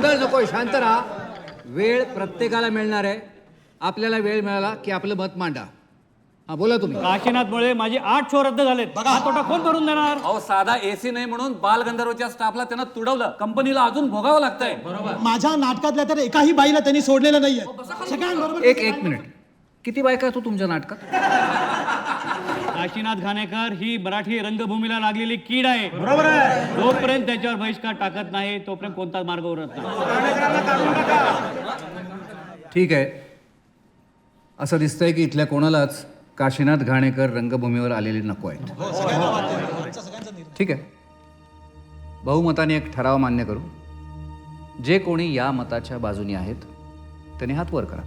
गोंधळ नकोय, शांत राहा. वेळ प्रत्येकाला मिळणार आहे. आपल्याला वेळ मिळाला की आपलं मत मांडा. हा, बोला तुम्ही. काशीनाथमुळे माझे 8 शो रद्द झालेत. हा तोटा कोण भरून देणार? अहो, साधा एसी नाही म्हणून बालगंधर्वच्या स्टाफला त्यांना तुडवलं. कंपनीला अजून भोगावं लागतंय. बरोबर. माझ्या नाटकातल्या तर एकाही बाईला त्यांनी सोडलेलं नाहीये. सगळ्यांबरोबर एक मिनिट. किती बायका तू तुमच्या नाटकात? काशीनाथ घाणेकर ही मराठी रंगभूमीला लागलेली कीड आहे. बरोबर आहे. जोपर्यंत त्याच्यावर बहिष्कार टाकत नाही तोपर्यंत कोणताच मार्ग उरत नाही. ठीक आहे. असं दिसतंय की इथल्या कोणालाच काशीनाथ घाणेकर रंगभूमीवर आलेले नको आहेत. ठीक आहे. बहुमताने एक ठराव मान्य करू. जे कोणी या मताच्या बाजूने आहेत त्यांनी हात वर करा.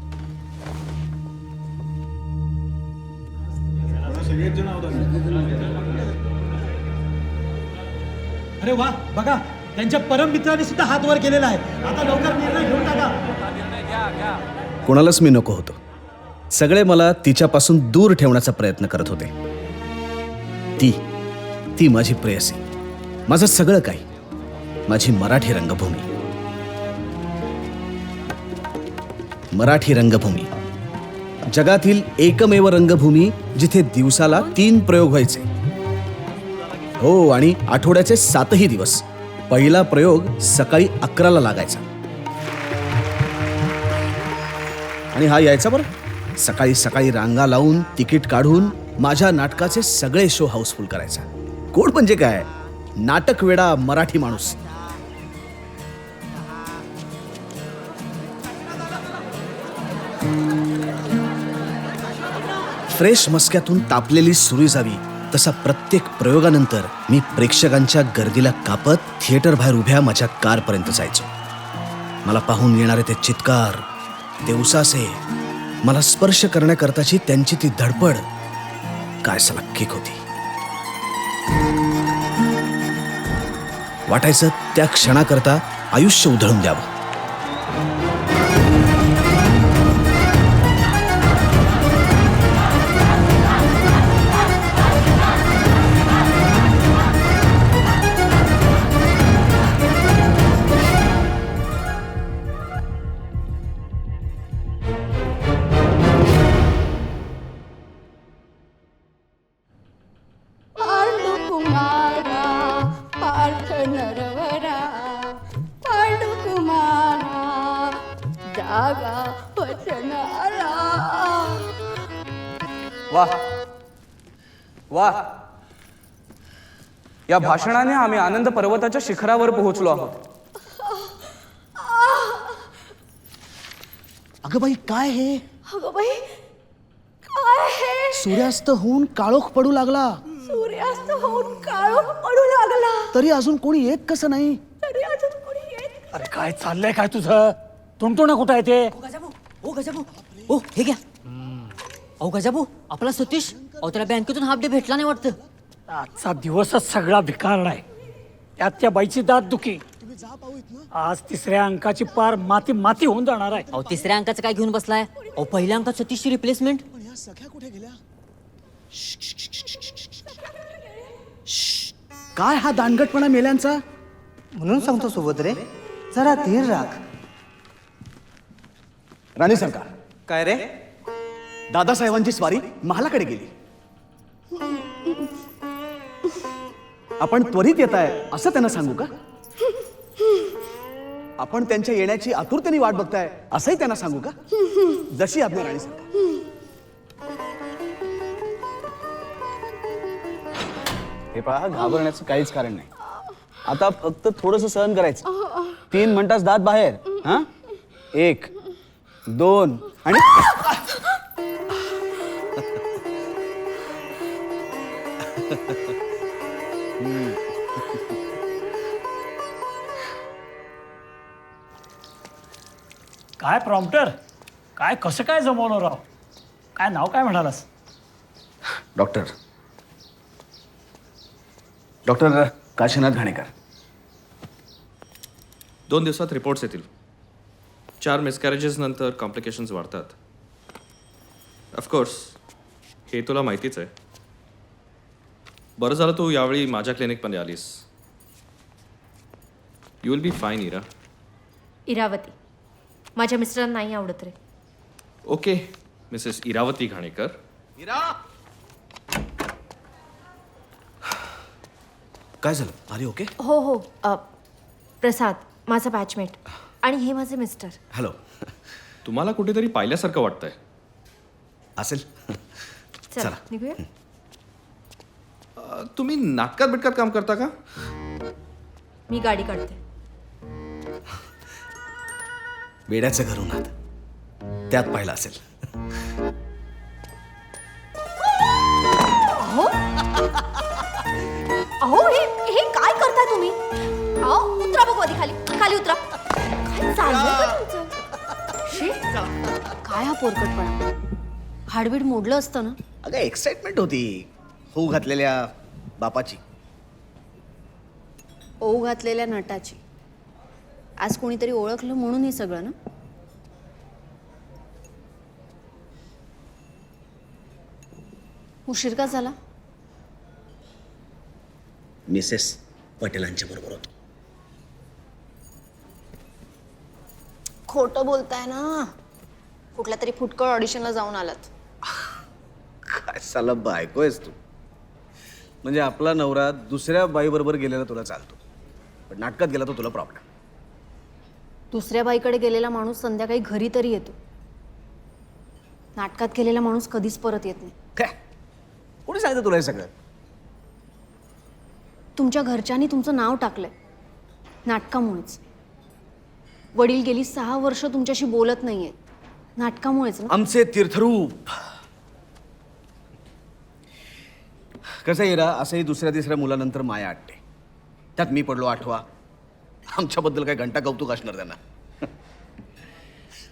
अरे वा, बघा त्यांच्या परममित्राने सुद्धा हात वर केलेला आहे. आता लवकर निर्णय घेऊन टाका. कोणालाच मी नको होतो. सगळे मला तिच्यापासून दूर ठेवण्याचा प्रयत्न करत होते. ती माझी प्रेयसी, माझं सगळं काही, माझी मराठी रंगभूमी. मराठी रंगभूमी जगातील एकमेव रंगभूमी जिथे दिवसाला 3 प्रयोग व्हायचे. हो, आणि आठवड्याचे 7ही दिवस. पहिला प्रयोग सकाळी 11ला लागायचा आणि हा यायचा बरं सकाळी सकाळी रांगा लावून तिकीट काढून माझ्या नाटकाचे सगळे शो हाऊसफुल करायचा. कोण म्हणजे काय, नाटक वेडा मराठी माणूस. फ्रेश मस्क्यातून तापलेली सुरी जावी तसा प्रत्येक प्रयोगानंतर मी प्रेक्षकांच्या गर्दीला कापत थिएटर बाहेर उभ्या माझ्या कारपर्यंत जायचो. मला पाहून येणारे ते चित्कार, ते उसासे, मला स्पर्श करण्याकरताची त्यांची ती धडपड, काय सला किक होती. वाटायचं त्या क्षणाकरता आयुष्य उधळून द्यावं. वाह वाह, या भाषणाने आम्ही आनंद पर्वताच्या शिखरावर पोहोचलो आहोत. अगं बाई, काय हे? अगं बाई, काय हे? सूर्यास्त होऊन काळोख पडू लागला. सूर्यास्त होऊन काळोख पडू लागला. तरी अजून कोणी येत कसं नाही? तरी अजून कोणी येत. अरे काय चाललंय काय तुझं? तुमटुणं कुठं आहे ते? ओ हे घ्या. अहो गजाबू, आपला सतीश, अहो त्याला बँकेतून हाफ डे भेटला नाही वाटतं. आजचा दिवसच सगळा भिकारला आहे. त्यात त्या बाईची दात दुखी. आज 3ऱ्या अंकाची पार माती माती होऊन जाणार आहे. अहो 3ऱ्या अंकाचं काय घेऊन बसलाय? अहो पहिल्या अंकात सतीशची रिप्लेसमेंट. काय हा दांडगटपणा मेल्यांचा? म्हणून सांगतो सोबत रे, जरा धीर राख. राणी सरकार, काय रे? दादासाहेबांची स्वारी महालाकडे गेली. आपण त्वरित येत आहे असं त्यांना सांगू का? आपण त्यांच्या येण्याची आतुरतेने वाट बघताय असंही त्यांना सांगू का? जशी आज्ञा राणी सरकार. हे पहा, घाबरण्याचं काहीच कारण नाही. आता फक्त थोडंसं सहन करायचं. 3 मिनिटात दात बाहेर. हा, 1 2 आणि काय प्रॉम्प्टर, काय कसं काय जमवलं राव? काय नाव काय म्हणालास? डॉक्टर काशीनाथ घाणेकर. 2 दिवसात रिपोर्ट्स येतील. 4 मिसकॅरेजेस नंतर कॉम्प्लिकेशन्स वाढतात. ऑफकोर्स हे तुला माहितीच आहे. बरं झालं तू यावेळी माझ्या क्लिनिकमध्ये आलीस. You will be fine Ira. Iravati. माझ्या मिस्टरांना नाही आवडत रे. Okay Mrs Iravati Ghanekar. काय झालं? आली ओके? हो हो. प्रसाद माझा बॅचमेट आणि हे माझे मिस्टर. हॅलो. तुम्हाला कुठेतरी पाहिल्यासारखं वाटतंय. असेल. चला निघूया. तुम्ही नाटकात बिटकात काम करता का? मी गाडी काढते. वेड्याचं घरून आत त्यात पाहिलं असेल. अहो अहो हे हे काय करताय तुम्ही? अहो उतरा बघ वधी खाली खाली उतरा. काय चाललंय का तुमचं? शी, काय हा पोरकटपणा? हाडबीड मोडलं असतं ना. अगं एक्साइटमेंट होती होऊ घातलेल्या बापाची. ओऊ घातलेल्या नटाची. आज कोणीतरी ओळखलं म्हणून हे सगळं ना. उशीर का झाला? मिसेस पटेलांच्या बरोबर होतो. खोटं बोलताय ना. कुठल्या तरी फुटकळ ऑडिशनला जाऊन आलात. काय साला बायको आहेस तू? म्हणजे आपला नवरा दुसऱ्या बाईबरोबर गेलेला तुला चालतो, पण नाटकात गेला तर तुला प्रॉब्लेम. दुसऱ्या बाईकडे गेलेला माणूस संध्याकाळी घरी तरी येतो. नाटकात गेलेला माणूस कधीच परत येत नाही. काय कोणी सांगितलं तुला हे सगळं? तुमच्या घरच्यांनी तुमचं नाव टाकलंय नाटकामुळेच. वडील गेली 6 वर्ष तुमच्याशी बोलत नाहीयेत नाटकामुळेच ना. आमचे तीर्थरूप. कसं येरा असंही दुसऱ्या तिसऱ्या मुलानंतर माया आटते. त्यात मी पडलो 8वा. आमच्याबद्दल काय घंटा कौतुक असणार त्यांना.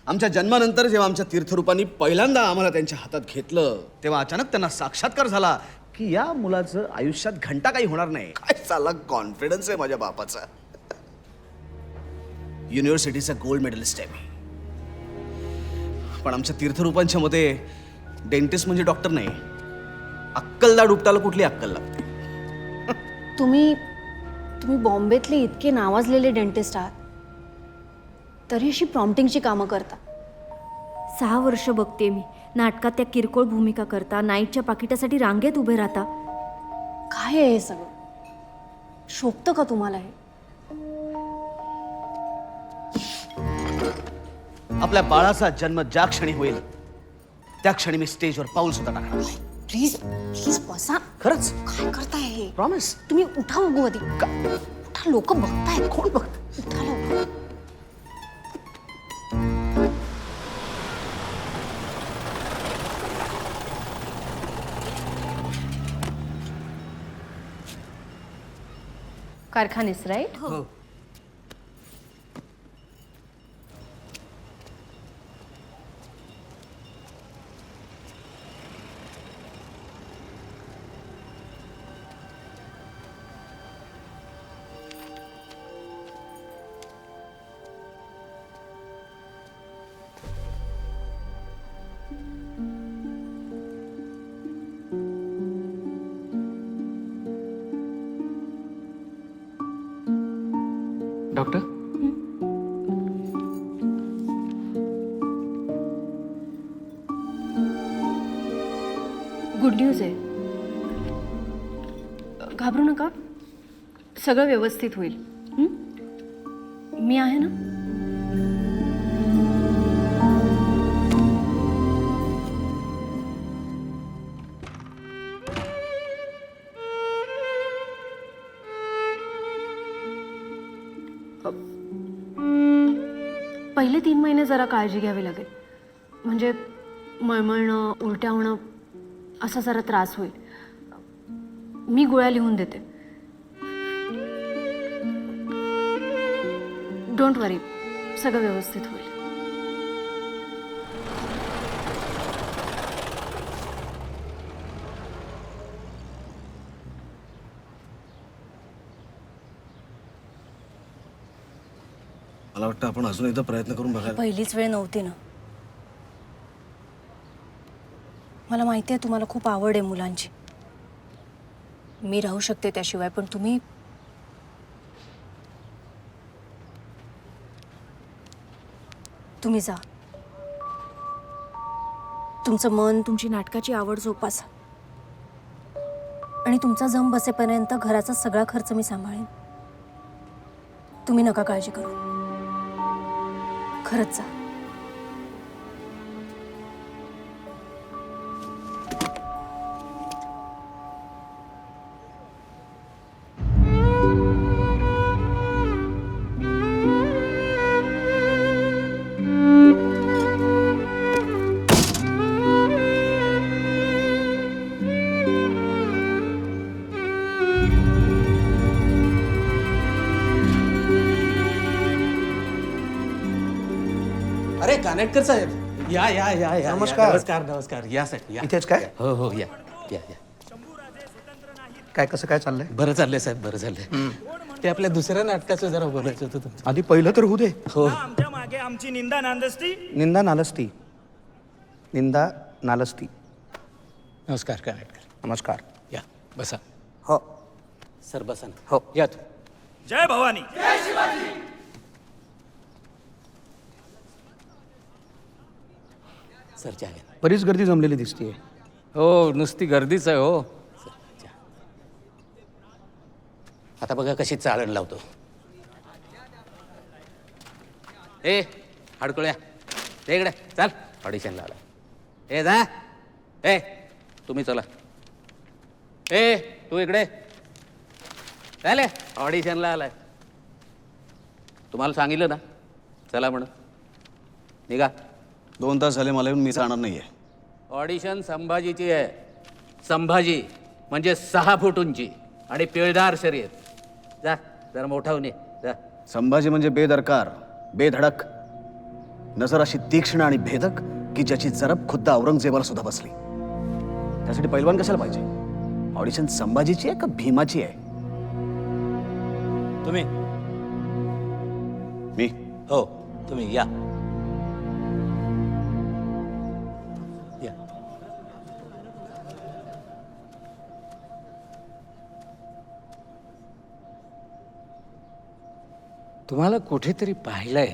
आमच्या जन्मानंतर जेव्हा आमच्या तीर्थरूपांनी पहिल्यांदा आम्हाला त्यांच्या हातात घेतलं तेव्हा अचानक त्यांना साक्षात्कार झाला की या मुलाचं आयुष्यात घंटा काही होणार नाही. काय चालला कॉन्फिडन्स आहे माझ्या बापाचा. युनिव्हर्सिटीचा गोल्ड मेडलिस्ट आहे मी. पण आमच्या तीर्थरूपांच्या मते डेंटिस्ट म्हणजे डॉक्टर नाही. अक्कलदाड उपटाला कुठली अक्कल लागते? तुम्ही बॉम्बेतले इतके नावाजलेले डेंटिस्ट आहात तरी अशी प्रॉम्प्टिंगची कामं करता. 6 वर्ष बघते मी नाटकात त्या किरकोळ भूमिका करता, नाईटच्या पाकिटासाठी रांगेत उभे राहता. काय आहे हे सगळं? शोभतं का तुम्हाला हे? आपल्या बाळाचा जन्म ज्या क्षणी होईल त्या क्षणी मी स्टेजवर पाऊल सुद्धा टाकणार. प्लीज प्लीज बसा. खरंच? काय करताय हे? प्रॉमिस. तुम्ही उठा भगवती. उठा, लोक बघतायत. कोण बघत? उठा लवकर. कारखानेस राईट. हो. डॉक्टर गुड न्यूज आहे. घाबरू नका, सगळं व्यवस्थित होईल. मी आहे ना. पहिले 3 महिने जरा काळजी घ्यावी लागेल. म्हणजे मळमळणं, उलट्या होणं असा जरा त्रास होईल. मी गोळ्या लिहून देते. डोंट वरी, सगळं व्यवस्थित होईल. मला वाटतं आपण अजून एकदा प्रयत्न करून बघायला. पहिलीच वेळ नव्हती ना. मला माहिती आहे तुम्हाला खूप आवड आहे मुलांची. मी राहू शकते त्याशिवाय, पण तुम्ही तुम्ही जा. तुमचं मन, तुमची नाटकाची आवड जोपासा. आणि तुमचा जम बसेपर्यंत घराचा सगळा खर्च मी सांभाळेन. तुम्ही नका काळजी करू. खरंच जा. अरे कानेटकर साहेब या या या या नमस्कार. नमस्कार नमस्कार या साहेब या. इथेच काय? हो हो या या या. काय कसं काय चाललंय? बरं चाललंय साहेब, बरं चाललंय. ते आपल्या दुसऱ्या नाटकाचं जरा बोलायचं होतं तुमचं. आधी पहिलं तर होऊ दे. हो आमच्या मागे आमची निंदा नांदस्ती. निंदा नालस्ती. निंदा नालस्ती. नमस्कार कानेटकर. नमस्कार. या बसा. हो सर बसा ना. हो. या तू. जय भवानी. सर चहा घ्या. बरीच गर्दी जमलेली दिसतीये. हो नुसती गर्दीच आहे हो. सर, चहा. आता बघा कशी चाळण लावतो. ए हडकुळ्या ते इकडे चल, ऑडिशनला आला. ए जा. ए तुम्ही चला. ए तू इकडे चाले, ऑडिशनला आलाय. तुम्हाला सांगितलं ना चला म्हणून. निघा. 2 तास झाले मला येऊन, मी जाणार नाहीये. ऑडिशन संभाजीची आहे. संभाजी म्हणजे 6 फूट उंची आणि पिळदार शर्यत. जा जरा मोठा होऊन ये जा. संभाजी म्हणजे बेदरकार, बेधडक, नजर अशी तीक्ष्ण आणि भेदक की ज्याची जरब खुद्द औरंगजेबाला सुद्धा बसली. त्यासाठी पैलवान कशाला पाहिजे? ऑडिशन संभाजीची आहे का भीमाची आहे? तुम्ही मी हो तुम्ही या या. तुम्हाला कुठेतरी पाहिलंय.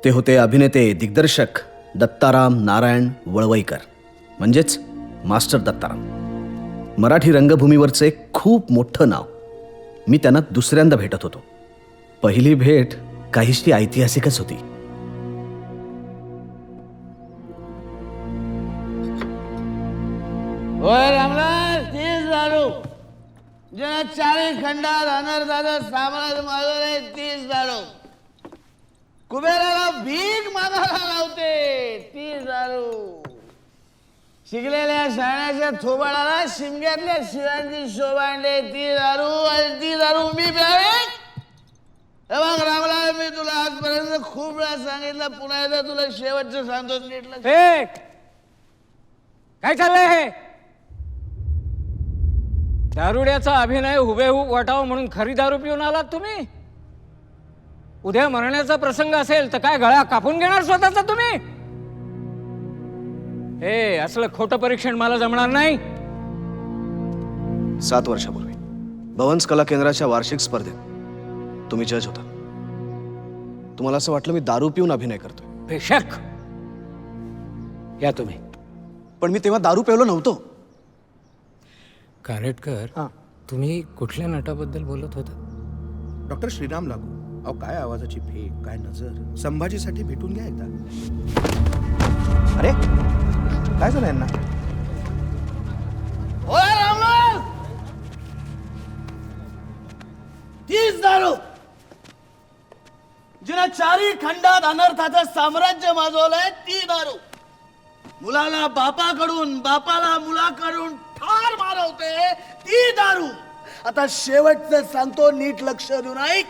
ते होते अभिनेते दिग्दर्शक दत्ताराम नारायण वळवईकर, म्हणजेच मास्टर दत्ताराम. मराठी रंगभूमीवरचं एक खूप मोठं नाव. मी त्यांना दुसऱ्यांदा भेटत होतो. पहिली भेट काहीशी ऐतिहासिकच होती. ज्या 4 खंडात अनर्धाचं साम्राज्य माजवले 30 दारू. कुबेराला भीक मागायला लावते 30 दारू. शिकलेल्या शाण्याच्या थोबाडाला शिमग्यातल्या शिवांची शोभा आणले 30 दारू. आणि 30 दारू मी प्यावे. हे बघ रामला, मी तुला आजपर्यंत खूप वेळा सांगितलं, पुन्हा एकदा तुला शेवटचं सांगतो नीट लक्ष. काय चाललंय हे? दारुड्याचा अभिनय हुबेहूब वाटावं म्हणून खरी दारू पिऊन आलात तुम्ही? उद्या मरण्याचा प्रसंग असेल तर काय गळा कापून घेणार स्वतःचा तुम्ही? हे असलं खोटं परीक्षण मला जमणार नाही. 7 वर्षापूर्वी भवन्स कला केंद्राच्या वार्षिक स्पर्धेत तुम्ही जज होता. तुम्हाला असं वाटलं मी दारू पिऊन अभिनय करतोय. बेशक. या तुम्ही. पण मी तेव्हा दारू प्यायलो नव्हतो. कानेटकर, तुम्ही कुठल्या नटाबद्दल बोलत होता? डॉक्टर श्रीराम लागू. अहो काय आवाजाची फेक, काय नजर. संभाजीसाठी भेटून घ्या एकदा. अरे काय झालं यांना? ओय रामलाल, 30 दारू. जिने 4 खंडात अनर्थाचं साम्राज्य माजवलंय ती दारू. मुलाला बापाकडून, बापाला मुलाकडून ठार मारवते ती दारू. आता शेवटचं सांगतो, नीट लक्ष देऊन ऐक.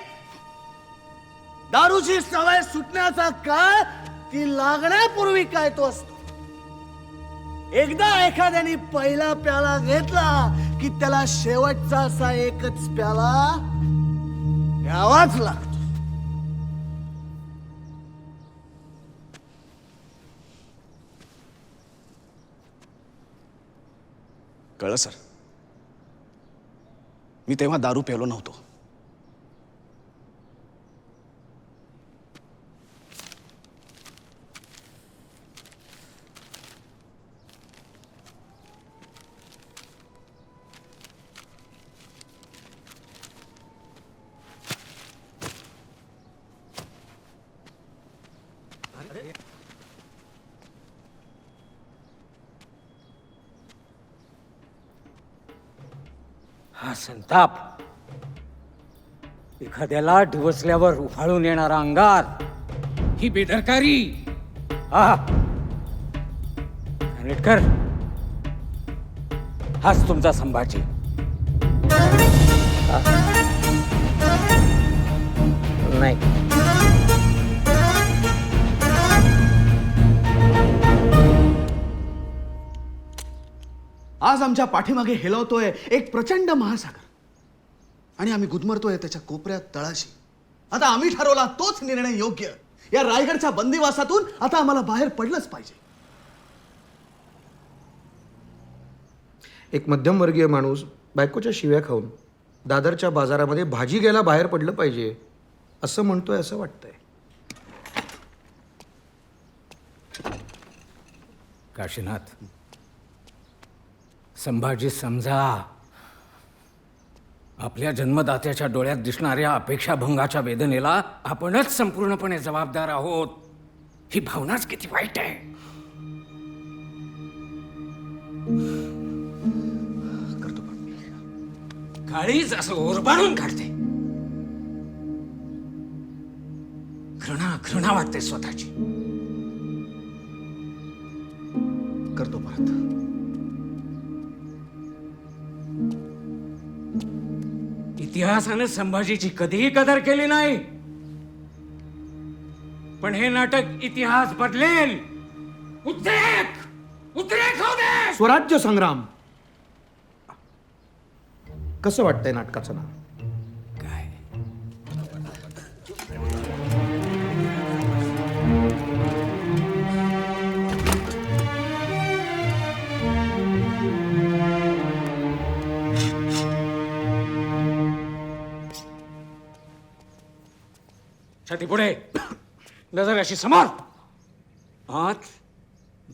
दारूची सवय सुटण्याचा काळ ती लागण्यापूर्वी काय तो असतो. एकदा एखाद्याने पहिला प्याला घेतला की त्याला शेवटचा असा एकच प्याला घ्यावाच लागतो. कळलं सर, मी तेव्हा दारू प्यायलो नव्हतो. हा संताप, एखाद्याला डिवचल्यावर उफाळून येणारा अंगार, ही बेदरकारी, हा कानेटकर, हाच तुमचा संभाजी. नाही, आज आमच्या पाठीमागे हेलवतोय एक प्रचंड महासागर आणि आम्ही गुदमरतोय त्याच्या कोपऱ्यात तळाशी. आता आम्ही ठरवला तोच निर्णय योग्य. या रायगडच्या बंदिवासातून आता आम्हाला बाहेर पडलंच पाहिजे. एक मध्यमवर्गीय माणूस बायकोच्या शिव्या खाऊन दादरच्या बाजारामध्ये भाजी घ्यायला बाहेर पडलं पाहिजे असं म्हणतोय असं वाटतंय. काशीनाथ, संभाजी समजा, आपल्या जन्मदात्याच्या डोळ्यात दिसणाऱ्या अपेक्षाभंगाच्या वेदनेला आपणच संपूर्णपणे जबाबदार आहोत. ही भावनाच किती वाईट आहे. काळीच असं ओरबाडून काढते. घृणा घृणा वाटते स्वतःची. करतो परत. इतिहासानं संभाजीची कधीही कदर केली नाही, पण हे नाटक इतिहास बदलेल. उद्रेक उद्रेक होऊ दे. स्वराज्य संग्राम कसं वाटतंय नाटकाचं नाव? काय छाती पुढे, नजर अशी समोर. आत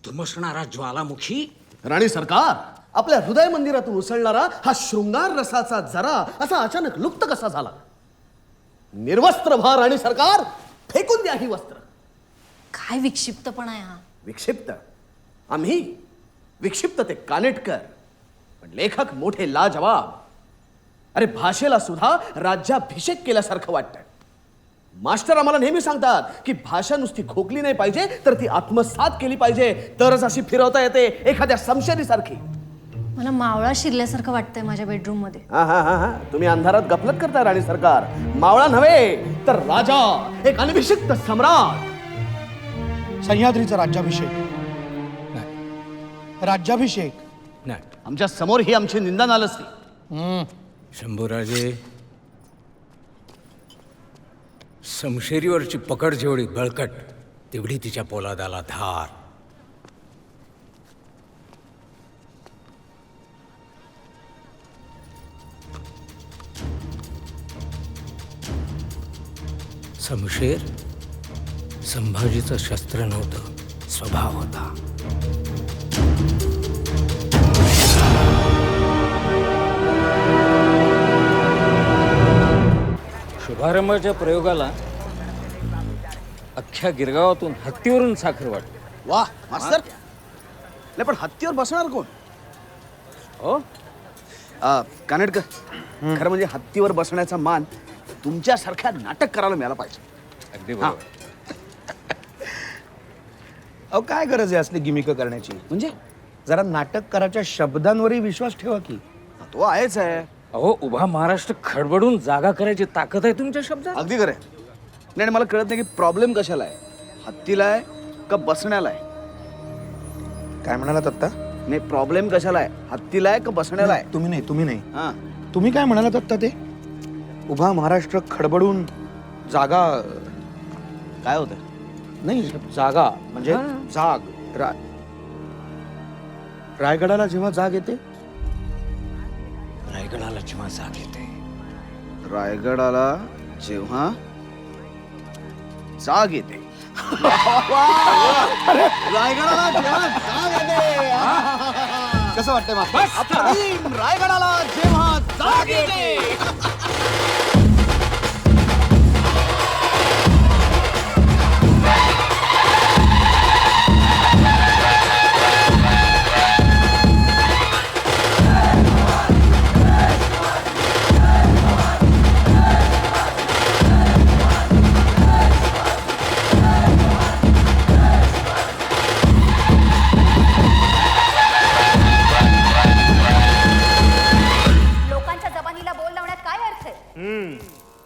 धुमसणारा ज्वालामुखी. राणी सरकार, आपल्या हृदय मंदिरातून उसळणारा हा शृंगार रसाचा जरा असा अचानक लुप्त कसा झाला? निर्वस्त्र व्हा राणी सरकार, फेकून द्या ही वस्त्र. काय विक्षिप्तपणा आहे हा. विक्षिप्त आम्ही? विक्षिप्त ते कानेटकर, पण लेखक मोठे लाजवाब. अरे भाषेला सुद्धा राज्याभिषेक केल्यासारखं वाटतं. मास्टर आम्हाला नेहमी सांगतात की भाषा नुसती खोकली नाही पाहिजे, तर ती आत्मसात केली पाहिजे, तरच अशी फिरवता येते एखाद्या समशेरीसारखी. मला मावळा शिरल्यासारखं वाटतंय माझ्या बेडरूम मध्ये. हा, तुम्ही अंधारात गफलत करताय राणी सरकार. मावळा नव्हे तर राजा, एक अनभिषिक्त सम्राट. सह्याद्रीचा राज्याभिषेक. राज्याभिषेक नाही. आमच्या समोर ही आमची निंदा नालसली. शंभूराजे, समशेरीवरची पकड जेवढी बळकट, तेवढी तिच्या पोलादाला धार. समशेर संभाजीचं शस्त्र नव्हतं, स्वभाव होता. शुभारंभाच्या प्रयोगाला अख्ख्या गिरगावातून हत्तीवरून साखर वाटली. वाह मास्तर. नाही पण हत्तीवर बसणार कोण? हो, कानेटकर, खरं म्हणजे हत्तीवर बसण्याचा मान तुमच्यासारख्या नाटक करायला मिळाला पाहिजे. अगदी बरोबर. अहो काय गरज आहे असली गिमिक करण्याची? म्हणजे जरा नाटककाराच्या शब्दांवरही विश्वास ठेवा की. तो आहेच आहे. अहो, उभा महाराष्ट्र खडबडून जागा करायची ताकद आहे तुमच्या शब्दात. अगदी खरं आहे. नाही मला कळत नाही की प्रॉब्लेम कशाला आहे, हत्तीला आहे का बसण्याला आहे? काय म्हणालात आत्ता? नाही, प्रॉब्लेम कशाला आहे, हत्तीला आहे का बसण्याला आहे? तुम्ही नाही. हा, तुम्ही काय म्हणालात आत्ता ते? उभा महाराष्ट्र खडबडून जागा काय होतं? नाही, जागा म्हणजे जाग. रायगडाला जेव्हा जाग येते, रायगडाला जेव्हा जाग येते, रायगडाला जेव्हा जाग येते. रायगडाला जेव्हा जाग येते. कसं वाटतंय मास्तर? रायगडाला जेव्हा जाग येते.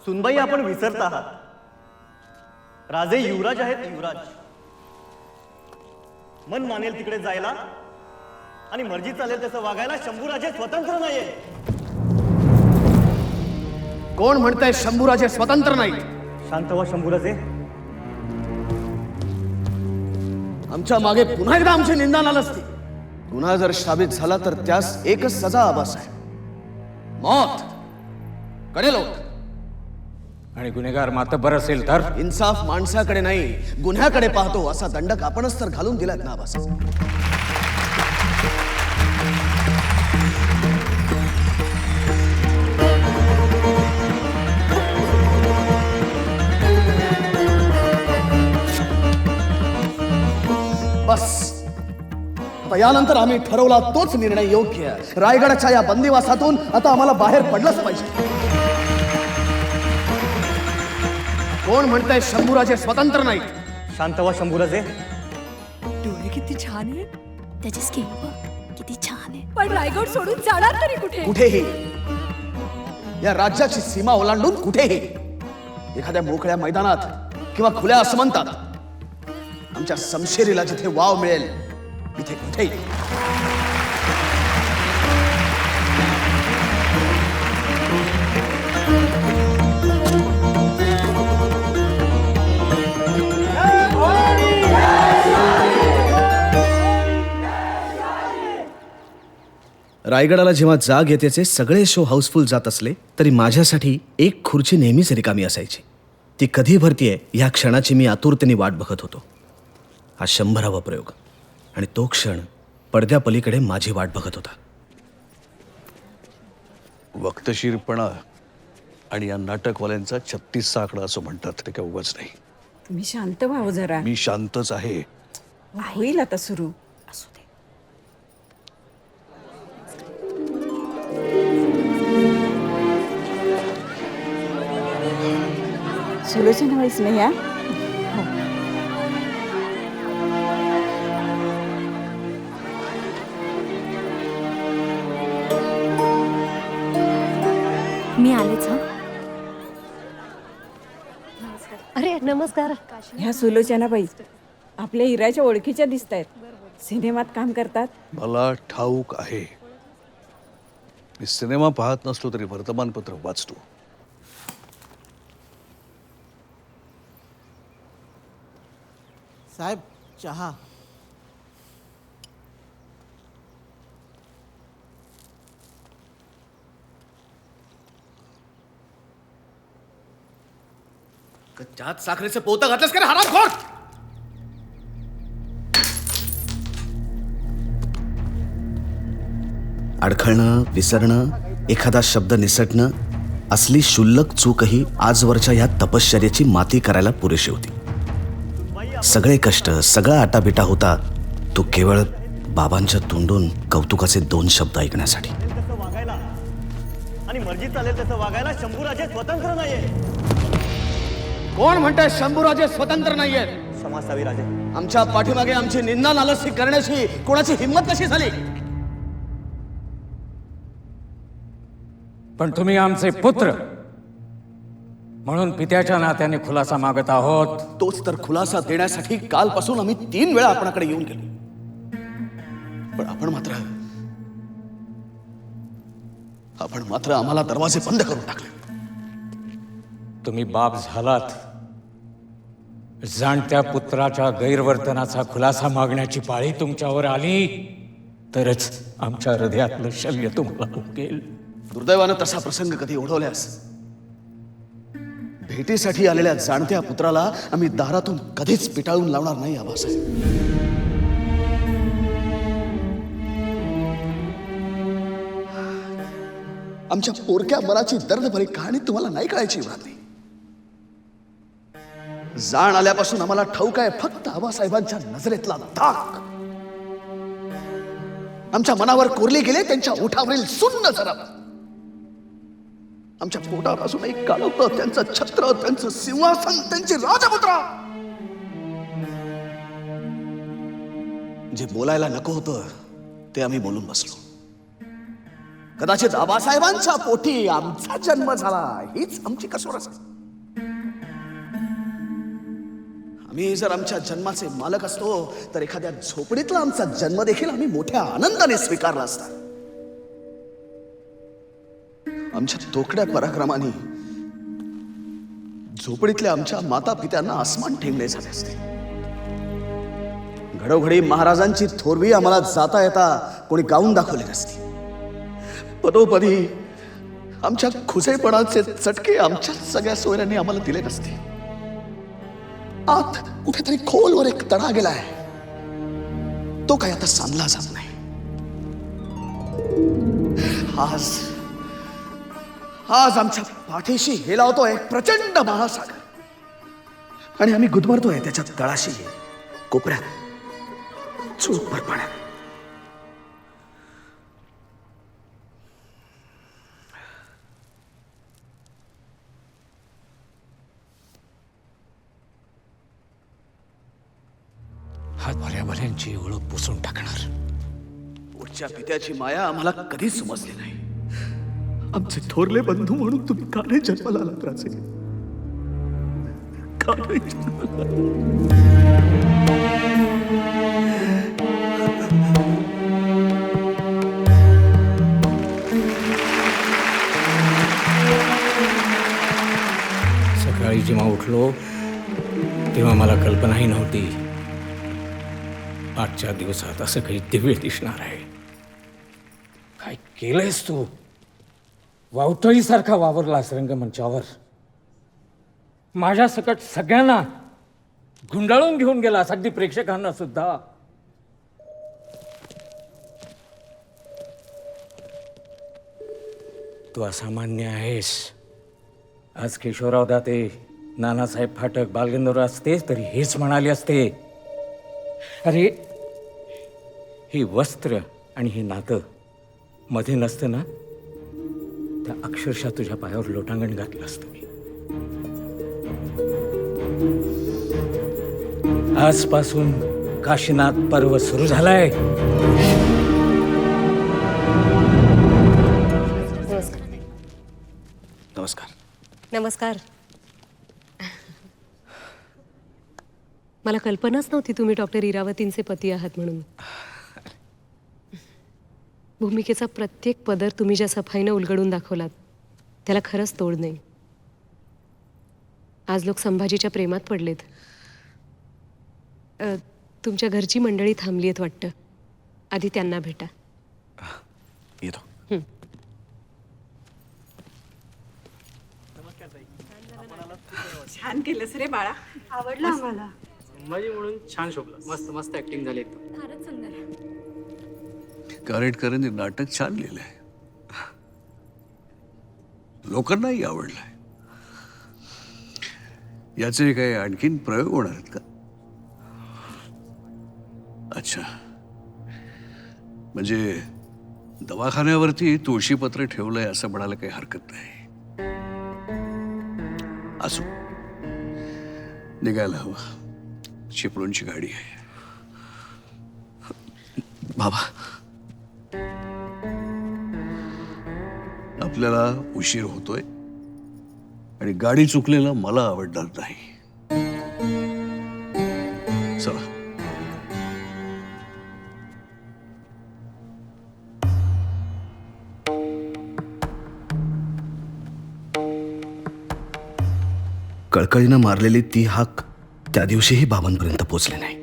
सुनबाई आपण विसरत आहात. राजे युवराज आहेत, युवराज. मन मानेल तिकडे जायला आणि मर्जी चालेल तसं वागायला शंभूराजे स्वतंत्र नाहीये. कोण म्हणताय शंभूराजे स्वतंत्र नाही? शांत व्हा शंभूराजे. आमच्या मागे पुन्हा एकदा आमची निंदा नाल असती. गुन्हा जर साबित झाला तर त्यास एकच सजा आभास आहे, मौत. कडेल आणि गुन्हेगार मातब्बर असेल तर इन्साफ माणसाकडे नाही गुन्ह्याकडे पाहतो असा दंडक आपणच तर घालून दिलात ना आभास. बस आता यानंतर आम्ही ठरवला तोच निर्णय योग्य. रायगडाच्या या बंदिवासातून आता आम्हाला बाहेर पडलंच पाहिजे. कोण म्हणताय शंभूराजे स्वतंत्र नाही? शांत व्हा शंभूराजे. डोळे किती छान आहे, त्याची स्किन बघ किती छान आहे. पण रायगड सोडून जाणार तरी कुठे? कुठेही, या राज्याची सीमा ओलांडून कुठेही, एखाद्या मोकळ्या मैदानात किंवा खुल्या आसमंतात. आमच्या समशेरीला जिथे वाव मिळेल तिथे कुठेही. रायगडाला जेव्हा जाग येतेचे सगळे शो हाऊसफुल जात असले तरी माझ्यासाठी एक खुर्ची नेहमीच रिकामी असायची. ती कधी भरतीये ह्या क्षणाची मी आतुरतेने वाट बघत होतो. हा 100वा प्रयोग आणि तो क्षण पडद्यापलीकडे माझी वाट बघत होता. वक्तशीरपणा आणि या नाटकवाल्यांचा 36चा आकडा असं म्हणतात, ते काय उगाच नाही. तुम्ही शांत व्हावं जरा. मी शांतच आहे. होईल आता सुरू. असू दे. सुलोचना व्हायच नाही या. मी आलेच. अरे नमस्कार. ह्या सुलोचनाबाई आपल्या इराच्या ओळखीच्या दिसत आहेत. सिनेमात काम करतात. मला ठाऊक आहे. मी सिनेमा पाहत नसलो तरी वर्तमानपत्र वाचतो. साहेब चहा. चहात साखरेचं पोतं घातलंस का रे हरामखोर? अडखळणं, विसरणं, एखादा शब्द निसटणं असली क्षुल्लक चूकही आजवरच्या ह्या तपश्चर्याची माती करायला पुरेशी होती. सगळे कष्ट, सगळा आटाबिटा होता तो केवळ बाबांच्या तोंडून कौतुकाचे 2 शब्द ऐकण्यासाठी. तसं वागायला आणि मर्जी चालेल तसं वागायला शंभूराजे स्वतंत्र नाहीये. कोण म्हणताय शंभूराजे स्वतंत्र नाहीयेत? क्षमा असावी राजे. आमच्या पाठीमागे आमची निंदा नालस्ती करण्याची कोणाची हिंमत कशी झाली? पण तुम्ही आमचे पुत्र म्हणून पित्याच्या नात्याने खुलासा मागत आहोत. तोच तर खुलासा देण्यासाठी कालपासून आम्ही 3 वेळा आपणाकडे येऊन गेलो. पण आपण मात्र आम्हाला दरवाजे बंद करून टाकले. तुम्ही बाप झालात, जाणत्या पुत्राच्या गैरवर्तनाचा खुलासा मागण्याची पाळी तुमच्यावर आली तरच आमच्या हृदयातलं शल्य तुम्हाला उमगेल. दुर्दैवानं तसा प्रसंग कधी ओढवल्यास भेटीसाठी आलेल्या जाणत्या पुत्राला आम्ही दारातून कधीच पिटाळून लावणार नाही आबासाहेब. आमच्या पोरक्या मराची दर्दभरी कहाणी तुम्हाला नाही कळायची राहते. जाण आल्यापासून आम्हाला ठाऊक आहे फक्त आबासाहेबांच्या नजरेतला दाग. आमच्या मनावर कोरले गेले त्यांच्या ओठावरील सुन्न जरा. आमच्या पोटावर अजूनही काळवतं त्यांचं छत्र, त्यांचं सिंहासन, त्यांची राजमुद्रा. जे बोलायला नको होतं ते आम्ही बोलून बसलो. कदाचित आबासाहेबांच्या पोटी आमचा जन्म झाला, हीच आमची कसोर असेल. आम्ही जर आमच्या जन्माचे मालक असतो तर एखाद्या झोपडीतला आमचा जन्म देखील आम्ही मोठ्या आनंदाने स्वीकारला असता. आमच्या तोकड्या पराक्रमाने झोपडीतल्या आमच्या माता पित्यांना आसमान ठेंगले झाले असते. घडोघडी महाराजांची थोरवी आम्हाला जाता येता कोणी गाऊन दाखवली नसती. पदोपदी आमच्या खुसेपणाचे चटके आमच्या सगळ्या सोयऱ्यांनी आम्हाला दिले नसते. आत कुठेतरी खोलवर एक तडा गेलाय, तो काय आता सांधला जात नाही. आज आमच्या पाठीशी हेलावतोय प्रचंड महासागर आणि आम्ही गुदमरतोय त्याच्या तळाशी, कोपऱ्यात, चूकभर पाण्यात. हा भल्याभल्यांची ओळख पुसून टाकणार. पुढच्या पित्याची माया आम्हाला कधीच समजली नाही. आमचे थोरले बंधू म्हणून तुम्ही का नाही जन्माला आलात राजे? का नाही जन्माला सकाळी जेव्हा उठलो तेव्हा मला कल्पनाही नव्हती आजच्या दिवसात असं काही दिव्य दिसणार आहे. काय केलंयस तू? वावटळीसारखा वावरलास रंगमंचावर. माझ्या सकट सगळ्यांना गुंडाळून घेऊन गेलास, अगदी प्रेक्षकांना सुद्धा. तू असामान्य आहेस. आज केशवराव दाते, नानासाहेब फाटक, बालगंधर्व असतेस तरी हेच म्हणाले असते. अरे हे वस्त्र आणि हे नातं मध्ये नसतं ना, त्या अक्षरशः तुझ्या पायावर लोटांगण घातलं असतं मी. आजपासून काशीनाथ पर्व सुरू झालाय. नमस्कार. नमस्कार. मला कल्पनाच नव्हती तुम्ही डॉक्टर इरावतींचे पती आहात म्हणून. भूमिकेचा प्रत्येक पदर तुम्ही ज्या सफाईनं उलगडून दाखवलात त्याला खरंच तोड नाही. आज लोक संभाजीच्या प्रेमात पडलेत. तुमच्या घरची मंडळी थांबली आहेत वाटतं. आधी त्यांना भेटा. येतो. छान केलंस रे बाळा. आवडलं आम्हाला. संभाजी म्हणून छान शोभलं. मस्त मस्त ऍक्टिंग झाली एकदम. फारच सुंदर. कारेटकरांनी नाटक छान लिहिलंय, लोकांनाही आवडलंय. याचे काही आणखीन प्रयोग होणार आहेत का? अच्छा, म्हणजे दवाखान्यावरती तुळशीपत्र ठेवलंय असं म्हणायला काही हरकत नाही. असो, निघायला हवं. चिपळूणची गाडी आहे. बाबा, आपल्याला उशीर होतोय आणि गाडी चुकलेलं मला आवडणार नाही. चला. कळकळीनं मारलेली ती हाक त्या दिवशीही बाबांपर्यंत पोचले नाही.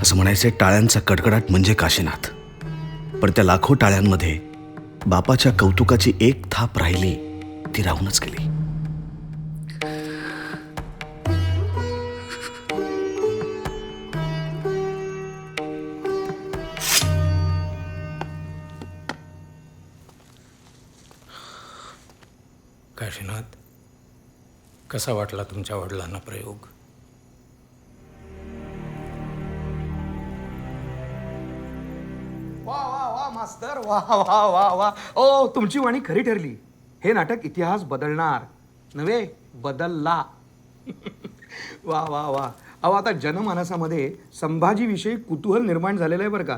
असं म्हणायचे टाळ्यांचा कडकडाट म्हणजे काशीनाथ. पण त्या लाखो टाळ्यांमध्ये बापाच्या कौतुकाची एक थाप राहिली, ती राहूनच गेली. काशीनाथ, कसा वाटला तुमच्या वडिलांना प्रयोग? वा वा वा मास्तर, वा वा वा वा. ओ, तुमची वाणी खरी ठरली. हे नाटक इतिहास बदलणार नव्हे, बदलला. वा वा वा. अहो, आता जनमानसामध्ये संभाजीविषयी कुतूहल निर्माण झालेलं आहे बरं का.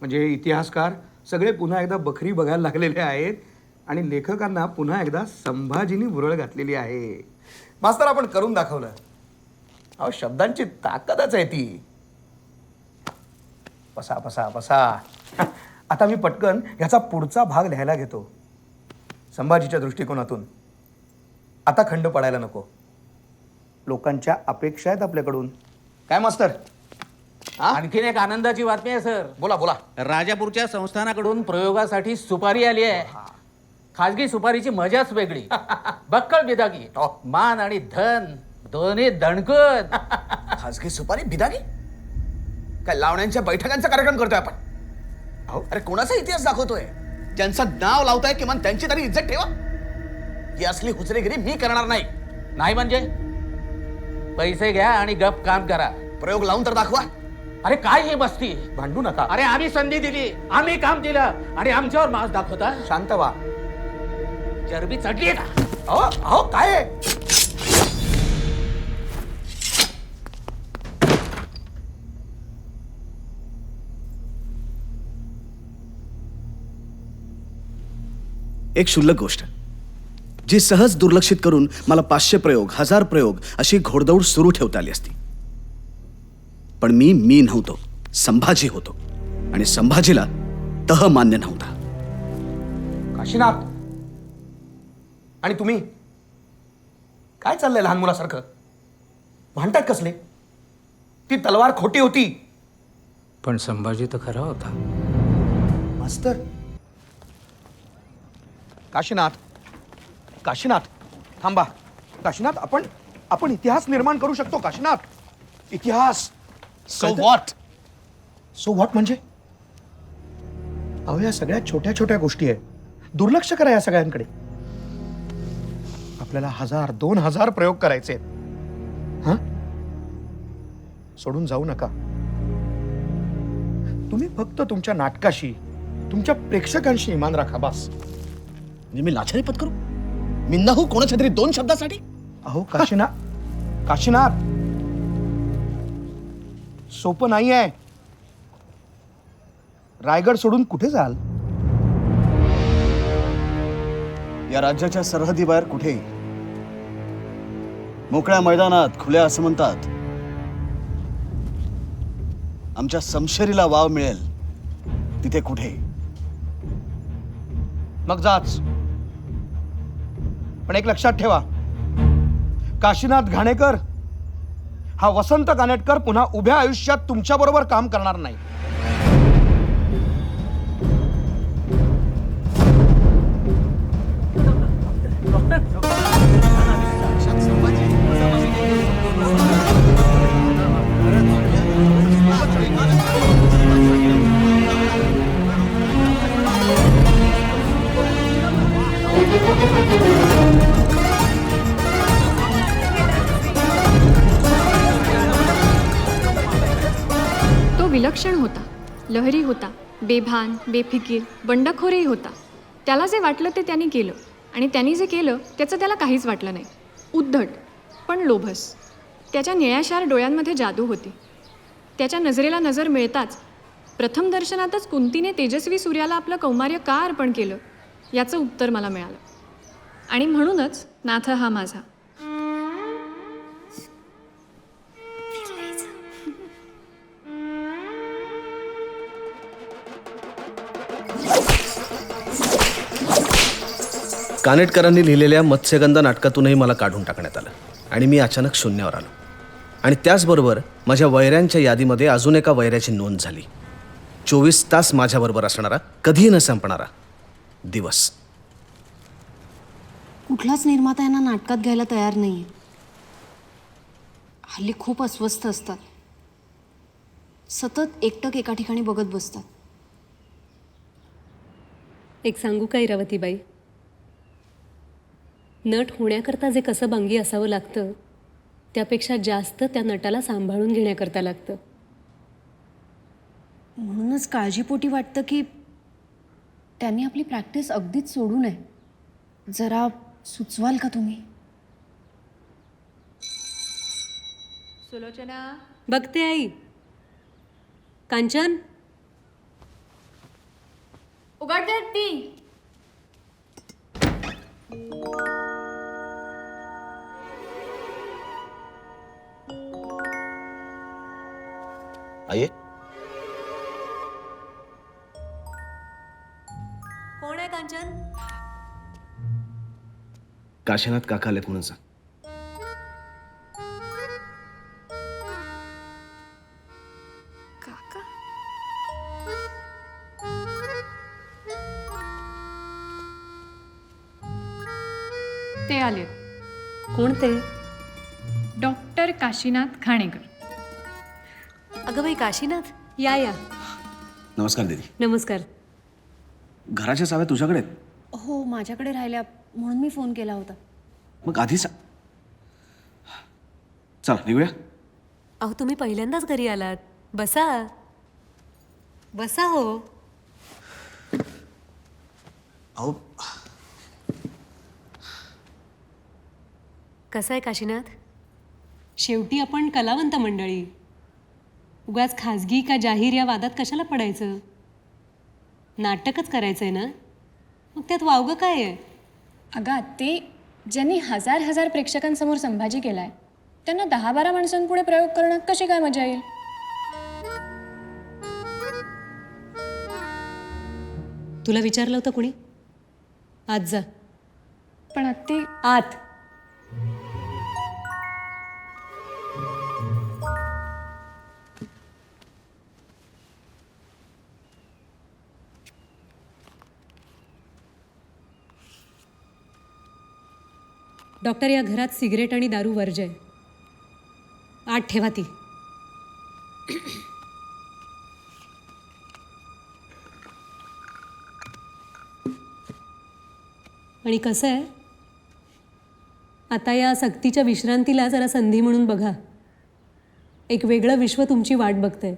म्हणजे इतिहासकार सगळे पुन्हा एकदा बखरी बघायला लागलेले आहेत आणि लेखकांना पुन्हा एकदा संभाजीनी भुरळ घातलेली आहे. मास्तर आपण करून दाखवलं. अहो शब्दांची ताकदच आहे ती. बसा बसा बसा. आता मी पटकन ह्याचा पुढचा भाग लिहायला घेतो. संभाजीच्या दृष्टिकोनातून. आता खंड पडायला नको. लोकांच्या अपेक्षा आहेत आपल्याकडून. काय मास्तर? आणखीन एक आनंदाची बातमी आहे सर. बोला बोला. राजापूरच्या संस्थानाकडून प्रयोगासाठी सुपारी आली आहे. खाजगी सुपारीची मजाच वेगळी. बक्कळ बिदागी, मान आणि धन दोन्ही दणकत. खासगी सुपारी बिदागी? काय लावण्यांच्या बैठकांचा कार्यक्रम करतोय आपण? अहो अरे कोणाचा इतिहास दाखवतोय? ज्यांचं नाव लावताय किमान त्यांची तरी इज्जत ठेवा. ही असली हुजरेगिरी मी करणार नाही. नाही म्हणजे पैसे घ्या आणि गप काम करा. प्रयोग लावून तर दाखवा. अरे काय ही मस्ती? भांडू नका. अरे आम्ही संधी दिली, आम्ही काम दिलं आणि आमच्यावर मास दाखवता. शांत व्हा. चरबी चढली का? अहो अहो काय आहे? एक क्षुल्लक गोष्ट जी सहज दुर्लक्षित करून मला 500 प्रयोग 1000 प्रयोग अशी घोडदौड सुरू ठेवता आली असती. पण मी नव्हतो, संभाजी होतो आणि संभाजीला तह मान्य नव्हता. काशीनाथ आणि तुम्ही काय चाललंय लहान मुलासारखं? भांडतात कसले? ती तलवार खोटी होती. पण संभाजी तर खरा होता. मास्तर. काशीनाथ काशीनाथ थांबा. काशीनाथ आपण इतिहास निर्माण करू शकतो. काशीनाथ इतिहास. So what? सो व्हॉट म्हणजे? अहो या सगळ्या छोट्या छोट्या गोष्टी आहेत. दुर्लक्ष करा या सगळ्यांकडे. आपल्याला 1000 2000 प्रयोग करायचे आहेत. हां सोडून जाऊ नका. तुम्ही फक्त तुमच्या नाटकाशी तुमच्या प्रेक्षकांशी इमान राखा. बस. म्हणजे मी लाचारी पत्करू? मी नहू कोणाच्या तरी 2 शब्दासाठी? अहो काशीनाथ सोपं नाही आहे. रायगड सोडून कुठे जाल? या राज्याच्या सरहदीबाहेर कुठेही, मोकळ्या मैदानात, खुल्या आसमंतात आमच्या समशेरीला वाव मिळेल तिथे कुठेही. मग जाच. पण एक लक्षात ठेवा, काशीनाथ घाणेकर हा वसंत कानेटकर पुन्हा उभ्या आयुष्यात तुमच्या बरोबर काम करणार नाही. तो विलक्षण होता, लहरी होता, बेभान, बेफिकीर, बंडखोरही होता. त्याला जे वाटलं ते त्यांनी केलं आणि त्यांनी जे केलं त्याचं त्याला काहीच वाटलं नाही. उद्धट पण लोभस. त्याच्या निळ्याशार डोळ्यांमध्ये जादू होती. त्याच्या नजरेला नजर मिळताच प्रथम दर्शनातच कुंतीने तेजस्वी सूर्याला आपलं कौमार्य का अर्पण केलं याचं उत्तर मला मिळालं. आणि म्हणूनच नाथ हा माझा. कानेटकरांनी लिहिलेल्या मत्स्यगंधा नाटकातूनही मला काढून टाकण्यात आलं आणि मी अचानक शून्यावर आलो. आणि त्याचबरोबर माझ्या वैऱ्यांच्या यादीमध्ये अजून एका वैऱ्याची नोंद झाली. 24 तास माझ्याबरोबर असणारा, कधीही न संपणारा दिवस. कुठलाच निर्माता यांना नाटकात घ्यायला तयार नाही. हल्ली खूप अस्वस्थ असतात. सतत एकटक एका ठिकाणी बघत बसतात. एक सांगू का इरावतीबाई? नट होण्याकरता जे कसं बांगी असावं लागतं त्यापेक्षा जास्त त्या नटाला सांभाळून घेण्याकरता लागतं. म्हणूनच काळजीपोटी वाटतं की त्यांनी आपली प्रॅक्टिस अगदीच सोडू नये. जरा सुचवाल का तुम्ही? सुलोचना बघते आई. कांचन उघडते ती. आये कोण आहे कांचन? काशीनाथ काका आलेत म्हणून सांग. काका ते आलेत. कोण ते? डॉक्टर काशीनाथ घाणेकर. अगं बाई काशीनाथ, या या. नमस्कार दीदी. नमस्कार. घराच्या चाव्या तुझ्याकडे आहेत? हो माझ्याकडे राहिल्या म्हणून मी फोन केला होता. मग आधी चला निघूया. अहो तुम्ही पहिल्यांदाच घरी आलात. बसा बसा. हो अहो कसं आहे काशीनाथ? शेवटी आपण कलावंत मंडळी. उगाच खाजगी का जाहीर या वादात कशाला पडायचं? नाटकच करायचंय ना, मग त्यात वावगं काय आहे? अगं ते ज्यांनी हजार हजार प्रेक्षकांसमोर संभाजी केलाय त्यांना 10-12 माणसांपुढे प्रयोग करण्यात कशी काय मजा येईल? तुला विचारलं होतं कुणी? आत जा. पण ते आत. डॉक्टर, या घरात सिगरेट आणि दारू वर्ज्य आहे. आत ठेवा ती. आणि कसं आहे, आता या सक्तीच्या विश्रांतीला जरा संधी म्हणून बघा. एक वेगळं विश्व तुमची वाट बघतंय.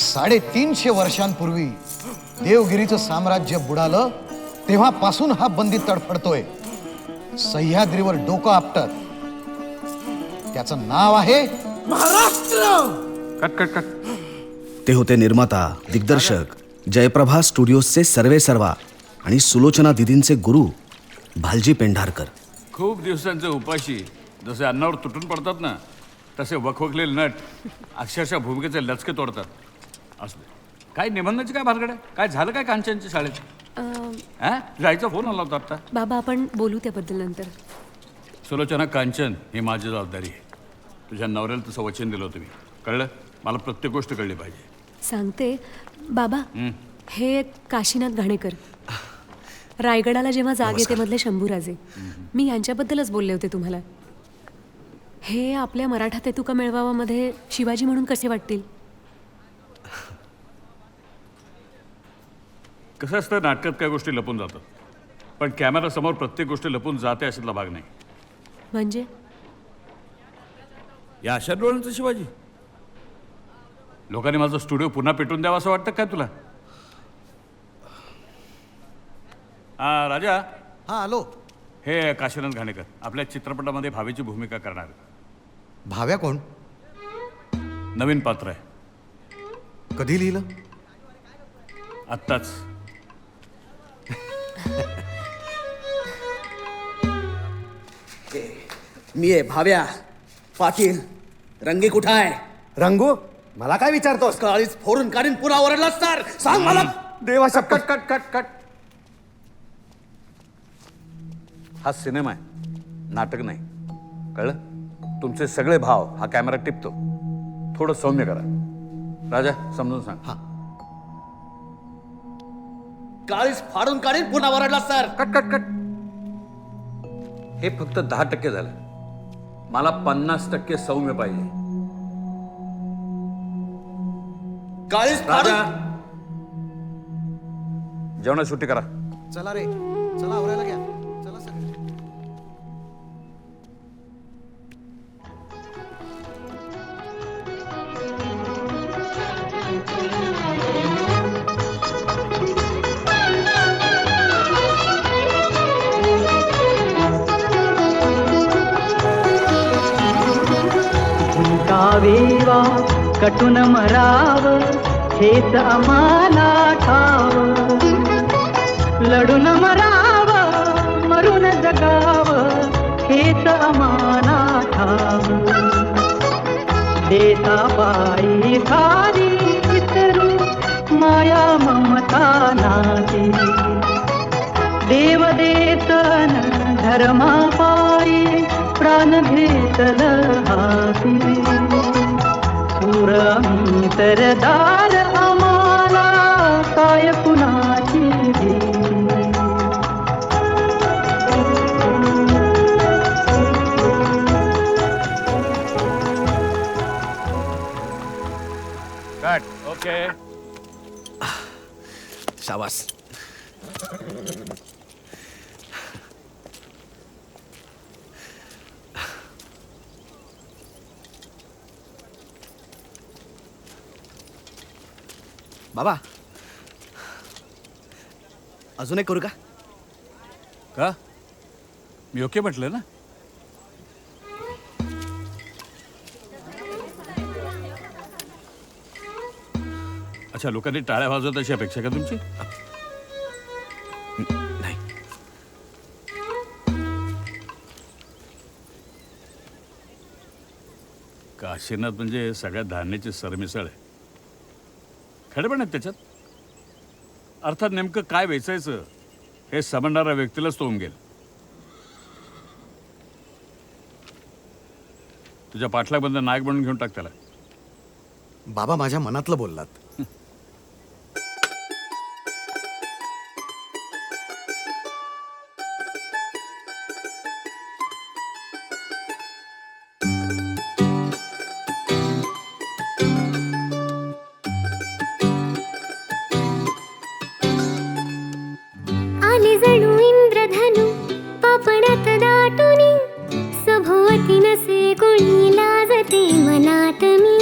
साडेतीनशे वर्षांपूर्वी देवगिरीचं साम्राज्य बुडालं तेव्हापासून हा बंदी तडफडतोय. सह्याद्रीवर डोकं आपटत. त्याचं नाव आहे महाराष्ट्र. Cut cut cut. ते होते निर्माता, दिग्दर्शक, जयप्रभा स्टुडिओजचे सर्वेसर्वा आणि सुलोचना दिदींचे गुरु भालजी पेंढारकर. खूप दिवसांचे उपाशी जसे अन्नावर तुटून पडतात ना, तसे वखवकलेले नट अक्षरशः भूमिकेचे लचके तोडतात. असू दे. काय निबंधाची काय भानगड आहे? काय झालं काय कांचनच्या शाळेत? जायचा फोन आला होता आता. बाबा आपण बोलू त्याबद्दल नंतर. सुलोचना, कांचन ही माझी जबाबदारी आहे. तुझ्या नवऱ्याला तसं वचन दिलं होतं मी. कळलं? मला प्रत्येक गोष्ट कळली पाहिजे. सांगते बाबा. हे काशीनाथ घाणेकर, रायगडाला जेव्हा जाग येते मधले शंभूराजे. मी यांच्याबद्दलच बोलले होते तुम्हाला. हे आपल्या मराठा तेतुका मेळाव्यामध्ये शिवाजी म्हणून कसे वाटतील? कसं असतं, नाटकात काय गोष्टी लपून जातात, पण कॅमेरासमोर प्रत्येक गोष्ट लपून जाते अशातला भाग नाही. म्हणजे या अशा डोळ्यांचं शिवाजी? लोकांनी माझा स्टुडिओ पुन्हा पेटून द्यावा असं वाटतं काय तुला? राजा. हा आलो. हे काशीनाथ घाणेकर आपल्या चित्रपटामध्ये भावेची भूमिका करणार. भाव्या कोण? नवीन पात्र आहे. कधी लिहिलं? आत्ताच. मी आहे भाव्या पाटील. रंगी कुठं आहे? रंगू मला काय विचारतोस? काळीच फोडून काढीन पुन्हा ओरडलास तर सांग मला. देवाच्या कट कट कट कट. हा सिनेमा आहे, नाटक नाही. कळलं? तुमचे सगळे भाव हा कॅमेरा टिपतो. थोडं सौम्य करा. राजा समजून सांग. हा. काळीच फाडून काढीन पुन्हा ओरडलास तर. Cut cut cut. हे फक्त 10% झालं. मला 50% सौम्य पाहिजे. काळीच राजा जेवणात सुट्टी करा. चला रे, चला आवरायला घ्या. चला. मरावे वा कटून मराव हेच आम्हाला ठाव लढून मराव मरून जगाव हेच आम्हाला ठाव देता पायी सारी विसरू माया ममता नाती देव देतन धर्मा पायी प्राण घेतल हाती पुरमी तर दार आम्हाला काय कुणाची भीती ओके शाबास. बाबा अजून एक करू का? का मी ओके म्हटलं ना. अच्छा, लोकांनी टाळ्या वाजवत अशी अपेक्षा का तुमची? नाही. काशीनाथ म्हणजे सगळ्या धान्याची सरमिसळ आहे. खडेपण आहेत त्याच्यात. अर्थात नेमकं काय वेचायचं हे समजणाऱ्या व्यक्तीलाच तो उमगेल. तुझ्या पाठलागबंद नायक बनून घेऊन टाक त्याला. बाबा माझ्या मनातलं बोललात. आले जणू इंद्रधनु पापणात दाटुनी सभोवती नसे कोणी लाजते मनात मी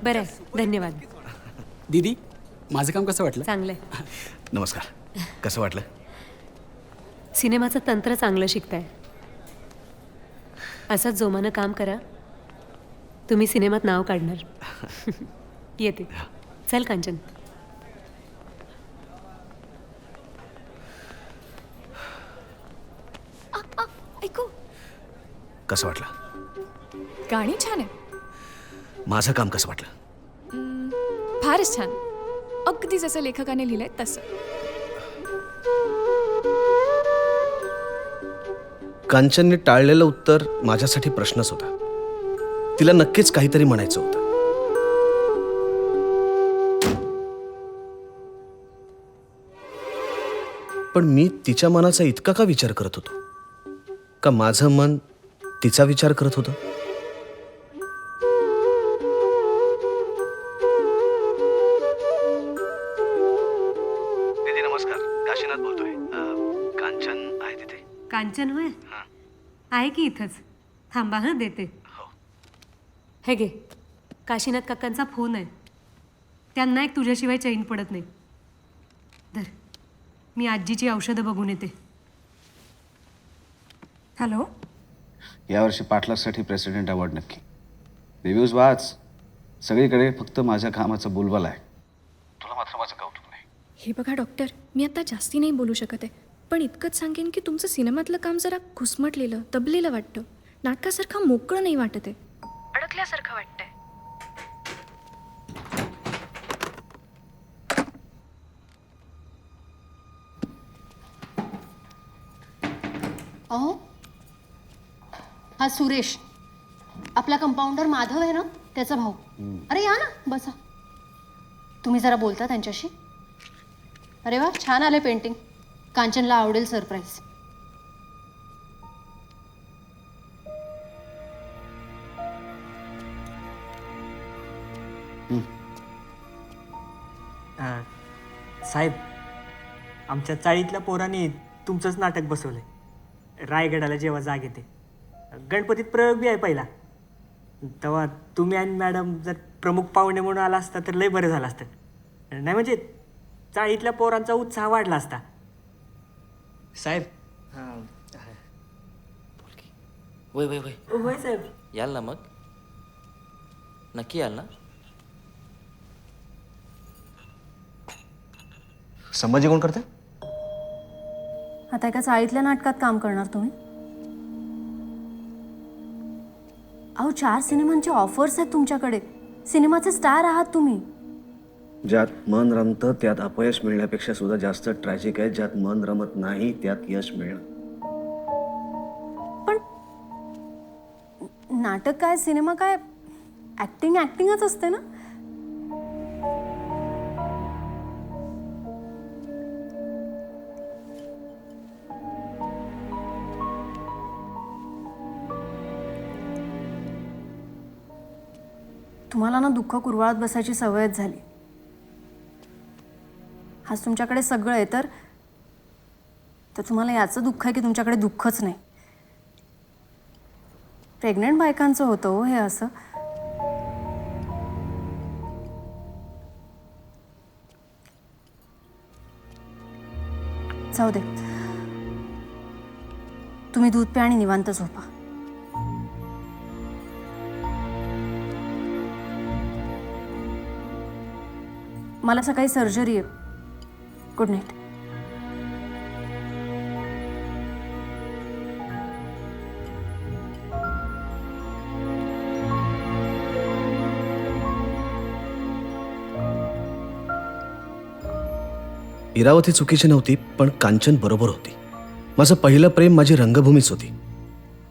बरं आहे, धन्यवाद. दीदी माझं काम कसं वाटलं? चांगलं आहे. नमस्कार. कसं वाटलं? सिनेमाचं तंत्र चांगलं शिकताय. असंच जोमानं काम करा, तुम्ही सिनेमात नाव काढणार. येते. चल कांचन. ऐकू, कसं वाटलं? गाणी छान आहे. माझं काम कसं वाटलं? फारच छान. अगदी जसं लेखकाने लिहिलंय तसं. कांचनने टाळलेलं उत्तर माझ्यासाठी प्रश्नच होता. तिला नक्कीच काहीतरी म्हणायचं होतं. पण मी तिच्या मनाचा इतका का विचार करत होतो? का माझं मन तिचा विचार करत होतं? दीदी नमस्कार, काशीनाथ बोलतोय. कांचन आहे तिथे? कांचन होय, आहे की इथंच. थांबा हं, देते. हे घे, काशीनाथ काकांचा फोन आहे. त्यांना एक तुझ्याशिवाय चैन पडत नाही. धर, मी आजीची औषधं बघून येते. हॅलो. यावर्षी पाटलासाठी प्रेसिडेंट अवॉर्ड नक्की. रिव्ह्यूज वाच, सगळीकडे फक्त माझ्या कामाचा बोलबाला आहे. तुला मात्र माझं कौतुक नाही. हे बघा डॉक्टर, मी आता जास्ती नाही बोलू शकत आहे, पण इतकंच सांगेन की तुमचं सिनेमातलं काम जरा घुसमटलेलं, दबलेलं वाटतं. नाटकासारखं मोकळं नाही वाटत आहे, अडकल्यासारखं वाटतंय. अहो, हा सुरेश, आपला कंपाऊंडर माधव आहे ना, त्याचा भाऊ. अरे या ना, बसा. तुम्ही जरा बोलता त्यांच्याशी? अरे वा, छान आले पेंटिंग. कांचनला आवडेल सरप्राईज. साहेब, आमच्या चाळीतल्या पोरांनी तुमचंच नाटक बसवलंय. रायगडाला जेव्हा जाग येते, गणपतीत प्रयोग बी आहे पहिला. तेव्हा तुम्ही आणि मॅडम जर प्रमुख पाहुणे म्हणून आला असता तर लय बरं झालं असतं. नाही म्हणजे चाळीतल्या पोरांचा उत्साह वाढला असता. साहेब. वय वय वय होय साहेब. याल ना मग? नक्की याल ना? संभाजी कोण करते? आता एका चाळीतल्या नाटकात काम करणार तुम्ही? अहो, 4 सिनेमांचे ऑफर्स आहेत तुमच्याकडे. सिनेमाचे स्टार आहात तुम्ही. ज्यात मन रमतं त्यात अपयश मिळण्यापेक्षा सुद्धा जास्त ट्रॅजिक आहे ज्यात मन रमत नाही त्यात यश मिळणं. पण नाटक काय, सिनेमा काय, ऍक्टिंगच असते ना. तुम्हाला ना दुःख कुरवाळत बसायची सवयच झाली. आज तुमच्याकडे सगळं आहे तर तुम्हाला याचं दुःख आहे की तुमच्याकडे दुःखच नाही. प्रेग्नंट बायकांचं होतं हो हे असं. जाऊ दे, तुम्ही दूध प्या आणि निवांत झोपा. मला सकाळी सर्जरी आहे. Good night. इरावती चुकीची नव्हती, पण कांचन बरोबर होती. माझं पहिलं प्रेम माझी रंगभूमीच होती.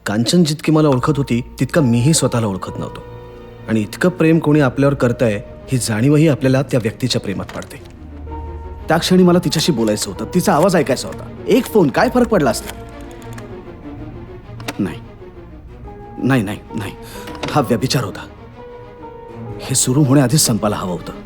कांचन जितकी मला ओळखत होती तितका मीही स्वतःला ओळखत नव्हतो. आणि इतकं प्रेम कोणी आपल्यावर करतंय ही जाणीवही आपल्याला त्या व्यक्तीच्या प्रेमात पडते. त्या क्षणी मला तिच्याशी बोलायचं होतं, तिचा आवाज ऐकायचा होता. एक फोन, काय फरक पडला असता? नाही नाही नाही नाही, हा व्यभिचार होता. हे सुरू होण्याआधीच संपायला हवं होतं.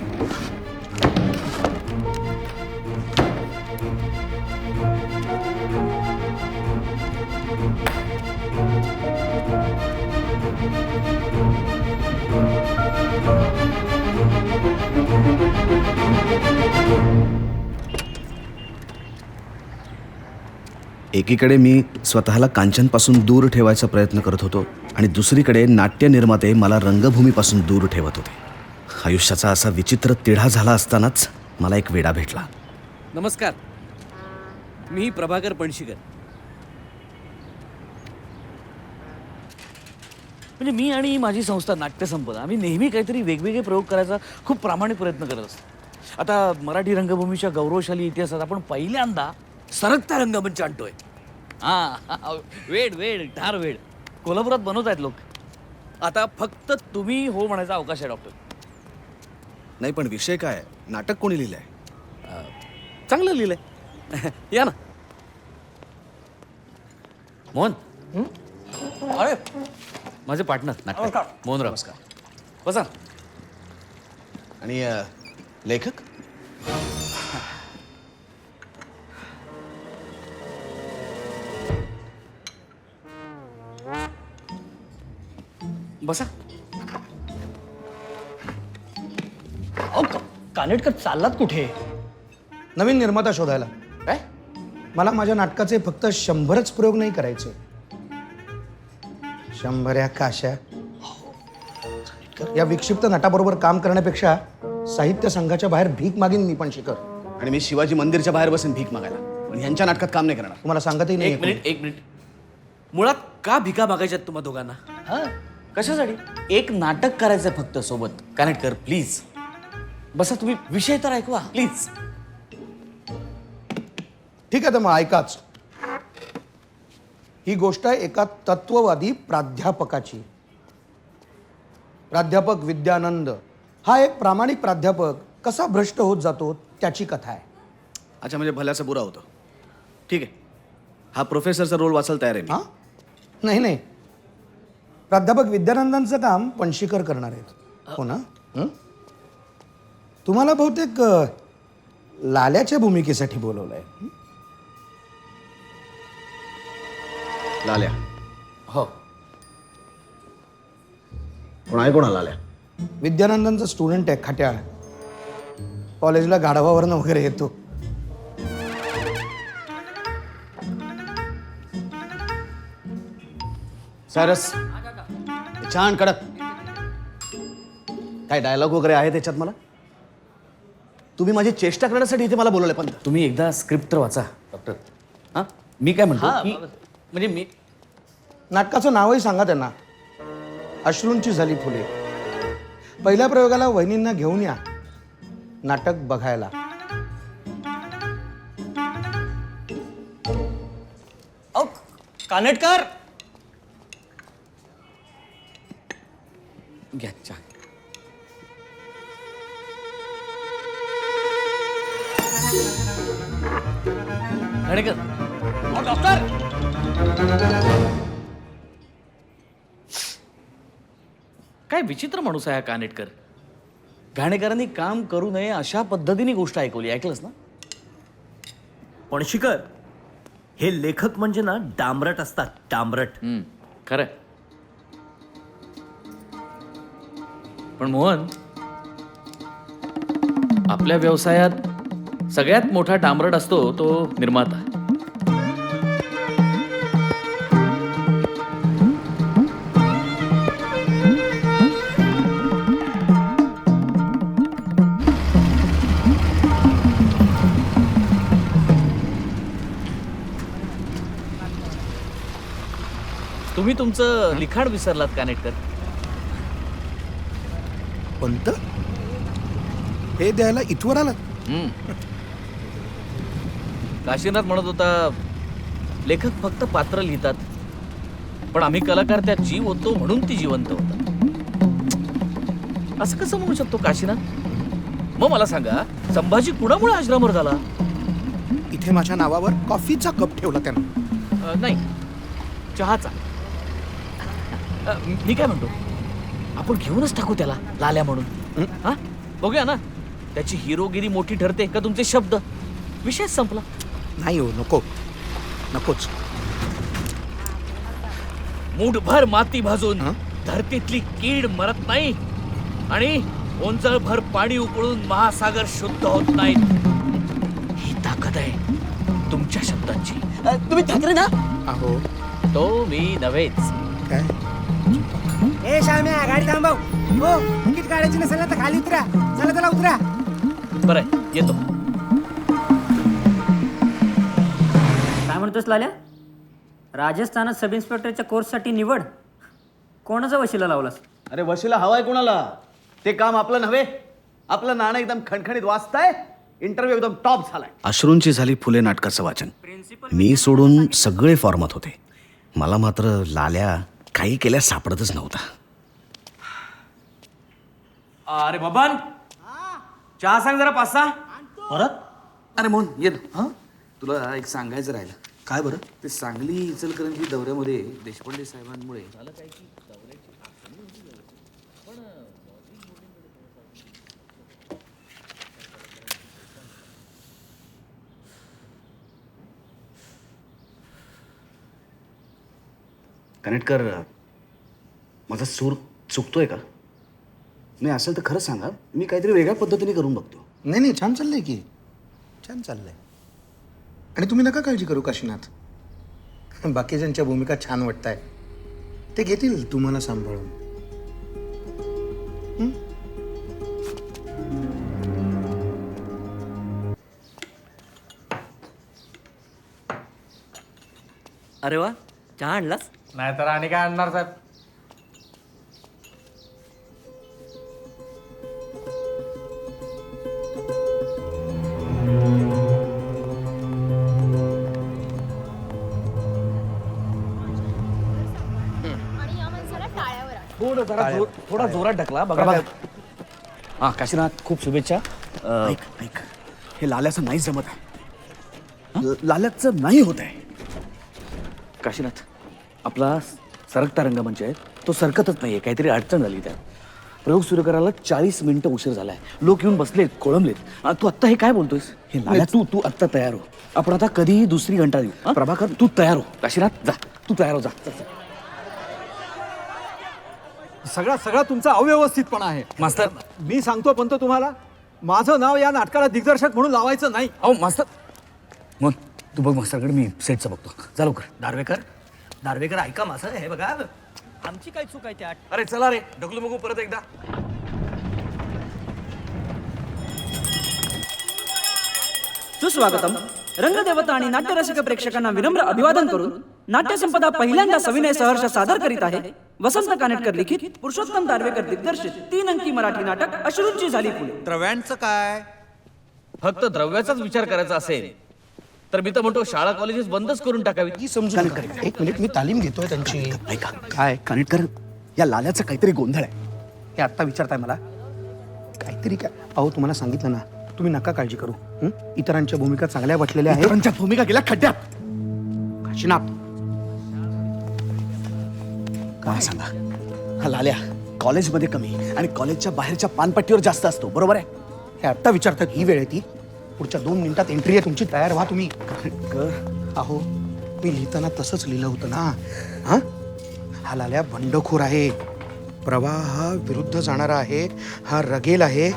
एकीकडे मी स्वतःला कांचनपासून दूर ठेवायचा प्रयत्न करत होतो आणि दुसरीकडे नाट्य निर्माते मला रंगभूमीपासून दूर ठेवत होते. आयुष्याचा असा विचित्र तिढा झाला असतानाच मला एक वेडा भेटला. नमस्कार, मी प्रभाकर पणशीकर. म्हणजे मी आणि माझी संस्था नाट्यसंपदा आम्ही नेहमी काहीतरी वेगवेगळे प्रयोग करायचा खूप प्रामाणिक प्रयत्न करत असतो. आता मराठी रंगभूमीच्या गौरवशाली इतिहासात आपण पहिल्यांदा सरकता रंगमंच आणतोय. हां, वेड वेड ठार वेड कोल्हापुरात बनवत आहेत लोक. आता फक्त तुम्ही हो म्हणायचा अवकाश आहे डॉक्टर. नाही, पण विषय काय? नाटक कोणी लिहिलंय? चांगलं लिहिलंय. या ना मोहन. अरे माझे पार्टनर नाटक मोहनराव. बसा. आणि लेखक? बसा. कानेटकर चाललात कुठे? नवीन निर्माता शोधायला. काय? मला माझ्या नाटकाचे फक्त 100च प्रयोग नाही करायचे. 100 काश्या. या विक्षिप्त नटाबरोबर काम करण्यापेक्षा साहित्य संघाच्या बाहेर भीक मागीन मी पण शिकर. आणि मी शिवाजी मंदिरच्या बाहेर बसून भीक मागायला, पण ह्यांच्या नाटकात काम नाही करणार. तुम्हाला सांगतही नाही. एक मिनिट. मुळात का भिका मागायच्यात तुम्हा दोघांना? हा, कशासाठी? एक नाटक करायचंय फक्त सोबत. कानेटकर प्लीज बसा. तुम्ही विषय तर ऐकवा प्लीज. ठीक आहे, तर मग ऐकाच. ही गोष्ट आहे एका तत्ववादी प्राध्यापकाची. प्राध्यापक विद्यानंद हा एक प्रामाणिक प्राध्यापक कसा भ्रष्ट होत जातो त्याची कथा आहे. अच्छा, म्हणजे भल्याचं बुरा होतं. ठीक आहे, हा प्रोफेसरचा रोल वाचायला तयार आहे मी. हां, नाही, प्राध्यापक विद्यानंदांचं काम पणशीकर करणार आहेत. हो ना? तुम्हाला बहुतेक लाल्याच्या भूमिकेसाठी बोलवलंय. लाल्या? हो. कोण आहे? कोणा लाल्या? विद्यानंदांचा स्टुडंट आहे, खट्याळ. कॉलेजला गाढवावरनं वगैरे येतो. सारस छान कडक. काय डायलॉग वगैरे आहे त्याच्यात? मला तुम्ही माझी चेष्टा करण्यासाठी इथे मला बोलवलंय. पण तुम्ही एकदा स्क्रिप्ट तर वाचा डॉक्टर. हां, मी काय म्हणतो की म्हणजे मी नाटकाचं नावही सांगा त्यांना. अश्रूंची झाली फुले. पहिल्या प्रयोगाला वहिनींना घेऊन या नाटक बघायला. कानेटकर घ्या चहा. कानेटकर. डॉक्टर काय विचित्र माणूस आहे हा कानेटकर. घाणेकरांनी काम करू नये अशा पद्धतीने गोष्ट ऐकवली. ऐकलंस ना? पणशीकर हे लेखक म्हणजे ना डांबरट असतात. डांबरट. खरंय. पण मोहन, आपल्या व्यवसायात सगळ्यात मोठा डांबरट असतो तो निर्माता. तुम्ही तुमचं लिखाण विसरलात कानेटकर. पंत हे द्यायला इथवर आला. काशीनाथ म्हणत होता लेखक फक्त पात्र लिहितात, पण आम्ही कलाकार त्यात जीव होतो म्हणून ती जिवंत होतात. असं कसं म्हणू शकतो काशीनाथ? मग मला सांगा, संभाजी कुणामुळे अजरामर झाला? इथे माझ्या नावावर कॉफीचा कप ठेवला त्यानं. नाही, चहाचा. मी काय म्हणतो, आपण घेऊनच टाकू त्याला लाल्या म्हणून. हा, बघूया ना. त्याची हिरोगिरी मोठी ठरते का तुमचे शब्द? विषय संपला. नाही हो, नकोच. मूठभर माती भाजून धरतीतली कीड मरत नाही आणि ओंजळभर पाणी उकळून महासागर शुद्ध होत नाहीत. ही ताकद आहे तुमच्या शब्दांची. तुम्ही ठाकरे ना? अहो तो मी नव्हेच. काय ए श्याम्या गाडी थांबव. हो तिकीट काढायची नसेल ना तर खाली उतरा. चला चला उतरा. बरं येतो. काय म्हणतोस लाल्या? राजस्थानात सब इन्स्पेक्टरच्या कोर्ससाठी निवड कोणाचा वशिला लावलास? अरे वशिला हवाय कोणाला? ते काम आपलं नव्हे. आपलं नाणं एकदम खणखणीत वाचताय. इंटरव्ह्यू एकदम टॉप झालाय. अश्रूंची झाली फुले नाटकाचं वाचन. मी सोडून सगळे फॉर्मात होते. मला मात्र लाल्या काही केल्या सापडतच नव्हता. अरे बबन, चहा सांग जरा 5-6. परत? अरे मोहन ये ना. तुला एक सांगायचं राहिलं. काय बरं? ते सांगली इचलकरंजी दौऱ्यामध्ये देशपांडे साहेबांमुळे झालं काय की कनेक्टकर, माझा सूर चुकतोय का? नाही असेल तर खरंच सांगा. मी काहीतरी वेगळ्या पद्धतीने करून बघतो. नाही नाही, छान चाललंय की. छान चाललंय. आणि तुम्ही नका काळजी करू काशीनाथ. बाकीच्यांच्या भूमिका छान वाटताय. ते घेतील तुम्हाला सांभाळून. अरे वा, चहा आणलास? नाही तर आणि काय आणणार साहेब? थोडा जोरात ढकला बघा. हा काशीनाथ, खूप शुभेच्छा. ऐक ऐक, हे लाल्याचं नाही जमत आहे. लाल्याचं नाही होत आहे. काशीनाथ, आपला सरकता रंगमंच आहे तो सरकतच नाहीये. काहीतरी अडचण झाली त्यात. प्रयोग सुरू करायला 40 मिनिटं उशीर झालाय. लोक येऊन बसलेत, खोळंबलेत. तू आत्ता हे काय बोलतोयस? हे लाल्या, तू आत्ता तयार हो. आपण आता कधीही दुसरी घंटा देऊ. प्रभाकर, तू तयार हो. काशीनाथ जा, तू तयार हो. जा. सगळा तुमचा अव्यवस्थितपणा आहे मास्तर, मी सांगतो पण तुम्हाला, माझं नाव या नाटकाला दिग्दर्शक म्हणून लावायचं नाही. अहो मास्तर, मग तू बघ मास्तरकडे, मी सेटचं बघतो. जा लवकर. दारवेकर ऐका माझं. हे बघा, आमची काय चूक आहे त्या? अरे चला रे, ढकलू बघू परत एकदा. सुस्वागतम. रंगदेवता आणि नाट्यरसिक प्रेक्षकांना विनम्र अभिवादन करून नाट्यसंपदा पहिल्यांदा सविनय सहर्ष सादर करीत आहे वसंत कानेटकर लिखित, पुरुषोत्तम दारवेकर दिग्दर्शित 3 अंकी मराठी नाटक अश्रूंची झाली फुले. द्रव्यांचं काय? फक्त द्रव्याचाच विचार करायचा असेल तर मी तर म्हणतो शाळा कॉलेजेस बंदच करून टाकावी. ती समजून घ्या. एक मिनिट, मी तालीम घेतोय त्यांची. ऐका काय कनेक्टकर, या लाल्याचं काहीतरी गोंधळ आहे. हे आत्ता विचारताय मला? काहीतरी काय? अहो तुम्हाला सांगितलं ना, तुम्ही नका काळजी करू. इतरांच्या भूमिका चांगल्या वाटलेल्या आहेत. इतरांच्या भूमिका गेल्या खड्ड्यात. काशीनाथ, काय सांगा, हा लाल्या कॉलेजमध्ये कमी आणि कॉलेजच्या बाहेरच्या पानपट्टीवर जास्त असतो. बरोबर आहे? हे आत्ता विचारतात. ही वेळ आहे ती. पुढच्या 2 मिनिटात एंट्री आहे तुमची. तयार व्हा तुम्ही. अहो मी लिहिताना तसंच लिहिलं होतं ना. हा लाल्या बंडखोर आहे. प्रवाहा विरुद्ध जाणारा आहे. हा रगेल आहे.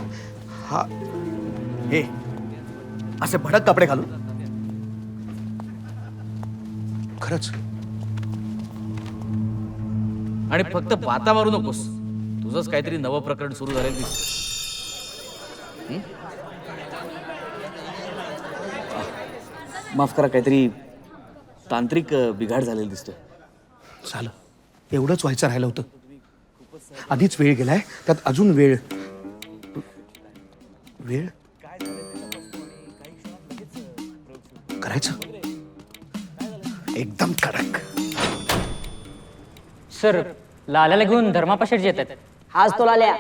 हा हे असे भडक कपडे घालून खरंच. आणि फक्त बाता मारू नकोस. तुझंच काहीतरी नवं प्रकरण सुरू झालेलं दिसत. माफ करा, काहीतरी तांत्रिक बिघाड झालेला दिसतोय. झालं, एवढंच व्हायचं राहिलं होतं. आधीच वेळ गेलाय, त्यात अजून वेळ. करायचं एकदम कडक. सर, लाल्याला घेऊन धर्मापाशी येतात. हाच तो लाल्या,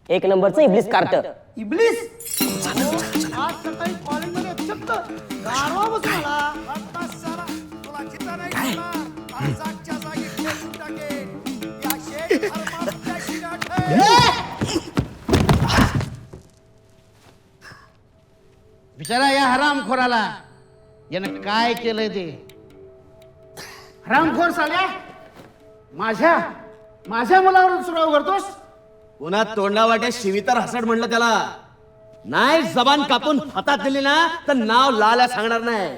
1 नंबरचं इब्लिस कार्ट. इब्लिस आज सकाळी कॉलेजमध्ये चक्क गारवा बसला. आता सारा तुला चिता नाही दिसणार. जागच्या जागी ठेवून टाकेन. या शेठ धर्माच्या गाठे. बिचारा या हरामखोराला यानं काय केलंय ते. हरामखोर साल्या, माझ्या मुलावर सुराव करतोस. पुन्हा तोंडा वाट्या शिवितर हसड म्हणलं त्याला. नाही जबान कापून हातात दिली ना तर नाव लाल्या सांगणार नाही.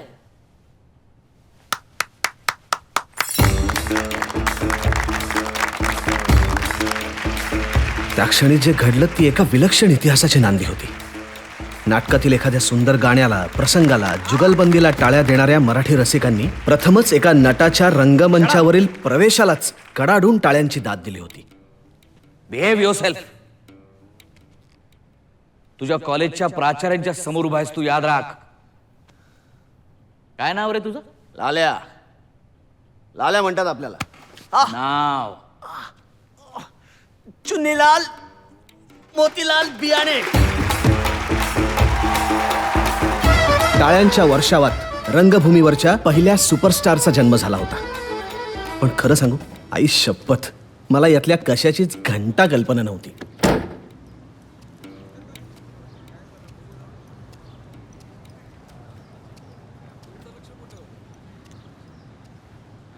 त्या क्षणी जे घडलं ती एका विलक्षण इतिहासाची नांदी होती. नाटकातील एखाद्या सुंदर गाण्याला, प्रसंगाला, जुगलबंदीला टाळ्या देणाऱ्या मराठी रसिकांनी प्रथमच एका नटाच्या रंगमंचावरील प्रवेशालाच कडाडून टाळ्यांची दाद दिली होती. Behave yourself. तुझ्या कॉलेजच्या प्राचार्यांच्या समोर उभा आहेस तू, याद राख. काय नाव रे तुझं? लाल्या. लाल्या म्हणतात आपल्याला. नाव चुन्नीलाल मोतीलाल बियाणे. टाळ्यांच्या वर्षावात रंगभूमीवरच्या पहिल्या सुपरस्टारचा जन्म झाला होता. पण खरं सांगू, आई शपथ, मला यातल्या कशाचीच घंटा कल्पना नव्हती.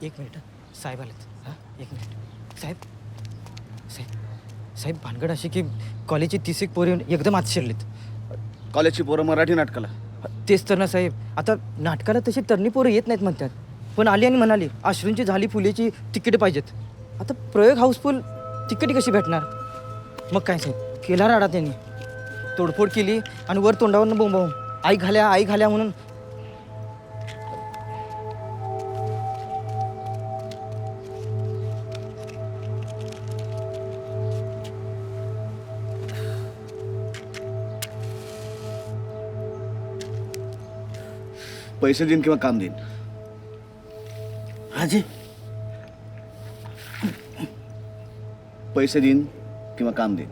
एक मिनिट, साहेब आलेत. हां, एक मिनिट. साहेब साहेब साहेब भानगड अशी की कॉलेजची 30 पोरं येऊन एकदम आत शिरलीत. कॉलेजची पोरं मराठी नाटकाला. तेच तर ना साहेब. आता नाटकाला तशी तरणी पोरं येत नाहीत म्हणतात, पण आली आणि म्हणाली अश्रूंची झाली फुलेची तिकीट पाहिजेत. आता प्रयोग हाऊसफुल, तिकीट कशी भेटणार? मग काय साहेब, केला राडा त्यांनी. तोडफोड केली आणि वर तोंडावरनं बोंबावून आई घाल्या म्हणून. पैसे देईन किंवा काम देईन. हाजी, पैसे देईन किंवा काम देईन.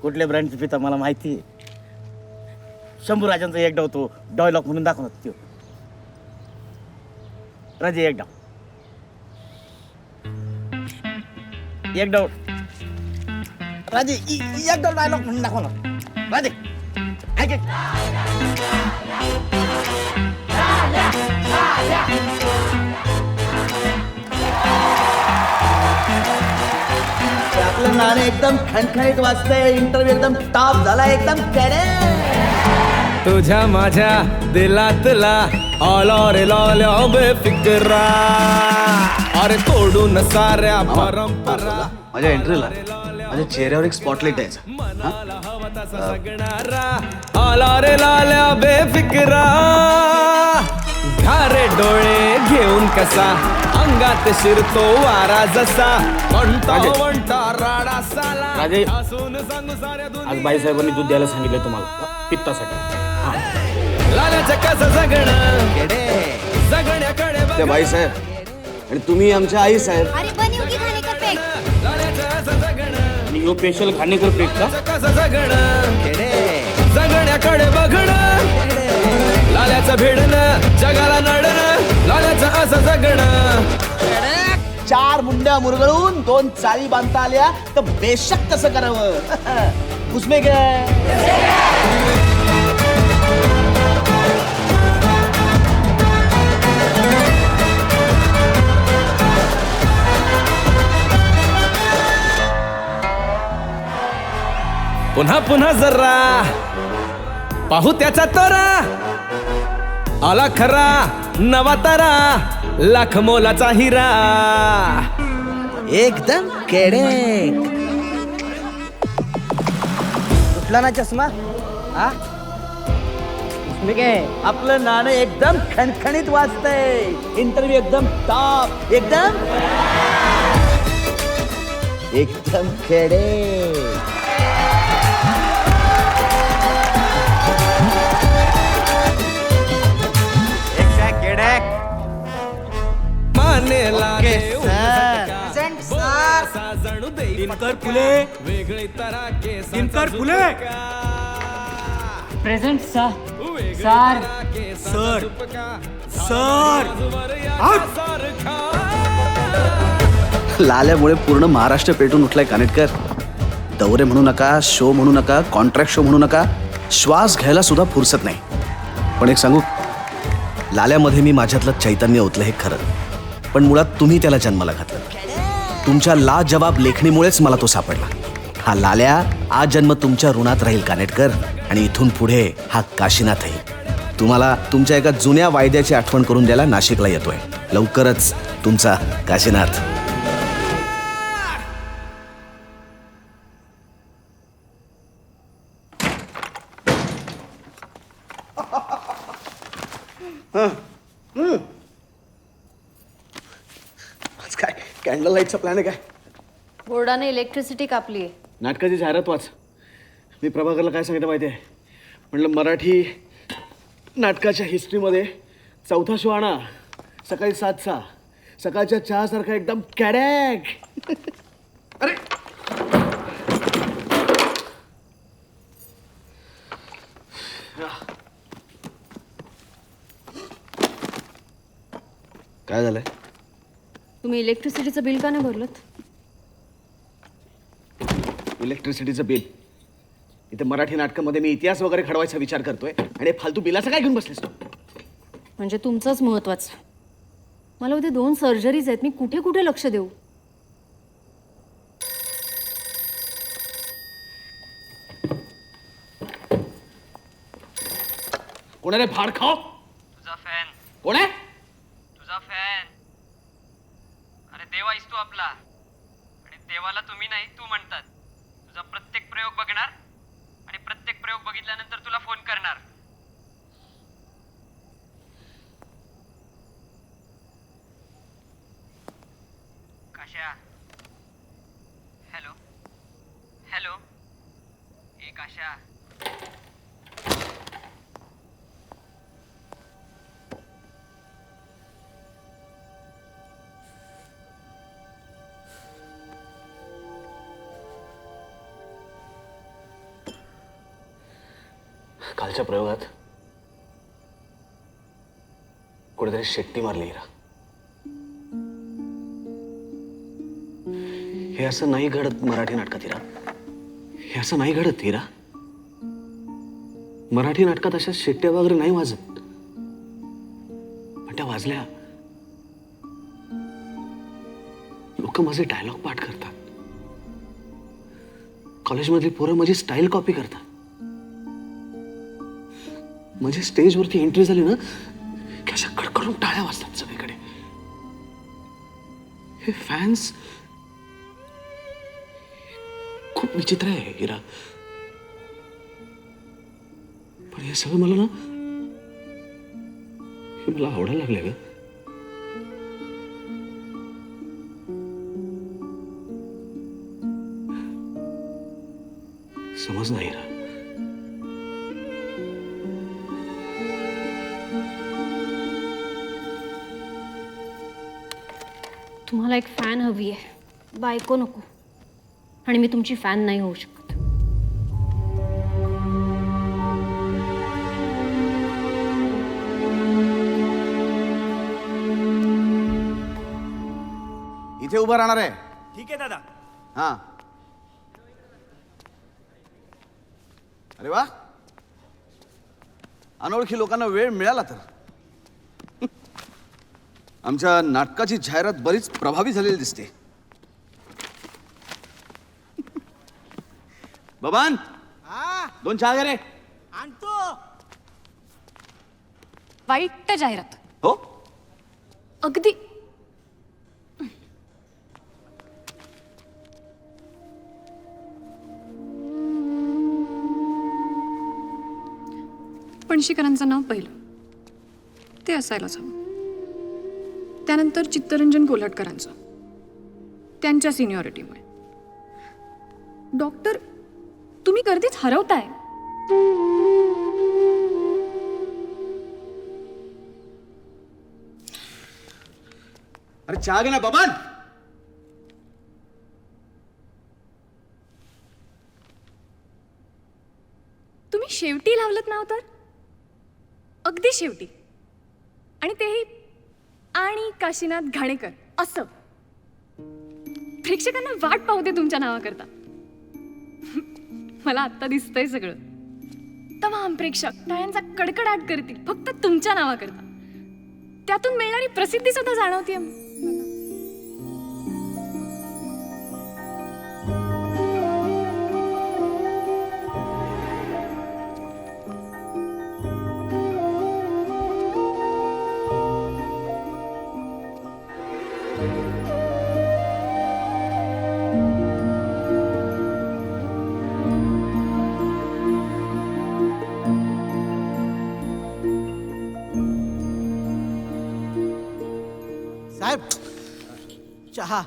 कुठल्या ब्रँडचं पिता मला माहिती आहे. शंभूराजांचा एक डाव तो डॉयलॉग म्हणून दाखवणार तो. राजे एक डाव, एक डाव. राजे एक डाव डायलॉग म्हणून दाखवणार. राजे ऐक. आपलं नाणं एकदम खणखणीत वाजतंय. इंटरव्ह्यू एकदम टॉप झाला, एकदम कॅडे. तुझ्या माझ्या दिलातला ऑल रे लॉल्या बेफिकरा, अरे तोडून साऱ्या परंपरा. माझ्या एंट्रीला माझ्या चेहऱ्यावर एक स्पॉटलाइट यायचा. ऑल रे लॉल्या बेफिकरा, घारे डोळे घेऊन कसा अंगात शिरतो वारा जसा. राजे, आज बाईसाहेबांनी दूध द्यायला सांगितलं तुम्हाला पित्तासाठी. लाल्याचं कसं जगणं जगण्याकडे त्या बाईसाहेब आणि तुम्ही आमच्या आई साहेब. अरे बनीव की घाणेकर पेक. आणि ह्यो स्पेशल घाणेकर पेक का? कसं जगणं जगण्याकडे बघणं. लाल्याचं भिडणं जगाला नडणं, लाल्याचं असं जगणं. 4 मुंड्या मुरगळून 2 चाळी बांधता आल्या तर बेशक कसं करावं. उसमे काय पुन्हा पुन्हा जरा पाहू त्याचा तोरा. आला खरा नवा तारा, लाख मोलाचा हिरा. एकदम केडे. उठला ना चष्मा. हा, उसमे काय आपलं नाणं एकदम खणखणीत वाजतंय. इंटरव्ह्यू एकदम टॉप, एकदम केडे. Mane Lage Dinkar Phule. Dinkar Phule. Present sir. Sir sir लाल्यामुळे पूर्ण महाराष्ट्र पेटून उठलाय कानेटकर. दौरे म्हणू नका, शो म्हणू नका, कॉन्ट्रॅक्ट शो म्हणू नका, श्वास घ्यायला सुद्धा फुरसत नाही. पण एक सांगू, लाल्यामध्ये मी माझ्यातलं चैतन्य ओतलं हे खरं, पण मुळात तुम्ही त्याला जन्माला घातलं. तुमच्या लाजवाब लेखणीमुळेच मला तो सापडला. हा लाल्या आज जन्म तुमच्या ऋणात राहील कानेटकर, आणि इथून पुढे हा काशीनाथही. तुम्हाला तुमच्या एका जुन्या वायद्याची आठवण करून द्यायला नाशिकला येतोय. लवकरच तुमचा काशीनाथ. आज काय कॅन्डल लाईटचा प्लॅन आहे काय? बोर्डाने इलेक्ट्रिसिटी कापली आहे. नाटकाची जाहिरात वाच. मी प्रभाकरला काय सांगितलं माहिती आहे? म्हटलं मराठी नाटकाच्या हिस्ट्रीमध्ये 4था शो आणा. सकाळी 7चा. सकाळच्या चहासारखा एकदम कॅडॅक. अरे काय झालंय? तुम्ही इलेक्ट्रिसिटीचं बिल का नाही भरलं? इलेक्ट्रिसिटीचं बिल? इथे मराठी नाटकामध्ये मी इतिहास वगैरे घडवायचा विचार करतोय आणि फालतू बिलाचं काय घेऊन बसलेस तू? म्हणजे तुमचंच महत्वाचं. मला उद्या 2 सर्जरीज आहेत. मी कुठे कुठे लक्ष देऊ? कोण आहे रे भाड खाओ? तुझा फॅन. कोण आहे? तुझा फॅन. अरे देवा आहेस तू आपला. आणि देवाला तुम्ही नाही तू म्हणतात. तुझा प्रत्येक प्रयोग बघणार आणि प्रत्येक प्रयोग बघितल्यानंतर तुला फोन करणार. काश्या. Hello hello. ए काश्या. कालच्या प्रयोगात कुठेतरी शेट्टी मारली हिरा. हे असं नाही घडत मराठी नाटकात हिरा. हे असं नाही घडत हिरा. मराठी नाटकात अशा शेट्ट्या वगैरे नाही वाजत. पण त्या वाजल्या. लोक माझे डायलॉग पाठ करतात. कॉलेजमधली पोरं माझी स्टाईल कॉपी करतात. म्हणजे स्टेजवरती एंट्री झाली ना की अशा कडकडून टाळ्या वाजतात सगळीकडे. हे फॅन्स खूप विचित्र आहे हिरा. पण हे सगळं मला ना हे मला आवडायला लागले ग. समज नाही हिरा. तुम्हाला एक फॅन हवी आहे. बायको नको. आणि मी तुमची फॅन नाही होऊ शकत. इथे उभं राहणार आहे. ठीक आहे दादा. हा. अरे वा. अनोळखी लोकांना वेळ मिळाला तर. आमच्या नाटकाची जाहिरात बरीच प्रभावी झालेली दिसते. बबान 2 चहा घे रे. आणतो. वाईट जाहिरात. हो अगदी. पणशीकरांचं नाव पहिलं ते असायलाच हवं. त्यानंतर चित्तरंजन कोल्हटकरांचं त्यांच्या सिनियरिटीमुळे. डॉक्टर तुम्ही गर्दीत हरवताय. अरे चहा घे ना बबान. तुम्ही शेवटी लावलत नाव तर अगदी शेवटी. आणि तेही आणि काशीनाथ घाणेकर असं. प्रेक्षकांना वाट पाहू दे तुमच्या नावाकरता. मला आत्ता दिसतंय सगळं. तमाम प्रेक्षक टाळ्यांचा कडकडाट करतील फक्त तुमच्या नावाकरता. त्यातून मिळणारी प्रसिद्धी सुद्धा जाणवते. काय चहा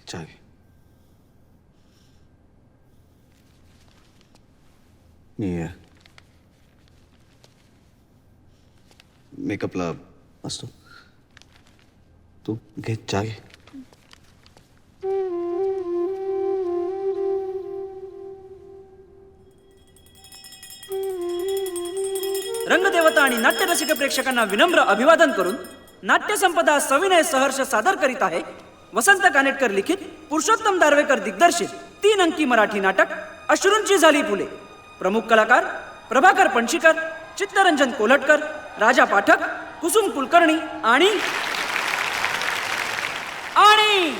चहा घे. मी मेकअपला असतो. तू घे चहा घे. रंगदेवता आणि नाट्यरसिक प्रेक्षकांना विनम्र अभिवादन करून नाट्यसंपदा सविनय सहर्ष सादर करीत आहे वसंत कानेटकर लिखित, पुरुषोत्तम दारवेकर दिग्दर्शित 3 अंकी मराठी नाटक अश्रूंची झाली फुले. प्रमुख कलाकार प्रभाकर पणशीकर, चित्तरंजन कोल्हटकर, राजा पाठक, कुसुम कुलकर्णी आणि आणि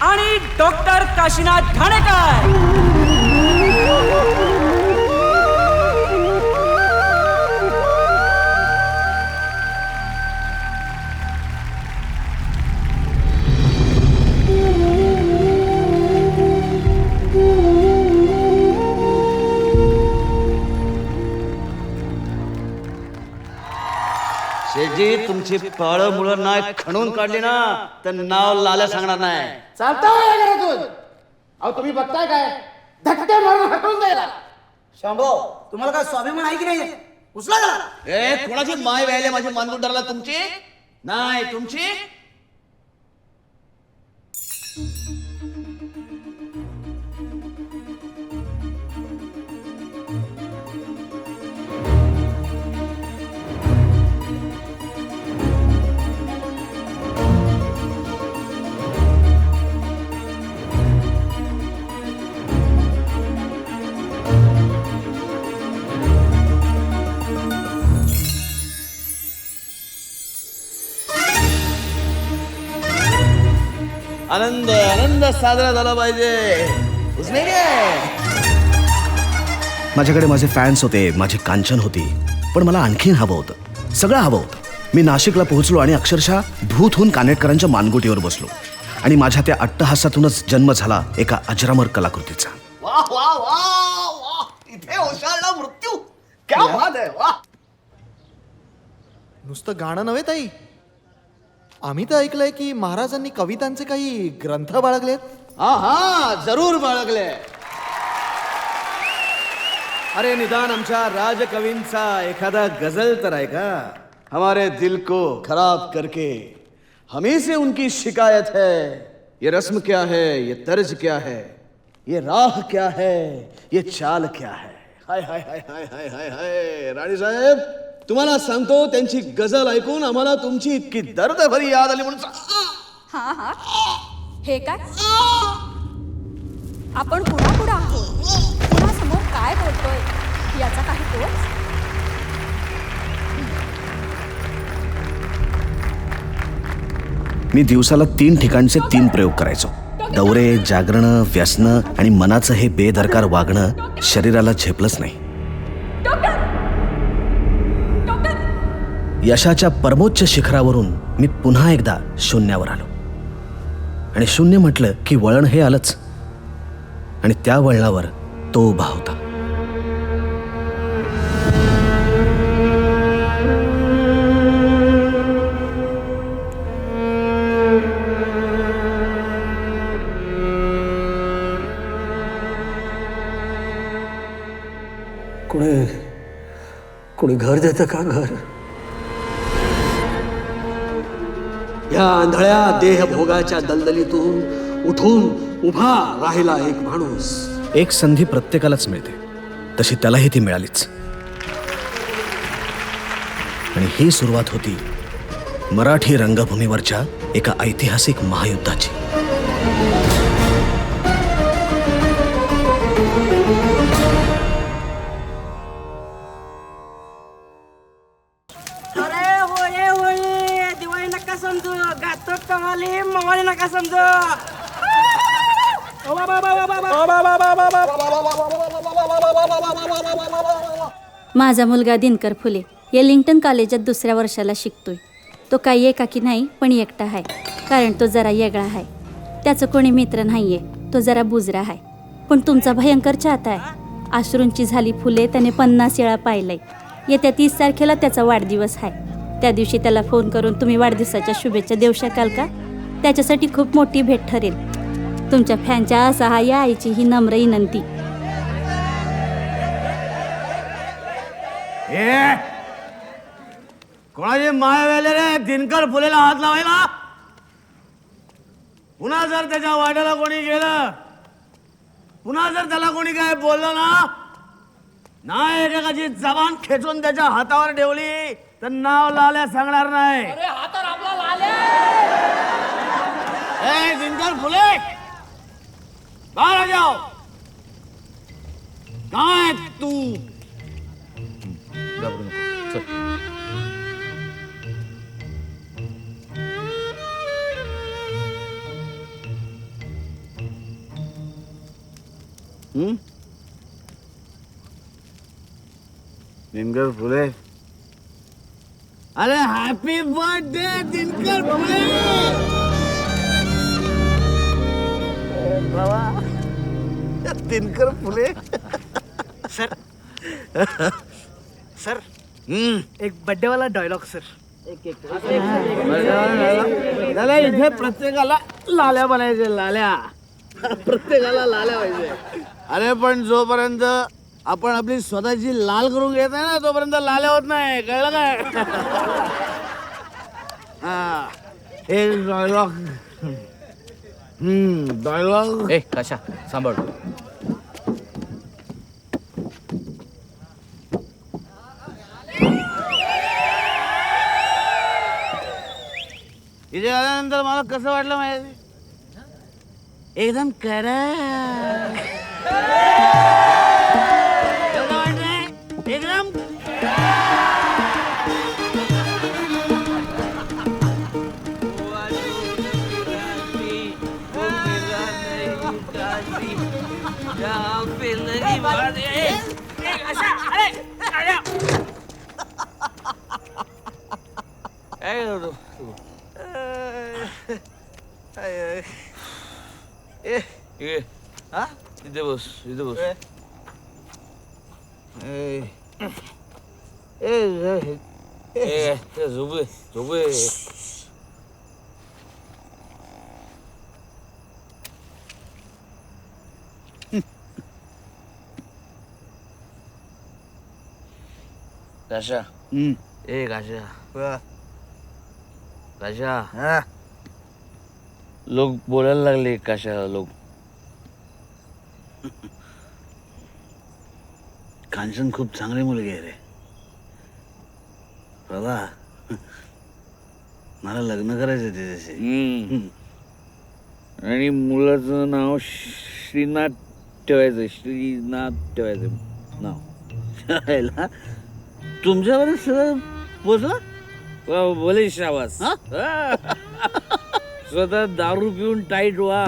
आणि डॉक्टर काशीनाथ घाणेकर. शेठजी, तुमची फळं मुळं नाही खणून काढली ना तर नाव लाल्या सांगणार नाही. चालता घरातून. अहो तुम्ही बघताय काय, धक्के मारून हटवून द्यायला. शांभो, तुम्हाला काय स्वाभिमान आहे की नाही? उचला गेला. ए, कोणाची माय व्हायला माझी मानगुट धरला तुमची? नाही तुमची. आनंद आनंद साजरा झाला पाहिजे. उसने माझ्याकडे माझे फॅन्स होते, माझी कांचन होती, पण मला आणखीन हवं होतं, सगळं हवं होतं. मी नाशिकला पोहोचलो आणि अक्षरशः भूत होऊन कानेटकरांच्या मानगुटीवर बसलो आणि माझ्या त्या अट्टहासातूनच जन्म झाला एका अजरामर कलाकृतीचा. वाह वाह वाह वाह, इथे ओशाळला मृत्यू. क्या बात आहे. वाह. नुसतं गाणं नव्हे ताई, आम्ही तर ऐकलंय की महाराजांनी कवितांचे काही ग्रंथ बाळगलेत. हा हा, जरूर बाळगले. अरे निदान आमच्या राजकवींचा एखादा गजल तर आहे का? हमारे दिल को खराब करके हमी से उनकी शिकायत है. ये रस्म क्या है, ये तर्ज क्या है, ये राह क्या है, ये चाल क्या है. हाय हाय हाय हाय हाय हाय हाय. राणी साहेब, तुम्हाला सांगतो, त्यांची गजल ऐकून आम्हाला तुमची इतकी दर्द भरी याद आली म्हणून. हा हा, हे काय आपण पुढा समोर काय बोलतोय याचा काही तोच. मी दिवसाला 3 ठिकाणचे 3 प्रयोग करायचो. दौरे, जागरणं, व्यसनं आणि मनाचं हे बेदरकार वागणं शरीराला झेपलंच नाही. यशाच्या परमोच्च शिखरावरून मी पुन्हा एकदा शून्यावर आलो. आणि शून्य म्हटलं की वळण हे आलंच, आणि त्या वळणावर तो उभा होता. कोणी घर देतं का? घर या आंधळ्या देहभोगाच्या दलदलीतून उठून उभा राहिला एक माणूस. एक संधी प्रत्येकालाच मिळते, तशी त्यालाही ती मिळालीच. आणि ही सुरुवात होती मराठी रंगभूमीवरच्या एका ऐतिहासिक महायुद्धाची. नका समजू. माझा मुलगा दिनकर फुले येलिंग्टन कॉलेजात 2ऱ्या वर्षाला शिकतोय. तो काही एकाकी नाही, पण एकटा आहे, कारण तो जरा वेगळा आहे. त्याचं कोणी मित्र नाहीये, तो जरा बुजरा आहे, पण तुमचा भयंकर चाहता आहे. अश्रूंची झाली फुले त्याने 50 वेळा पाहिलंय. येत्या 30 तारखेला त्याचा वाढदिवस आहे. त्या दिवशी त्याला फोन करून तुम्ही वाढदिवसाच्या शुभेच्छा देऊ शकाल का? त्याच्यासाठी खूप मोठी भेट ठरेल. तुमच्या फॅनच्या असहाय्य आईची ही नम्र विनंती. कोणाची माय वेले रे दिनकर फुलेला हात लावायला? पुन्हा जर त्याच्या वाट्याला कोणी गेलं, पुन्हा जर त्याला कोणी काय बोललं ना एकेकाची जबान खेचून त्याच्या हातावर ठेवली तर नाव लाल्या सांगणार नाही. ए दिनकर फुले, बाहर आ जाओ. काय तू? घाबरू नको. चल. दिनकर फुले, अरे हॅपी बर्थडे दिनकर फुले. बाबा दिनकर फुले. सर सर एक बर्थडे वाला डायलॉग सर. त्याला इथे प्रत्येकाला लाल्या बनायचे, लाल्या. प्रत्येकाला लाल्या पाहिजे. अरे पण जोपर्यंत आपण आपली स्वतःची लाल करून घेत नाही ना तोपर्यंत लाल्या होत नाही, कळलं काय? हा एक डायलॉग. डायलॉग. ए कशा सांभाळ. इथे आल्यानंतर मला कसं वाटलं माहिती? एकदम कडक. कसं वाटलंय? एकदम इथे बस, इथे बस. झोपे झोपे. काशा, ए काशा, काशा, लोक बोलायला लागले. काशा, लोक कांचन खूप चांगली मुलगी आहे रे बाबा. मला लग्न करायचं तिच्याशी. आणि मुलाचं नाव श्रीनाथ ठेवायचं. श्रीनाथ ठेवायचं नाव. तुमच्यावर सगळं पोचलं. बोले शाबास. स्वतः दारू पिऊन टाईट व्हा,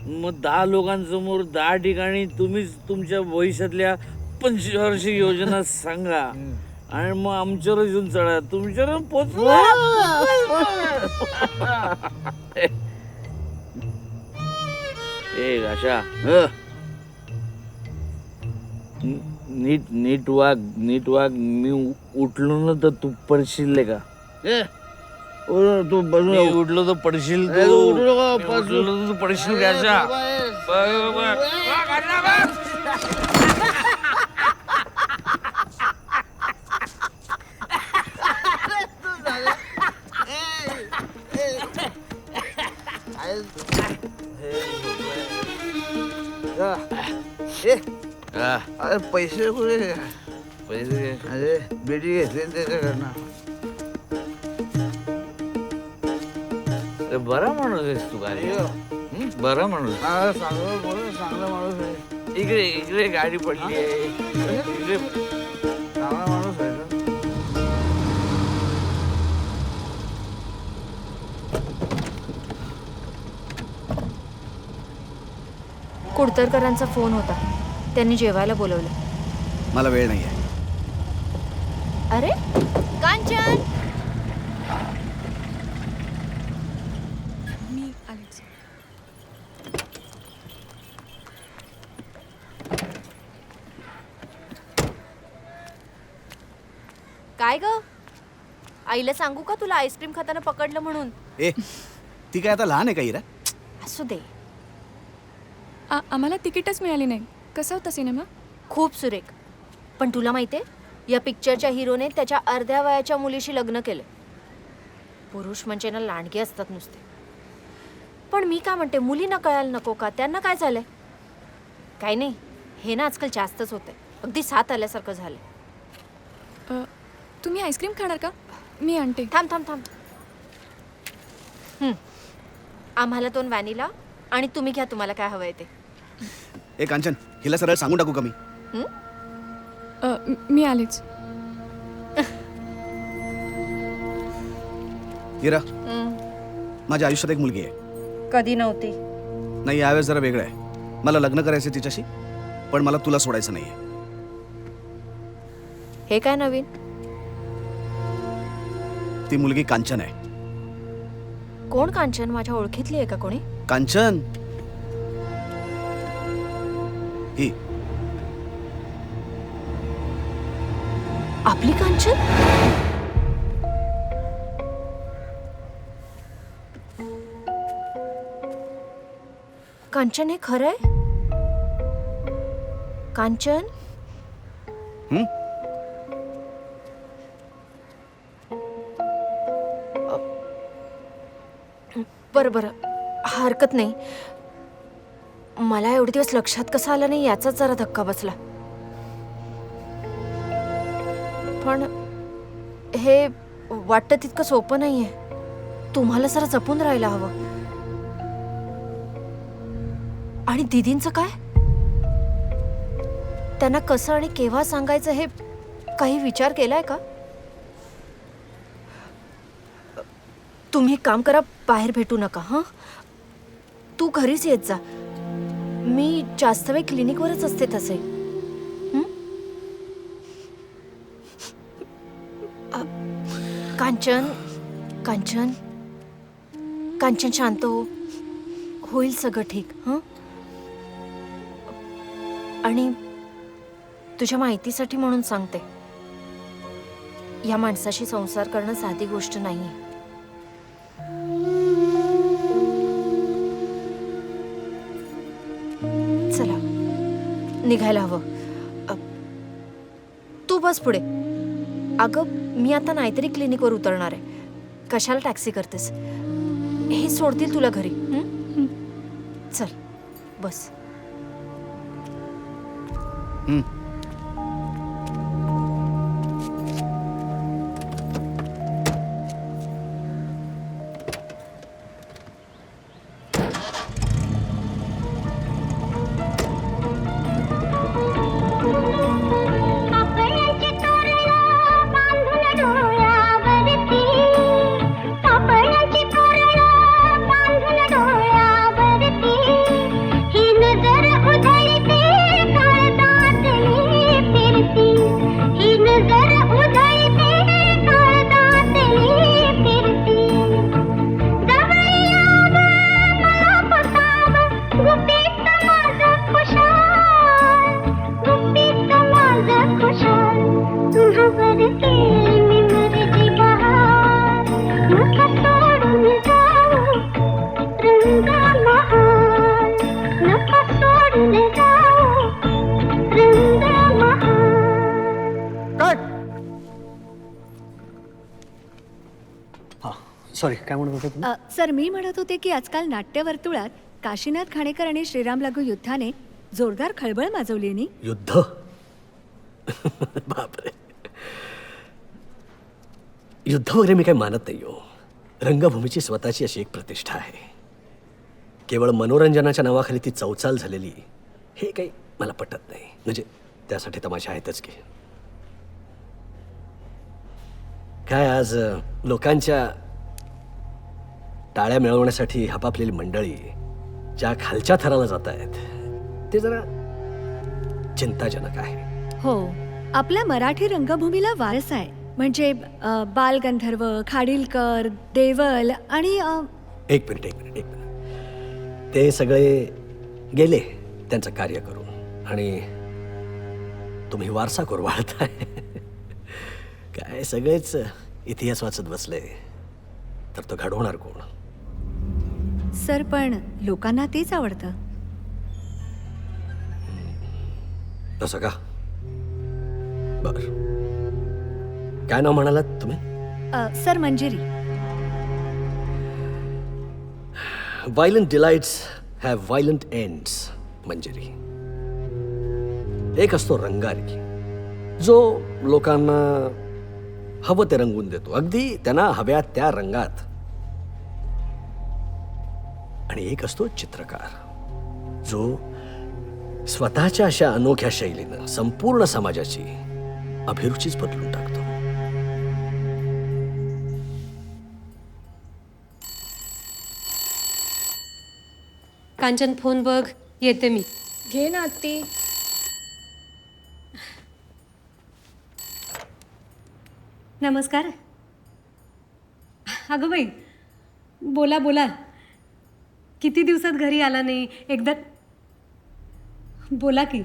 मग 10 लोकांसमोर 10 ठिकाणी तुम्हीच तुमच्या भविष्यातल्या 25 वर्षी योजना सांगा आणि मग आमच्यावर येऊन चढा. तुमच्यावर पोचला. ए गाशा, नीट वाग. मी उठलो ना तर तू पडशील का? तू मी उठलो तर पडशील. तू पडशील गाशा. अरे पैसे कुठे? पैसे अरे बेटी घेतली त्याच्याकडनं. बरा माणूस आहेस तू. काय बरा माणूस. चांगला माणूस आहे. इकडे गाडी पडली आहे. इकडे चांगला माणूस आहे. कुडतरकरांचा फोन होता. त्यांनी जेवायला बोलवलं. मला वेळ नाही आहे. अरे कांचन, मी आलेच. काय ग आईला सांगू का तुला आईस्क्रीम खाताना पकडलं म्हणून? ए ती काय आता लहान आहे का इरा? असू दे. आम्हाला तिकीटच मिळाली नाही. कसा होता सिनेमा? खूप सुरेख. पण तुला माहितीये या पिक्चरच्या हिरोने त्याच्या अर्ध्या वयाच्या मुलीशी लग्न केलं. पुरुष म्हणजे ना लांडगे असतात नुसते. पण मी काय म्हणते, मुलींना कळायला नको का? त्यांना काय झालंय? काही नाही, हे ना आजकाल जास्तच होतंय. अगदी साथ आल्यासारखं झालंय. तुम्ही आईस्क्रीम खाणार का? मी आणते. थांब थांब थांब. आम्हाला 2 व्हॅनिला आणि तुम्ही घ्या तुम्हाला काय हवंय ते. ए कांचन, हिला सरळ सांगून टाकू का मी? मी आलेच. इरा, माझ्या आयुष्यात एक मुलगी आहे. कधी नव्हती. नाही, यावेळेस जरा वेगळं आहे. मला लग्न करायचं तिच्याशी, पण मला तुला सोडायचं नाहीये. हे काय नवीन? ती मुलगी कांचन आहे. कोण कांचन? माझ्या ओळखीतली आहे का कोणी? कांचन ही आपली कांचन? कांचन हे खरं आहे? कांचन? बरं बरं, हरकत नाही. मला एवढे दिवस लक्षात कसं आलं नाही याचाच जरा धक्का बसला. पण हे वाटतं तितकं सोपं नाहीये. तुम्हाला जरा जपून राहायला हवं. आणि दीदींचं काय? त्यांना कसं आणि केव्हा सांगायचं हे काही विचार केलाय का? तुम्ही एक काम करा, बाहेर भेटू नका. हां, तू घरीच येत जा. मी जास्त वेळ क्लिनिकवरच असते तसे. कांचन कांचन कांचन, शांत हो. होईल सगळं ठीक. हं? आणि तुझ्या माहितीसाठी म्हणून सांगते, या माणसाशी संसार करणं साधी गोष्ट नाहीये. चला, निघायला हवं. तू बस पुढे. अगं, मी आता नाहीतरी क्लिनिकवर उतरणार आहे. कशाला टॅक्सी करतेस? हे सोडतील तुला घरी. चल बस. सॉरी, काय म्हणत होता तुम्ही? सर, मी म्हणत होते की आजकाल नाट्यवर्तुळात काशीनाथ घाणेकर आणि श्रीराम लागू युद्धाने जोरदार खळबळ माजवली आहे. युद्ध? बापरे, युद्ध वगैरे मी काही मानत नाही हो. रंगभूमीची स्वतःची अशी एक प्रतिष्ठा आहे. केवळ मनोरंजनाच्या नावाखाली ती चौचाल झालेली, हे काही मला पटत नाही. म्हणजे त्यासाठी तमाशा आहेतच की. काय आज लोकांच्या टाळ्या मिळवण्यासाठी आपापलेली मंडळी ज्या खालच्या थराला जात आहेत, ते जरा चिंताजनक आहे. हो, आपल्या मराठी रंगभूमीला वारस आहे. म्हणजे बालगंधर्व, खाडिलकर, देवल आणि एक मिनिट. ते सगळे गेले त्यांचं कार्य करून, आणि तुम्ही वारसा करू वाढताय. काय सगळेच इतिहास वाचत बसले, तर तो घडवणार कोण? सर पण लोकांना तेच आवडतं. तसं का? बर, काय नाव म्हणालात तुम्ही? Sir Manjiri. Violent delights have violent ends. Manjiri. एक असतो रंगारी, जो लोकांना हवं ते रंगवून देतो, अगदी त्यांना हव्या त्या रंगात. आणि एक असतो चित्रकार, जो स्वतःच्या अशा अनोख्या शैलीनं संपूर्ण समाजाची अभिरुचीच बदलून टाकतो. कांचन फोन बघ, येते मी. घे ना ती. नमस्कार. अगं बाई, बोला बोला. किती दिवसात घरी आला नाही, एकदा बोला की.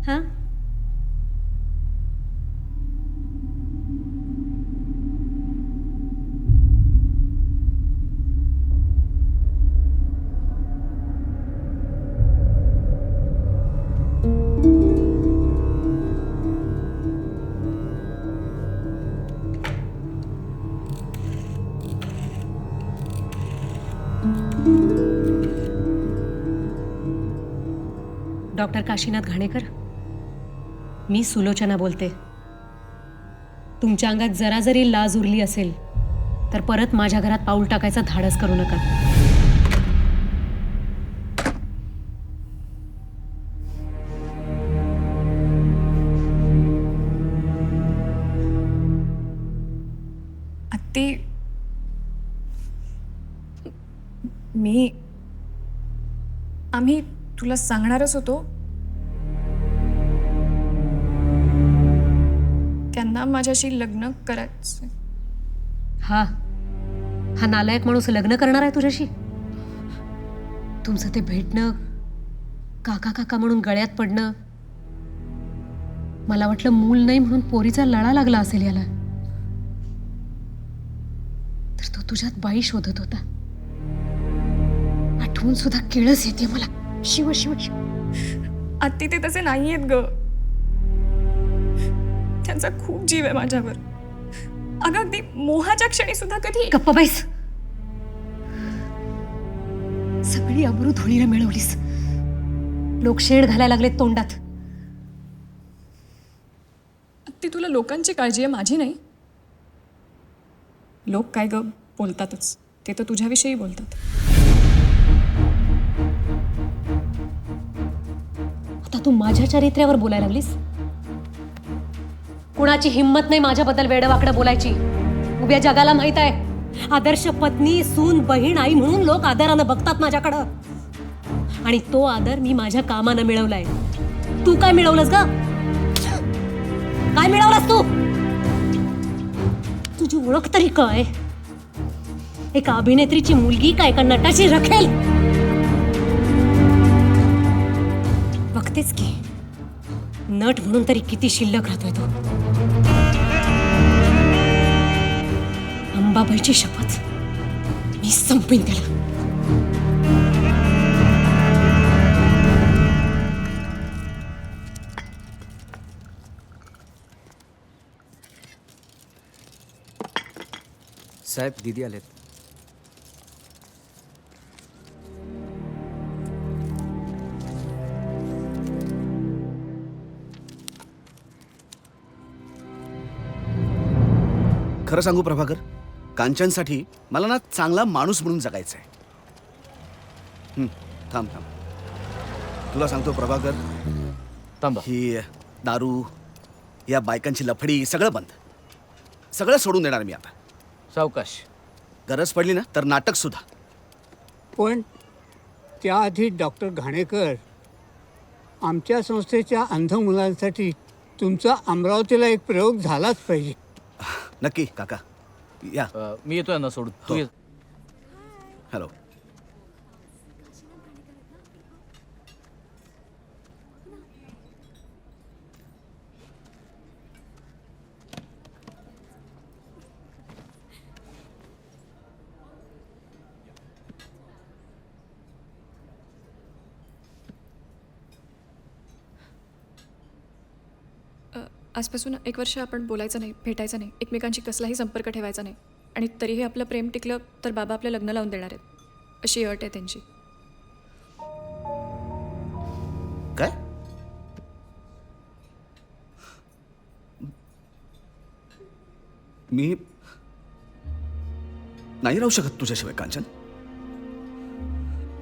हां, डॉक्टर काशीनाथ घाणेकर, मी सुलोचना बोलते. तुमच्या अंगात जरा जरी लाज उरली असेल तर परत माझ्या घरात पाऊल टाकायचा धाडस करू नका. आत्ती, आम्ही तुला सांगणारच होतो. त्यांना माझ्याशी लग्न करायचं. हा नालायक माणूस लग्न करणार आहे तुझ्याशी? तुमचं ते भेटणं, काका काका म्हणून गळ्यात पडणं, मला वाटलं मूल नाही म्हणून पोरीचा लळा लागला असेल याला. तर तो तुझ्यात बाई शोधत होता. आठवून सुद्धा किळस येते मला. शिव शिव शिव. आत्ती, ते तसे नाही आहेत ग. त्यांचा खूप जीव आहे माझ्यावर. अगं अगदी मोहाच्या क्षणी सुद्धा कधी. गप्प बैस. सगळी अब्रू धुळीला मिळवलीस. लोक शेड घालायला लागले तोंडात. आत्ती, तुला लोकांची काळजी आहे, माझी नाही. लोक काय ग बोलतातच, ते तर तुझ्याविषयी बोलतात. आता तू माझ्या चारित्र्यावर बोलायला लागलीस. कुणाची हिंमत नाही माझ्याबद्दल वेडवाकडं बोलायची. उभ्या जगाला माहित आहे, आदर्श पत्नी, सून, बहीण, आई म्हणून लोक आदरानं बघतात माझ्याकडं. आणि तो आदर मी माझ्या कामानं मिळवलाय. तू काय मिळवलंस ग? काय मिळवलंस तू? तुझी ओळख तरी काय? एका अभिनेत्रीची मुलगी का एका नटाची रखेल? बघतेच की नट म्हणून तरी किती शिल्लक राहतोय तो. अंबाबाईची शपथ, मी संपवीन त्याला. साहेब, दीदी आलेत. खरं सांगू प्रभाकर, कांचनसाठी मला ना चांगला माणूस म्हणून जगायचं आहे. थांब थांब, तुला सांगतो प्रभाकर, थांबा. ही दारू, या बायकांची लफडी, सगळं बंद. सगळं सोडून देणार मी आता. सावकाश. गरज पडली ना तर नाटक सुद्धा. पण त्याआधी डॉक्टर घाणेकर, आमच्या संस्थेच्या अंध मुलांसाठी तुमचा अमरावतीला एक प्रयोग झालाच पाहिजे. नक्की काका, या. मी येतोय ना सोडून. तू ये. हॅलो. आजपासून 1 वर्ष आपण बोलायचं नाही, भेटायचं नाही, एकमेकांशी कसलाही संपर्क ठेवायचा नाही. आणि तरीही आपलं प्रेम टिकलं तर बाबा आपलं लग्न लावून देणार आहेत, अशी अट आहे त्यांची. काय? मी नाही राहू शकत तुझ्याशिवाय कांचन.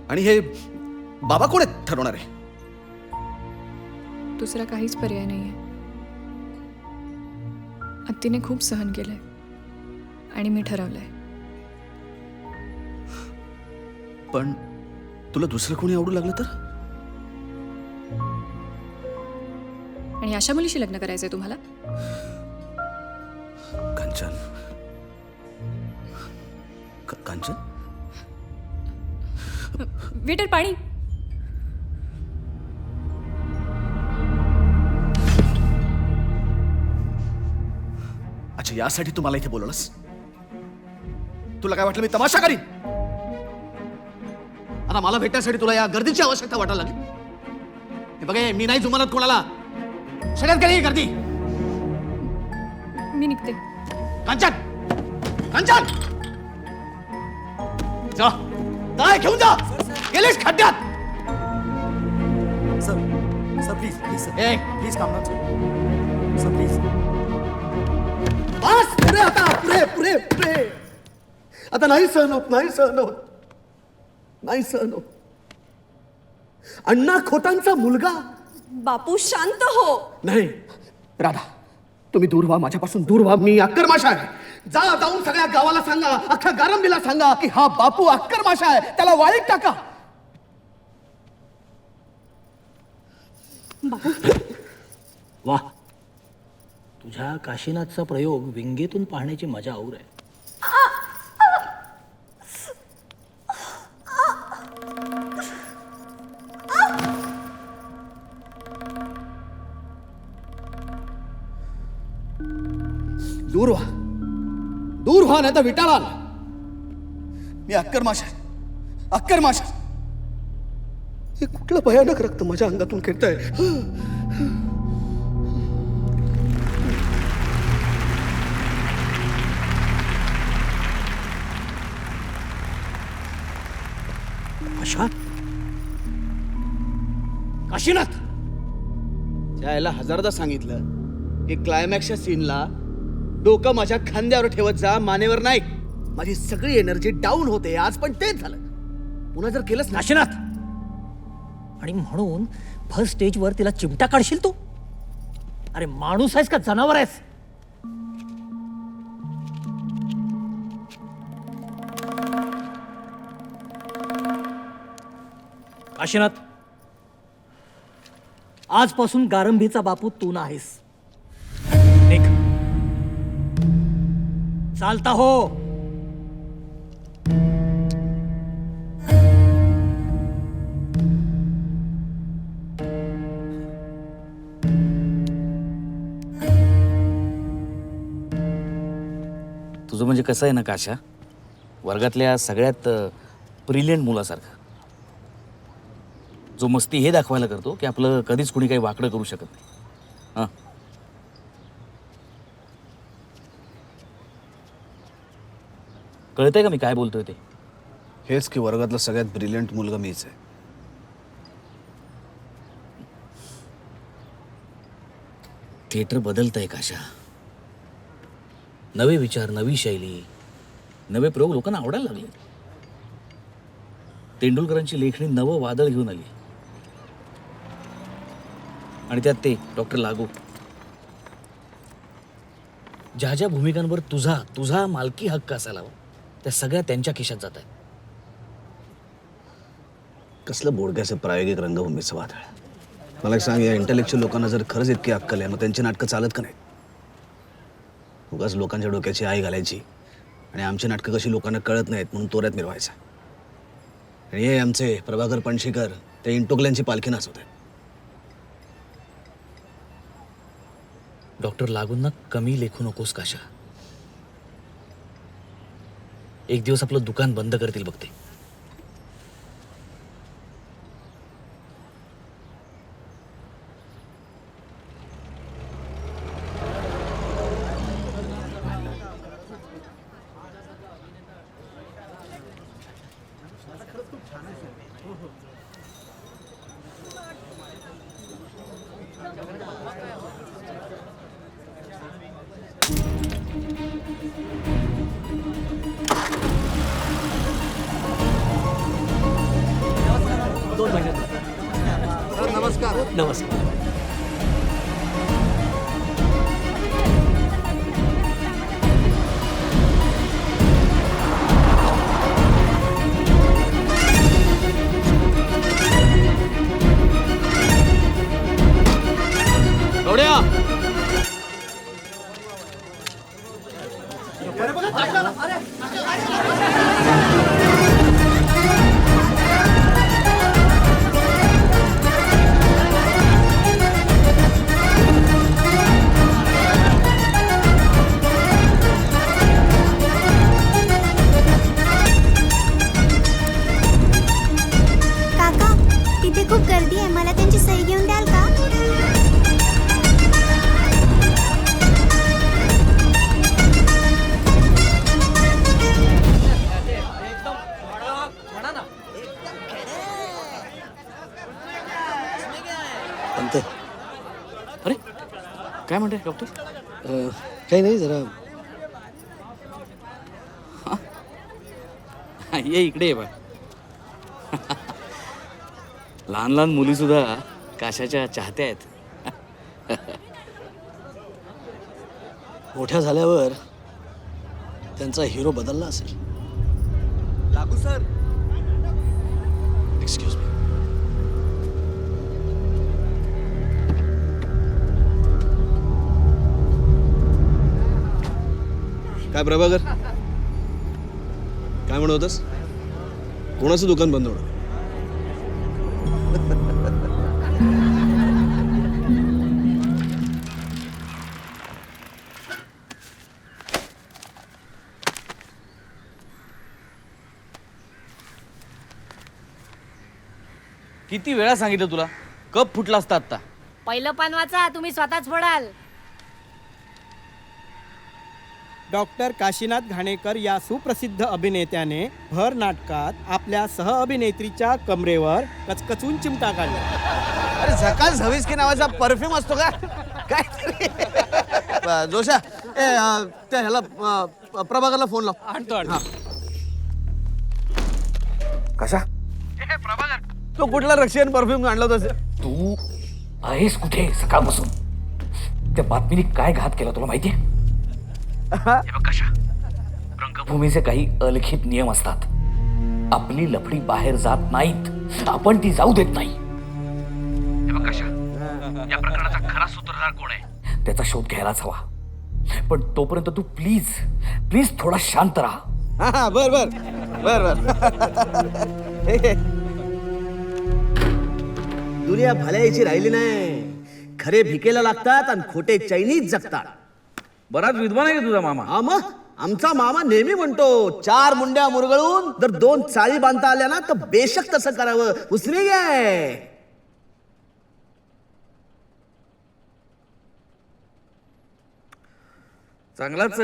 आणि हे बाबा कोण आहेत ठरवणार आहे? दुसरा काहीच पर्याय नाही आहे. अत्तीने खूप सहन केलंय आणि मी ठरवलंय. पण तुला दुसरं कोणी आवडू लागलं तर? आणि अशा मुलीशी लग्न करायचंय तुम्हाला? कांचन, कांचन, वेटर पाणी. अच्छा, यासाठी तू मला इथे बोलवलंस? तुला काय वाटलं मी तमाशा करीन? आता मला भेटण्यासाठी तुला या गर्दीची आवश्यकता वाटायला लागली? हे बघे, मी नाही जुमानत कोणाला. सगळ्यात काही गर्दी. मी निघते. कांचन, कांचन, जा, काय घेऊन जा. गेलेस खड्ड्यात. Sir sir please please sir A, please काम ना सर प्लीज. बस पुरे आता, पुरे पुरे पुरे. आता नाही सहन होत, नाही सहन होत, नाही सहन होत. अण्णा खोटांचा मुलगा. बापू शांत हो. नाही राधा, तुम्ही दूर व्हा, माझ्यापासून दूर व्हा. मी अक्करमाशा आहे. जाऊन सगळ्या गावाला सांगा, अख्ख्या गारंबीला सांगा की हा बापू अक्करमाशा आहे, त्याला वाळीत टाका. वा, तुझ्या काशीनाथचा प्रयोग विंगेतून पाहण्याची मजा और आहे. दूर व्हा, दूर व्हा, नाही तर विटाळाल. मी अक्करमाशा आहे, अक्करमाशा. हे कुठलं भयानक रक्त माझ्या अंगातून खेळतंय. अशा काशीनाथ, त्याला हजारदा सांगितलं की क्लायमॅक्सच्या सीनला डोकं माझ्या खांद्यावर ठेवत जा, मानेवर नाही. माझी सगळी एनर्जी डाऊन होते आज, पण तेच झालं. पुन्हा जर केलंच काशीनाथ, आणि म्हणून फर्स्ट स्टेजवर तिला चिमटा काढशील तू? अरे माणूस आहेस का जनावर आहेस? काशीनाथ, आजपासून गारंभीचा बापू तू नाहीस. निघ. चालता हो. तुझं म्हणजे कसं आहे ना काशा, वर्गातल्या सगळ्यात ब्रिलियंट मुलासारखं. जो मस्ती हे दाखवायला करतो की आपलं कधीच कुणी काही वाकडं करू शकत नाही. हां, कळतंय का मी काय बोलतोय ते? हेच की वर्गातला सगळ्यात ब्रिलियंट मुलगा मीच आहे. थिएटर बदलतंय काशा. नवे विचार, नवी शैली, नवे प्रयोग लोकांना आवडायला लागले. तेंडुलकरांची लेखणी नवं वादळ घेऊन आली. आणि त्यात ते डॉक्टर लागू. ज्या ज्या भूमिकांवर तुझा मालकी हक्क असायला हवा त्या सगळ्या त्यांच्या खिशात जात आहेत. कसलं बोडक्याचं प्रायोगिक रंगभूमीचं वादळ. मला एक सांग, या इंटेलेक्च्युअल लोकांना जर खरंच इतकी अक्कल आहे, मग त्यांची नाटकं चालत का नाही? उगाच लोकांच्या डोक्याची आई घालायची आणि आमची नाटकं कशी लोकांना कळत नाहीत म्हणून तोऱ्यात मिरवायचा. आणि हे आमचे प्रभाकर पणशीकर ते इंटोकल्यांची पालखी नाचवत आहेत. डॉक्टर लागूंना कमी लेखू नकोस काशा. एक दिवस आपलं दुकान बंद करतील बघते. नमस्कार. नमस्कार. गौड्या काका तिथे खूप गर्दी आहे, मला त्यांची सही घेऊन द्याल का? अरे काय म्हणते डॉक्टर? काही नाही, जरा ये इकडे ये बा. लहान लहान मुली सुद्धा काशाच्या चाहत्या आहेत. मोठ्या झाल्यावर त्यांचा हिरो बदलला असेल. लागू सर. Excuse me. काय प्रभाकर, काय म्हणत होतास? कोणाचं दुकान बंद होणार? किती वेळा सांगितलं तुला, कप फुटला असता आता. पहिलं पान वाचा, तुम्ही स्वतःच पडाल. डॉक्टर काशीनाथ घाणेकर या सुप्रसिद्ध अभिनेत्याने भर नाटकात आपल्या सहअभिनेत्रीच्या कमरेवर कचकचून चिमटा काढला. अरे झकास हवीसकी नावाचा परफ्यूम असतो का काय? जोशा त्या ह्याला प्रभाकरला फोन लाव. आणतो. कशा तो कुठला रशियन परफ्यूम आणला होता? तू आहेस कुठे सकाळपासून? त्या बातमीने काय घात केला तुला माहितीये? हे बघ कशा, रंगभूमीचे काही अलिखित नियम असतात. आपली लफडी बाहेर जात नाहीत, आपण ती जाऊ देत नाही. हे बघ कशा, या प्रकरणाचा खरा सूत्रधार कोण आहे त्याचा शोध घ्यायलाच हवा. पण तोपर्यंत तू प्लीज प्लीज थोडा शांत राहा. बर बर बर बर. दुनिया भल्याची राहिली नाही. खरे भिकेला लागतात आणि खोटे चैनीच जगतात. बराच विद्वान आहे तुझा मामा. हा मग आमचा मामा नेहमी म्हणतो, 4 मुंड्या मुरगळून जर 2 चाळी बांधता आल्या ना तर बेशक तसं करावं. उसने गे चांगलाच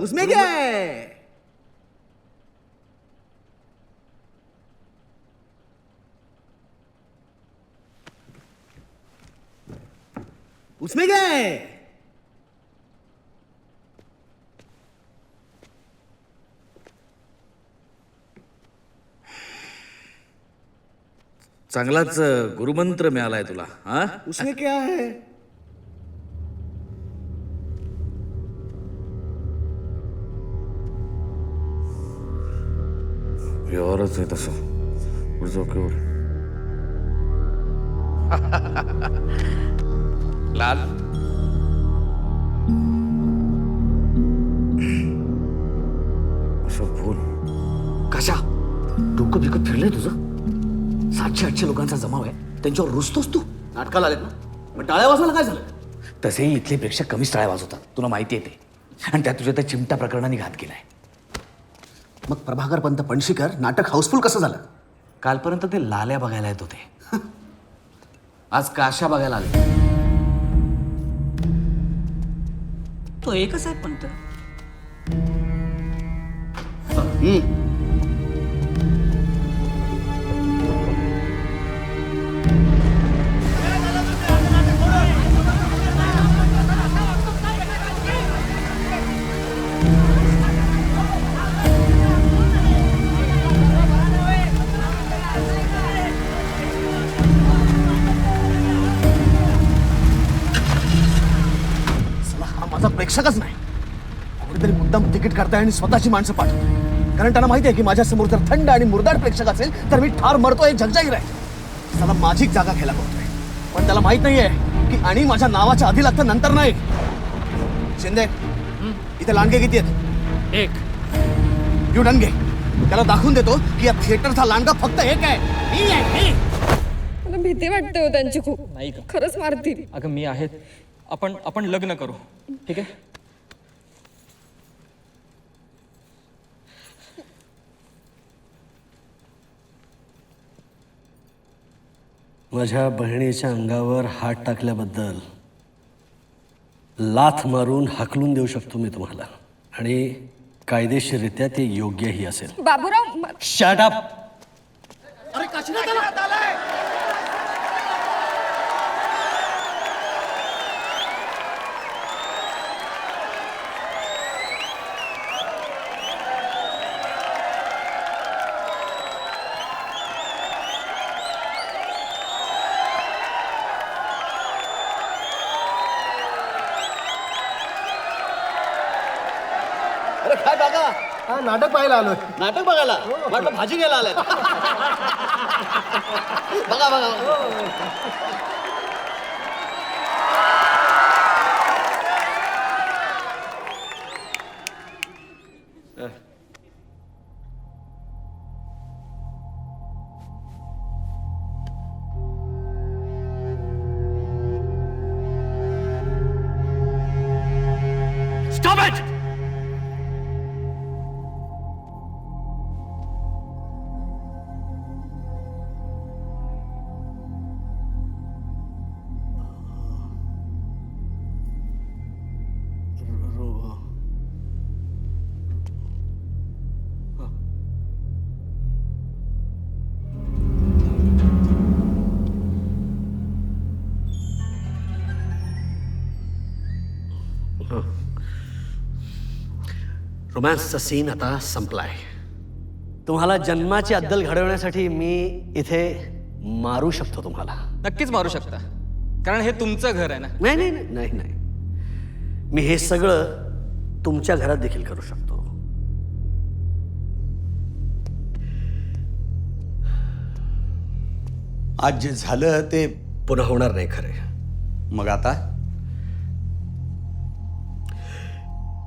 उसमे गे उसमें गए. चांगलाच गुरुमंत्र मिळालाय तुला. हा, उसमें क्या है? व्यवहारच आहे तसं. पुढचं केवढं लाल असं बोल. कशा डोकं बिकत फिरलंय तुझं? 700-800 लोकांचा जमाव आहे, त्यांच्यावर रुसतोस तू. नाटकाला आलेत ना, मग टाळ्या वाजवायला काय झालं? तसेही इथले प्रेक्षक कमीच टाळ्या वाजवतात, तुला माहिती आहे ते. आणि त्यात तुझ्या त्या चिमटा प्रकरणाने घात केलाय. मग प्रभाकर पंत पणशीकर नाटक हाऊसफुल कसं झालं? कालपर्यंत ते लाल्या बघायला येत होते, आज काशा बघायला आले. तो एकच आहे पंत. माझा प्रेक्षकच नाही, कोणीतरी मुद्दाम तिकीट काढताय आणि स्वतःची माणसं पाठवताय. कारण त्यांना माहिती आहे की माझ्या समोर जर थंड आणि मुरदाड प्रेक्षक असेल तर मी ठार मरतोय, जगजाहीर आहे. त्याला माझी जागा घ्यायला बघतोय, पण त्याला माहित नाहीये की आणि माझ्या नावाच्या आधी लागतं नंतर नाही. शिंदे, इथे लांडगे किती आहेत? एक. यू डन घे. त्याला दाखवून देतो की या थिएटरचा लांडगा फक्त एक आहे, मी आहे, मी. मला भीती वाटते हो त्यांची खूप. नाही का? खरंच मारतील. अगं मी आहे. आपण लग्न करू, ठीक आहे? माझ्या बहिणीच्या अंगावर हात टाकल्याबद्दल लाथ मारून हाकलून देऊ शकतो मी तुम्हाला, आणि कायदेशीररित्या ते योग्यही असेल. Baburao shut up. अरे काशीनाथ आलाय. अरे काय बघा, हा नाटक पाहायला आलोय. नाटक बघायला? वाटलं भाजी घ्यायला आलाय. बघा बघा. Stop it! रोमॅन्सचा सीन आता संपलाय. तुम्हाला जन्माची अद्दल घडवण्यासाठी मी इथे मारू शकतो तुम्हाला. नक्कीच मारू शकता, कारण हे तुमचं घर आहे ना. नाही नाही नाही नाही नाही, मी हे सगळं तुमच्या घरात देखील करू शकतो. आज जे झालं ते पुन्हा होणार नाही खरे. मग आता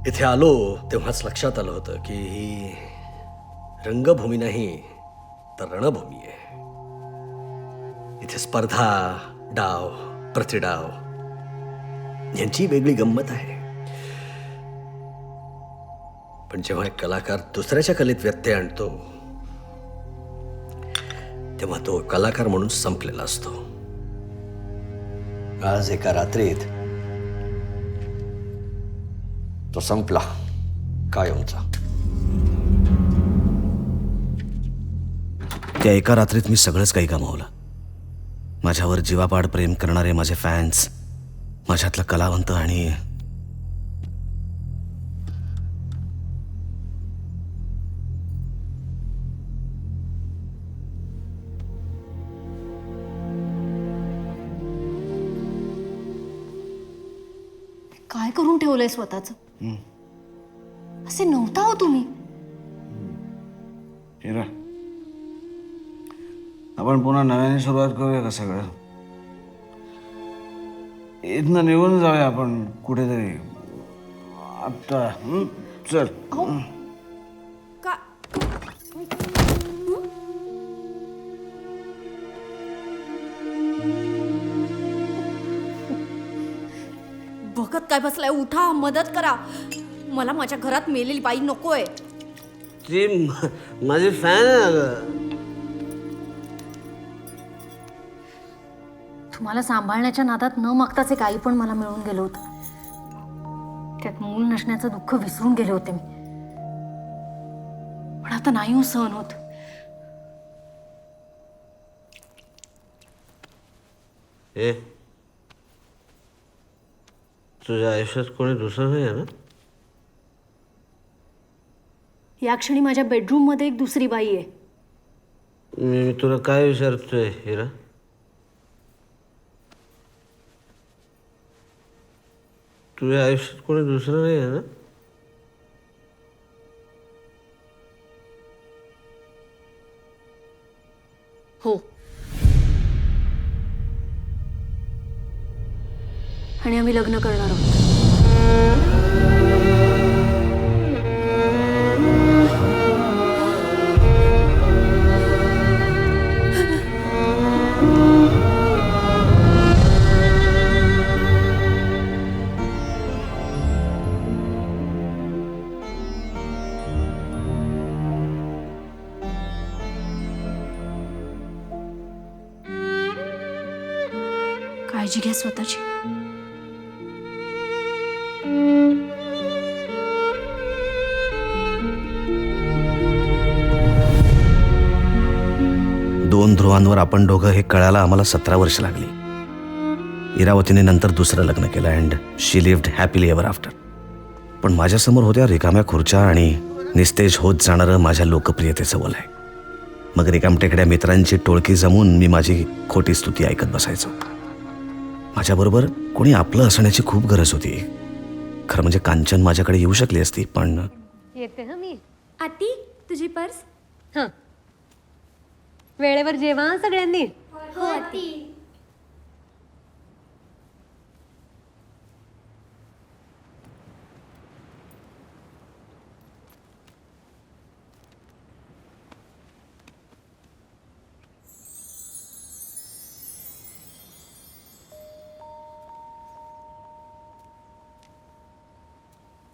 इथे आलो तेव्हाच लक्षात आलं होतं की ही रंगभूमी नाही तर रणभूमी आहे. इथे स्पर्धा, डाव, प्रतिडाव यांची वेगळी गंमत आहे. पण जेव्हा एक कलाकार दुसऱ्याच्या कलेत व्यत्यय आणतो तेव्हा तो कलाकार म्हणून संपलेला असतो. आज एका रात्रीत तो संपला कायमचा. त्या एका रात्रीत मी सगळंच काही गमावलं. माझ्यावर जीवापाड प्रेम करणारे माझे फॅन्स, माझ्यातला कलावंत आणि काय करून ठेवलंय स्वतःच? असे नव्हता हो तुम्ही. हिरा, आपण पुन्हा नव्याने सुरुवात करूया का? सगळं इथनं निघून जाऊया आपण कुठेतरी आता. चल. बघत काय बसलाय? उठा, मदत करा. मला माझ्या घरात मेलेली बाई नकोय. ती माझी फॅन आहे अगं. तुम्हाला सांभाळण्याच्या नादात न मागताच एक आई पण मला मिळून गेलं होतं. त्यात मूल नसण्याचं दुःख विसरून गेले होते मी. पण आता नाही हो सहन होत. ए, तुझ्या आयुष्यात कोणी दुसरं नाही आहे ना? या क्षणी माझ्या बेडरूम मध्ये एक दुसरी बाई आहे. मी तुला काय विचारतोय हिरा? तुझ्या आयुष्यात कोणी दुसरं नाही आहे ना? हो. आणि आम्ही लग्न करणार आहोत. काळजी घ्या स्वतःची. दोन ध्रुवांवर आपण दोघं हे कळायला आम्हाला 17 वर्ष लागली. इरावतीने नंतर दुसरं लग्न केलं and she lived happily ever after. पण माझ्यासमोर होत्या रिकाम्या खुर्च्या आणि निस्तेज होत जाणारं माझ्या लोकप्रियतेचं वलय. मग रिकामटेकड्या मित्रांची टोळकी जमून मी माझी खोटी स्तुती ऐकत बसायचो. माझ्याबरोबर कोणी आपलं असण्याची खूप गरज होती. खरं म्हणजे कांचन माझ्याकडे येऊ शकली असती, पण येते हं मी. आती तुझी पर्स. हां, वेळेवर जेवा हं सगळ्यांनी. हो आती.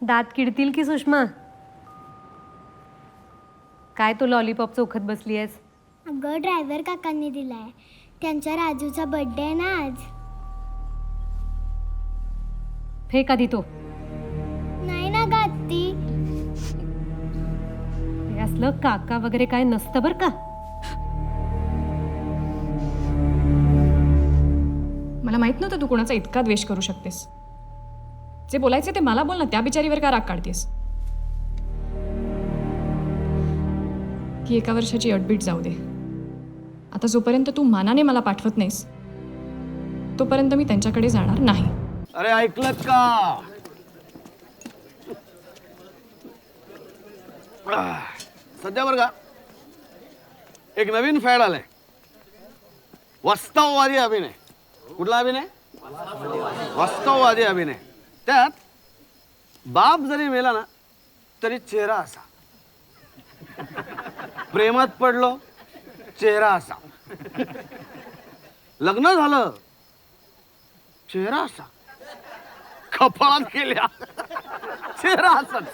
दात किडतील की सुषमा? काय तू लॉलीपॉप चोखत बसली आहेस? अगं ड्रायव्हर काकांनी दिलाय. त्यांच्या राजूचा बर्थडे आहे ना आज. फेक आधी तो. नाही ना ग आत्ती. हे असलं काका वगैरे काय नसतं बरं का. मला माहित नव्हतं तू कोणाचा इतका द्वेष करू शकतेस. जे बोलायचे ते मला बोल ना, त्या बिचारीवर का राग काढतेस? की 1 वर्षाची अडबीट जाऊ दे. आता जोपर्यंत तू मानाने मला पाठवत नाहीस तोपर्यंत मी त्यांच्याकडे जाणार नाही. अरे ऐकलत का? सध्या बरं का एक नवीन फॅड आलाय, वास्तववादी अभिनय. कुठला अभिनय? वास्तववादी अभिनय. त्यात बाप जरी मेला ना तरी चेहरा असा, प्रेमात पडलो चेहरा असा, लग्न झालं चेहरा असा, कपाळात केल्या चेहरा असाच.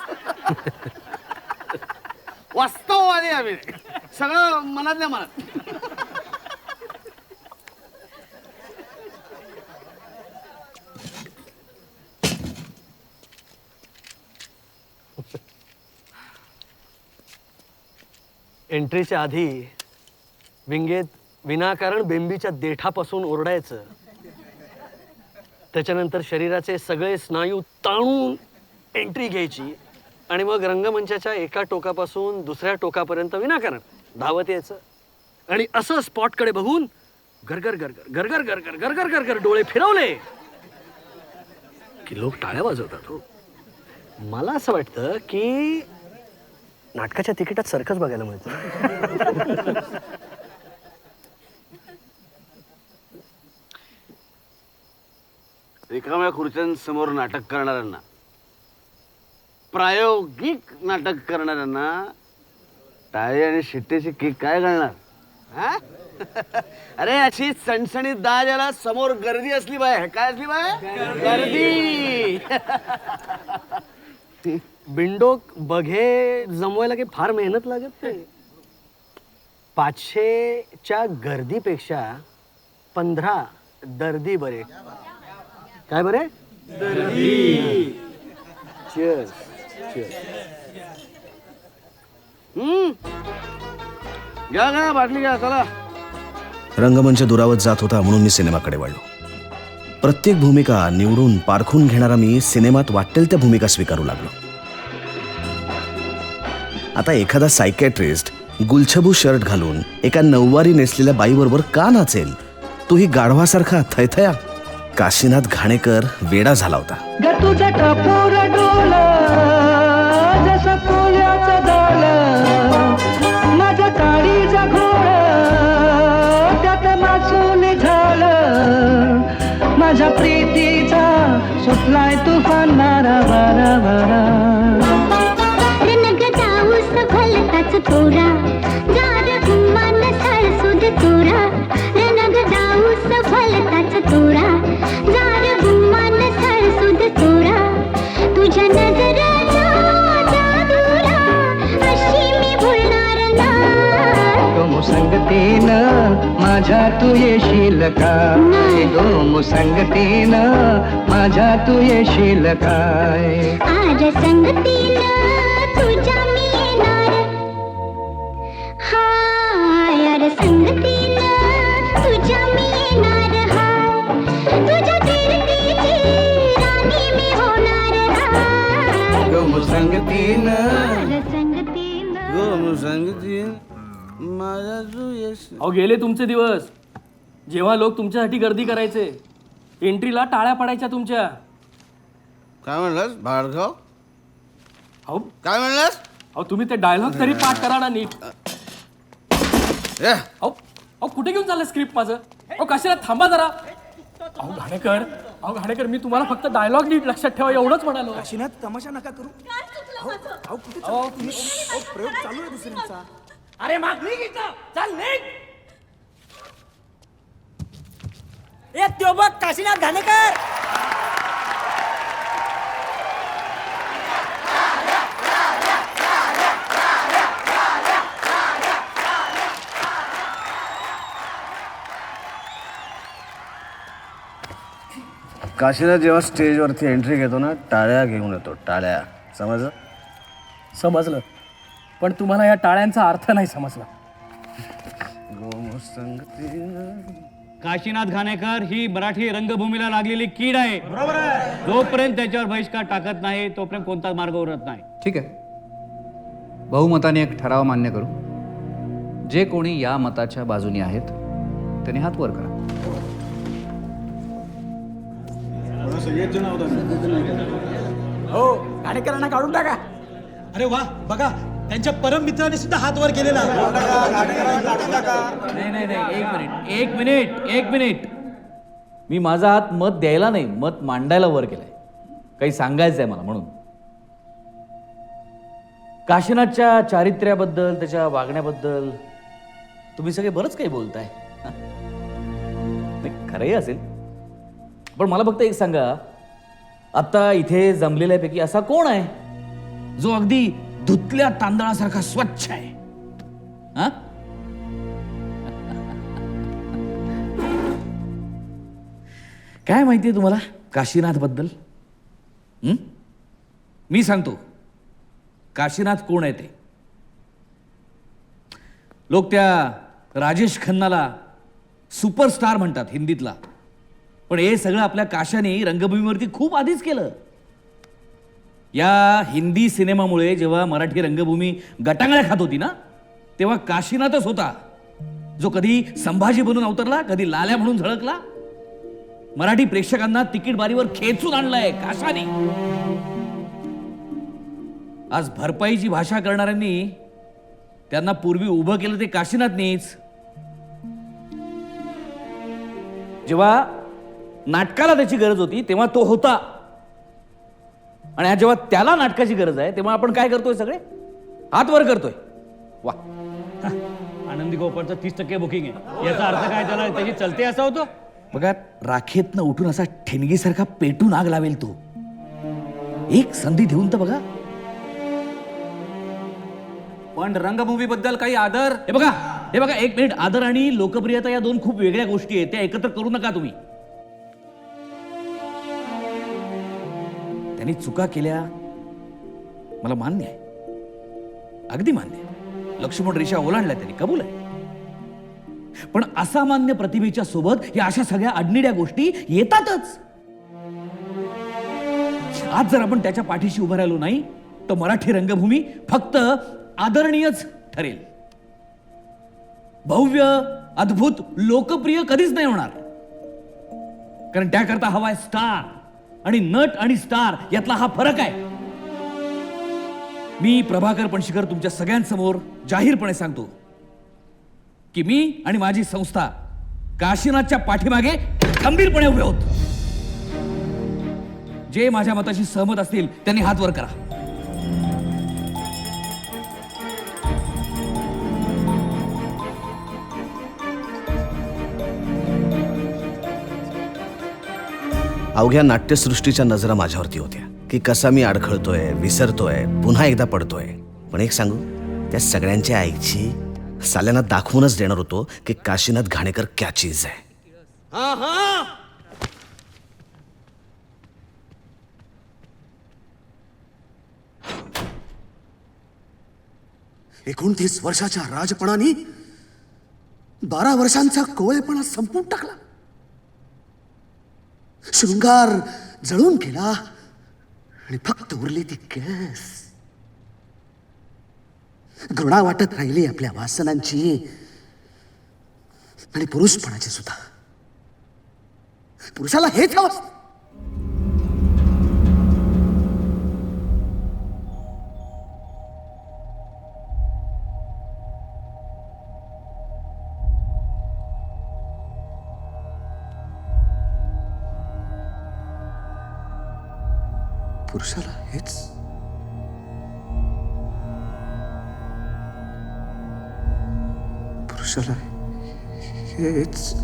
वास्तववादी अभिनय, सगळं मनातल्या मनात. एंट्रीच्या आधी विंगेत विनाकारण बेंबीच्या देठापासून ओरडायचं. त्याच्यानंतर शरीराचे सगळे स्नायू ताणून एंट्री घ्यायची आणि मग रंगमंचाच्या एका टोकापासून दुसऱ्या टोकापर्यंत विनाकारण धावत यायचं. आणि असं स्पॉटकडे बघून गरगर गरगर गरगर गरगर गरगर गरगर डोळे फिरवले की लोक टाळ्या वाजवतात. हो, मला असं वाटतं की नाटकाच्या तिकिटात सर्कस बघायला मिळतं. रिकाम्या खुर्च्यांसमोर नाटक करणाऱ्यांना, प्रायोगिक नाटक करणाऱ्यांना टाळी आणि शिट्टीची किक काय घालणार? हा? अरे अशी सणसणीत दाजाला समोर गर्दी असली बाय. काय असली बाय? गर्दी. बिंडोक बघे जमवायला काही फार मेहनत लागत नाही. 500च्या गर्दीपेक्षा 15 दर्दी बरे. काय बरे? दर्दी. चीअर्स. चीअर्स. घ्या घ्या बाटली घ्या. चला. रंगमंच दुरावत जात होता म्हणून मी सिनेमाकडे वळलो. प्रत्येक भूमिका निवडून पारखून घेणारा मी सिनेमात वाटेल त्या भूमिका स्वीकारू लागलो. आता एखादा सायकॅट्रिस्ट गुलछबू शर्ट घालून एका नऊवारी नेसलेल्या बाईबरोबर का नाचेल? तोही गाढवासारखा थयथया. काशीनाथ घाणेकर वेडा झाला होता. तुझा टपोर डोल जसं पोल्याचं झालं, माझा काळीचा घोळ त्यात मासून झालं, माझ्या प्रीतीचा सुटलाय तुफान मारा बारा बारा. भलताच थोडा जार गुमान सरसुद तोरा, रनग जाऊस भलताच थोडा जार गुमान सरसुद तोरा. तुझ्या नजरेचा जादूला अशी मी भुलणार ना. तो संगतीनं माझ्या तू येशील का, तो संगतीनं माझ्या तू येशील काय. आज संगतीनं तुझ्या मी येणार, हाय यार संगतीनं तुझ्या मी येणार, हाय तुझ्या कीर्तीची राणी मी होणार, हाय गो संगतीनं माझा तू येशील. अहो गेले तुमचे दिवस जेव्हा लोक तुमच्यासाठी गर्दी करायचे, एंट्रीला टाळ्या पडायच्या तुमच्या. काय म्हणलास भाडगाव? अहो काय म्हणलास? अहो तुम्ही ते डायलॉग तरी पाठ करा ना नीट. अहो अहो कुठे घेऊन चाललं स्क्रिप्ट माझं? अहो कशाला थांबा जरा. अहो घाणेकर मी तुम्हाला फक्त डायलॉग नीट लक्षात ठेवा एवढंच म्हणालो. काशीनाथ तमाशा नका करू. प्रयोग चालू आहे दुसऱ्यांचा. अरे माग निघ इथं. चल निघ. ए त्यो बघ काशीनाथ घाणेकर. काशीनाथ जेव्हा स्टेजवरती एंट्री घेतो ना, टाळ्या घेऊन येतो. टाळ्या, समजलं? समजलं, पण तुम्हाला या टाळ्यांचा अर्थ नाही समजला. काशीनाथ घाणेकर ही मराठी रंगभूमीला लागलेली कीड आहे. बरोबर आहे. जोपर्यंत त्याच्यावर बहिष्कार टाकत नाही तोपर्यंत कोणताच मार्ग उरत नाही. ठीक आहे, बहुमताने एक ठराव मान्य करू. जे कोणी या मताच्या बाजूने आहेत त्यांनी हात वर करा. हो घाणेकरांना काढून टाका. अरे वा, बघा त्यांच्या परम मित्राने सुद्धा हात वर केलेला. नाही एक मिनिट. मी माझा हात मत द्यायला नाही, मत मांडायला वर केलाय. काही सांगायचं आहे मला म्हणून. काशीनाथच्या चारित्र्याबद्दल, त्याच्या वागण्याबद्दल तुम्ही सगळे बरंच काही बोलताय. खरंही असेल, पण मला फक्त एक सांगा, आता इथे जमलेल्यापैकी असा कोण आहे जो अगदी धुतल्या तांदळासारखा स्वच्छ आहे? हा? काय माहितीये तुम्हाला काशीनाथ बद्दल? मी सांगतो काशीनाथ कोण आहे ते. लोक त्या राजेश खन्नाला सुपरस्टार म्हणतात हिंदीतला, पण हे सगळं आपल्या काशाने रंगभूमीवरती खूप आधीच केलं. या हिंदी सिनेमामुळे जेव्हा मराठी रंगभूमी गटांगळ्या खात होती ना, तेव्हा काशीनाथच होता जो कधी संभाजी बनून अवतरला, कधी लाल्या म्हणून झळकला. मराठी प्रेक्षकांना तिकीट बारीवर खेचून आणलाय काशाने. आज भरपाईची भाषा करणाऱ्यांनी त्यांना पूर्वी उभं केलं ते काशीनाथनीच. जेव्हा नाटकाला त्याची गरज होती तेव्हा तो होता, आणि जेव्हा त्याला नाटकाची गरज आहे तेव्हा आपण काय करतोय? सगळे हात वर करतोय. वा, आनंदी गोपाळचं 30% बुकिंग आहे. याचा अर्थ काय? त्याला त्याची चलते असा होतो. बघा, राखेतनं उठून असा ठिणगीसारखा पेटून आग लावेल तो. एक संधी देऊन तर बघा. पण रंगभूमी बद्दल काही आदर. हे बघा एक मिनिट. आदर आणि लोकप्रियता या दोन खूप वेगळ्या गोष्टी आहेत, त्या एकत्र करू नका तुम्ही. त्यांनी चुका केल्या, मला मान्य आहे, अगदी मान्य आहे. लक्ष्मण रेषा ओलांडल्या त्यांनी, कबूल आहे. पण असामान्य प्रतिभेच्या सोबत या अशा सगळ्या अडनिड्या गोष्टी येतातच. आज जर आपण त्याच्या पाठीशी उभं राहिलो नाही तर मराठी रंगभूमी फक्त आदरणीयच ठरेल. भव्य, अद्भुत, लोकप्रिय कधीच नाही होणार. कारण त्याकरता हवाय स्टार, आणि नट आणि स्टार यातला हा फरक आहे. मी प्रभाकर पणशीकर तुमच्या सगळ्यांसमोर जाहीरपणे सांगतो की मी आणि माझी संस्था काशीनाथच्या पाठीमागे खंबीरपणे उभे आहोत. जे माझ्या मताशी सहमत असतील त्यांनी हात वर करा. अवघ्या नाट्यसृष्टीच्या नजरा माझ्यावरती होत्या की कसा मी अडखळतोय, विसरतोय, पुन्हा एकदा पडतोय. पण एक सांगू, त्या सगळ्यांच्या आईची साल्यांना दाखवूनच देणार होतो की काशीनाथ घाणेकर क्या चीज आहे. हा हा, 29 वर्षाच्या राजपणाने 12 वर्षांचा कोवळेपणा संपून टाकला. शृंगार जळून गेला आणि फक्त उरली ती केस. घृणा वाटत राहिली आपल्या वासनांची आणि पुरुषपणाची सुद्धा. पुरुषाला हेच हवं असतं. पुरुषाला हेच पुरुषाला हेच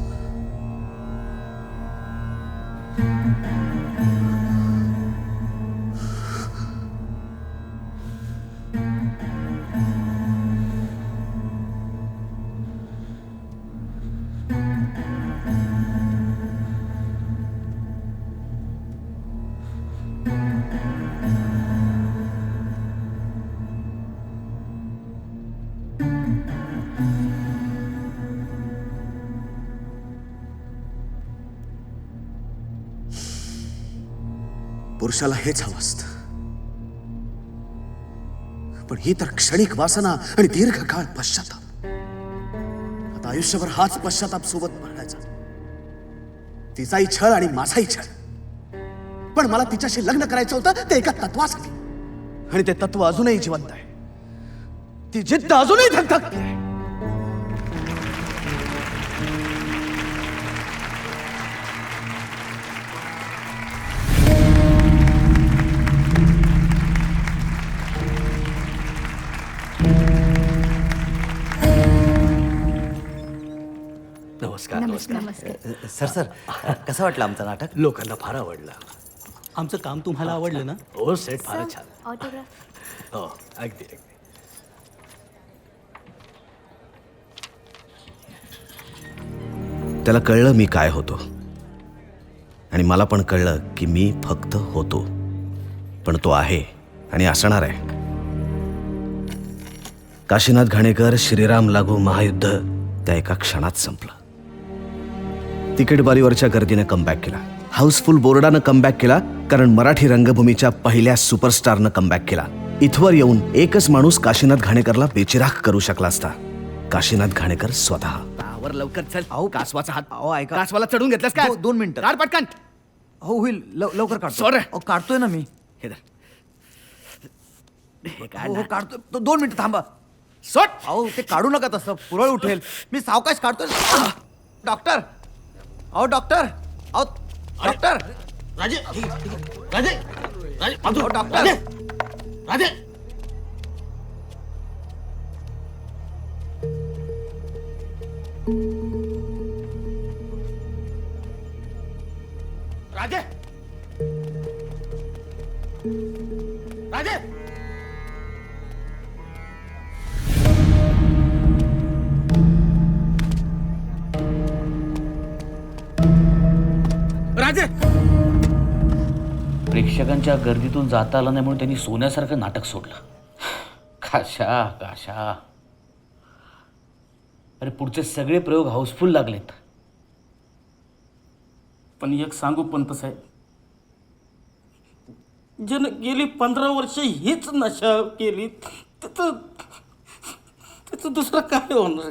पुरुषाला हेच हवं असतं. पण ही तर क्षणिक वासना आणि दीर्घकाळ पश्चाताप. आता आयुष्यभर हाच पश्चाताप सोबत मरण्याचा. तिचाही छळ आणि माझाही छळ. पण मला तिच्याशी लग्न करायचं होतं ते एका तत्वासाठी, आणि ते तत्व अजूनही जिवंत आहे. ती जिद्द अजूनही धगधगते आहे. नमस्कार. सर कसं वाटलं आमचं नाटक? लोकांना फार आवडलं. आमचं काम तुम्हाला आवडलं ना? हो, सेट फार छान. ऑटोग्राफ. हो, अगदी अगदी. त्याला कळलं मी काय होतो, आणि मला पण कळलं की मी फक्त होतो, पण तो आहे आणि असणार आहे. काशीनाथ घाणेकर श्रीराम लागू महायुद्ध त्या एका क्षणात संपलं. तिकीट बारीवरच्या गर्दीने कमबॅक केला. हाऊसफुल बोर्डानं कमबॅक केला, कारण मराठी रंगभूमीच्या पहिल्या सुपरस्टारनं कमबॅक केला. इथवर येऊन एकच माणूस काशीनाथ घाणेकरला बेचिराख करू शकला असता. काशीनाथ घाणेकर स्वतः. लवकर चल. अहो कासवाचा हात. अहो ऐका, कासवाला चढून घेतलास का? 2 मिनिटं. काढ पटकन. हो होईल, लवकर काढतो. सोड रे. अहो काढतोय ना मी. हे धर. हे काढ हो ना. काढतो. 2 मिनिटं थांबा. सोड. अहो ते काढू नका तसं, पुरळ उठेल. मी सावकाश काढतोय. डॉक्टर, अहो डॉक्टर, अहो डॉक्टर. राजे राजे राजे अहो डॉक्टर. राजे राजे राजे राजे राजे. प्रेक्षकांच्या गर्दीतून जाता आलं नाही म्हणून त्यांनी सोन्यासारखं नाटक सोडलं. काशा काशा, अरे पुढचे सगळे प्रयोग हाऊसफुल लागलेत. पण एक सांगू पंत साहेब, ज्यानं गेली 15 वर्ष हीच नशा केली त्याचं दुसरं काय होणार?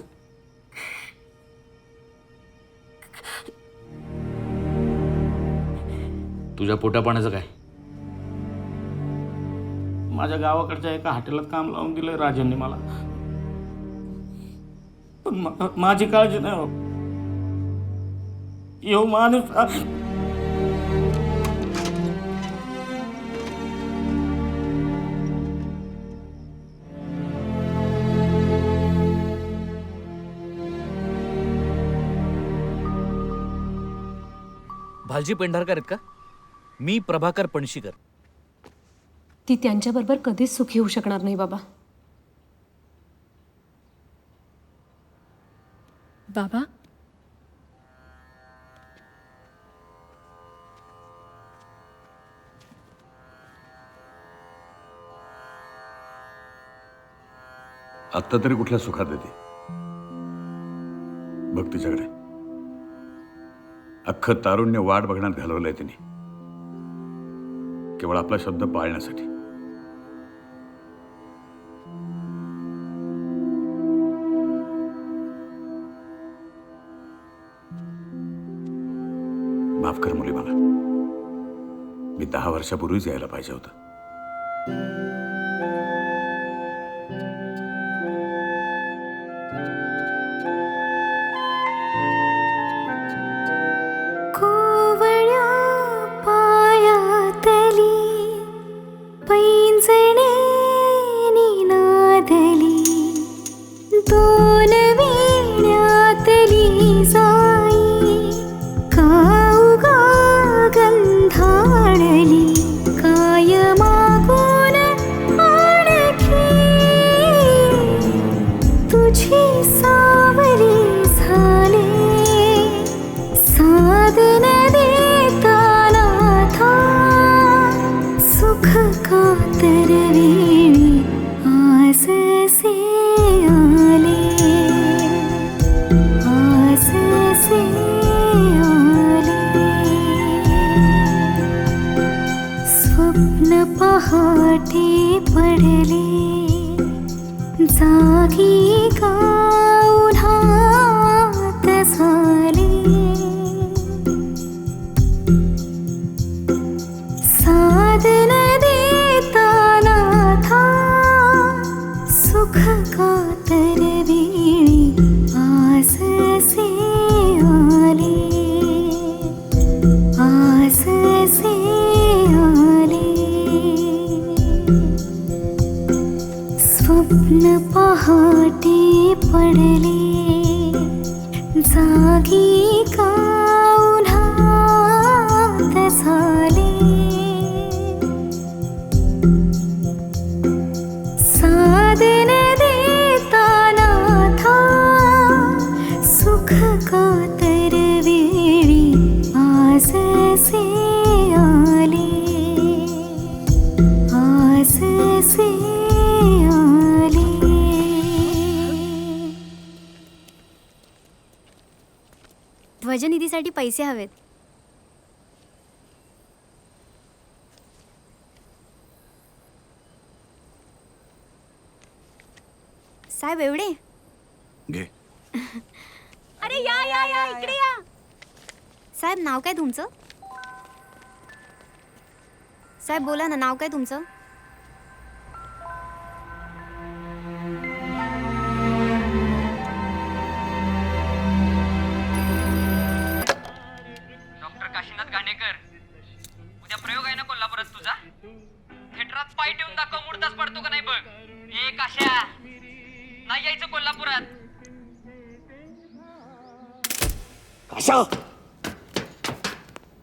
तुझ्या पोटापाण्याचं काय? माझ्या गावाकडच्या एका हॉटेलात काम लावून दिलंय राजांनी मला. पण माझी काळजी नाही हो. येऊ माणूस भालजी पेंढारकर आहेत का? मी प्रभाकर पणशीकर. ती त्यांच्याबरोबर कधीच सुखी होऊ शकणार नाही बाबा. बाबा आत्ता तरी कुठल्या सुखात येते बघ तिच्याकडे. अख्खं तारुण्य वाट बघण्यात घालवलंय तिने, केवळ आपला शब्द पाळण्यासाठी. माफ कर मुली मला. मी 10 वर्षापूर्वीच यायला पाहिजे होतं. ध्वजनिधीसाठी पैसे हवेत. साहेब एवढे घे. अरे या या या इकडे या. साहेब नाव काय तुमचं? साहेब बोला ना, नाव काय तुमचं? काशीनाथ घाणेकर, उद्या प्रयोग आहे ना कोल्हापुरात तुझा. थिएटरात पाय ठेवून दाखव, मुडताच पडतो का नाही बघ. ए काश्या, नाही यायचं कोल्हापुरात. काशा,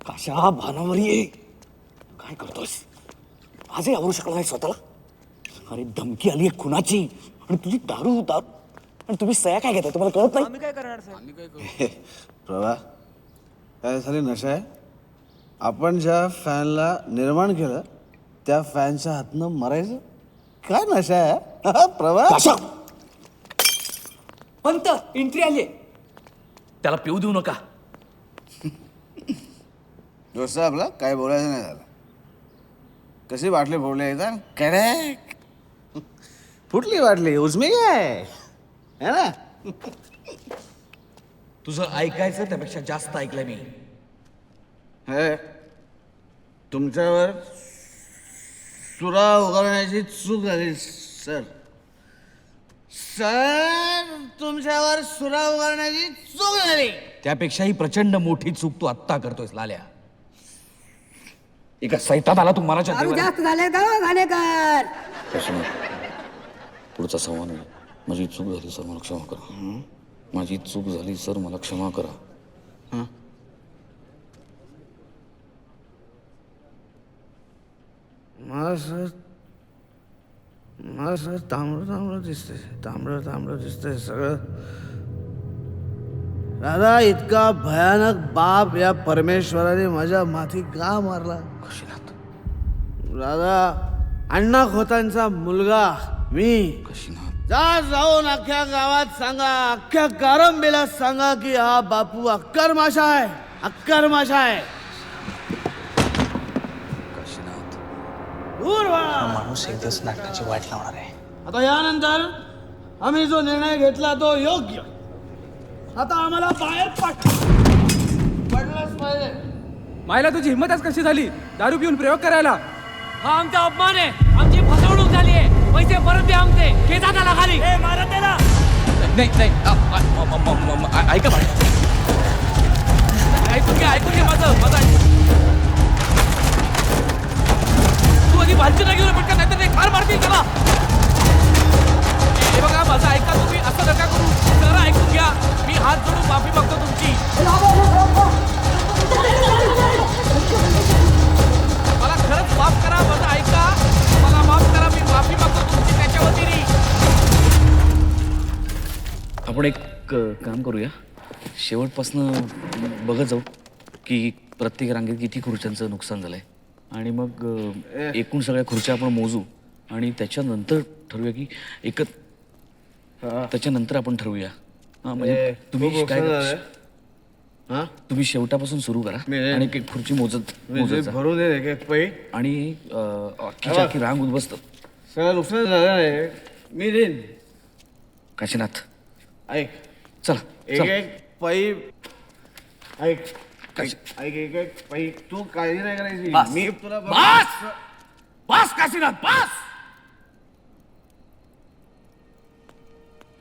काशा भानावरी ये. काय करतोस? माझे आवरू शकला नाही स्वतःला. अरे धमकी आली आहे खुनाची, आणि तुझी दारू दारू आणि तुम्ही सया काय घेताय तुम्हाला कळत नाही? आम्ही काय करणार सर? प्रभा, काय झाली नशा आहे? आपण ज्या फॅनला निर्माण केलं त्या फॅनच्या हातनं मरायचं? काय नशा आहे प्रभा? पंत एंट्री आली. त्याला पिऊ देऊ नका. दोस्त आपला काय बोलायचं नाही झालं. कशी बाटली फोडली एकदम करेक्ट. फुटली बाटली उजमी आहे ना. तुझं ऐकायचं त्यापेक्षा जास्त ऐकलंय मी. हे तुमच्यावर सुरा उगारण्याची चूक झाली सर. सर तुमच्यावर सुरा उगारण्याची चूक झाली. त्यापेक्षाही प्रचंड मोठी चूक तू आत्ता करतोयस लाल्या. एका सैतान आला तू मराच्या जास्त झाले घाणेकर. पुढचा संवाद आहे. माझी चूक झाली सर, मला क्षमा करा. माझी चूक झाली सर, मला क्षमा करा. मला सर तांबडं दिसतंय, तांबडं दिसतंय सगळं. दादा इतका भयानक बाप या परमेश्वराने माझ्या माथी का मारला? दादा अण्णा खोतांचा मुलगा मी. जाऊन अख्ख्या गावात सांगा, अख्ख्या कारंबेला सांगा की हा बापू अक्कर माशा आहे, अक्कर माशा आहे. माणूस एक दिवस नाटकाची वाट लावणार आहे. आता यानंतर आम्ही जो निर्णय घेतला तो योग्य. आता आम्हाला बाहेर पडलंच पाहिजे. मायला तुझी हिंमतच कशी झाली दारू पिऊन प्रयोग करायला? हा आमचा अपमान आहे. आमची फसवणूक झाली आहे. पैसे परत द्या आमचे. केसा त्याला खाली. मारा त्याला. नाही ऐका ऐकून घे माझं. तू आधी भालची नाही घेऊन पटकन, नाहीतर ते ठार मारतील त्याला. हे बघा माझं ऐका तुम्ही, असं नका करू. जरा ऐकून घ्या. मी हात जोडून माफी मागतो तुमची. मला खरंच माफ करा. माझं ऐका, मला माफ करा. मी माफी मागतो तुमची त्याच्या वतीने. आपण एक काम करूया, शेवटपासनं बघत जाऊ की प्रत्येक रांगेत किती खुर्च्यांचं नुकसान झालंय, आणि मग एकूण सगळ्या खुर्च्या आपण मोजू आणि त्याच्यानंतर ठरवूया की त्याच्यानंतर आपण ठरवूया. म्हणजे तुम्ही काय तुम्ही शेवटापासून सुरू करा आणि एक खुर्ची मोजत भरून दे पै आणि अख्खी रांग उद्ध्वस्त. सगळं नुकसान झालं आहे, मी देईन. काशीनाथ ऐक, चला एक पै ऐक एक पै. तू काळजी नाही करायची. मी तुला बस काशीनाथ बस.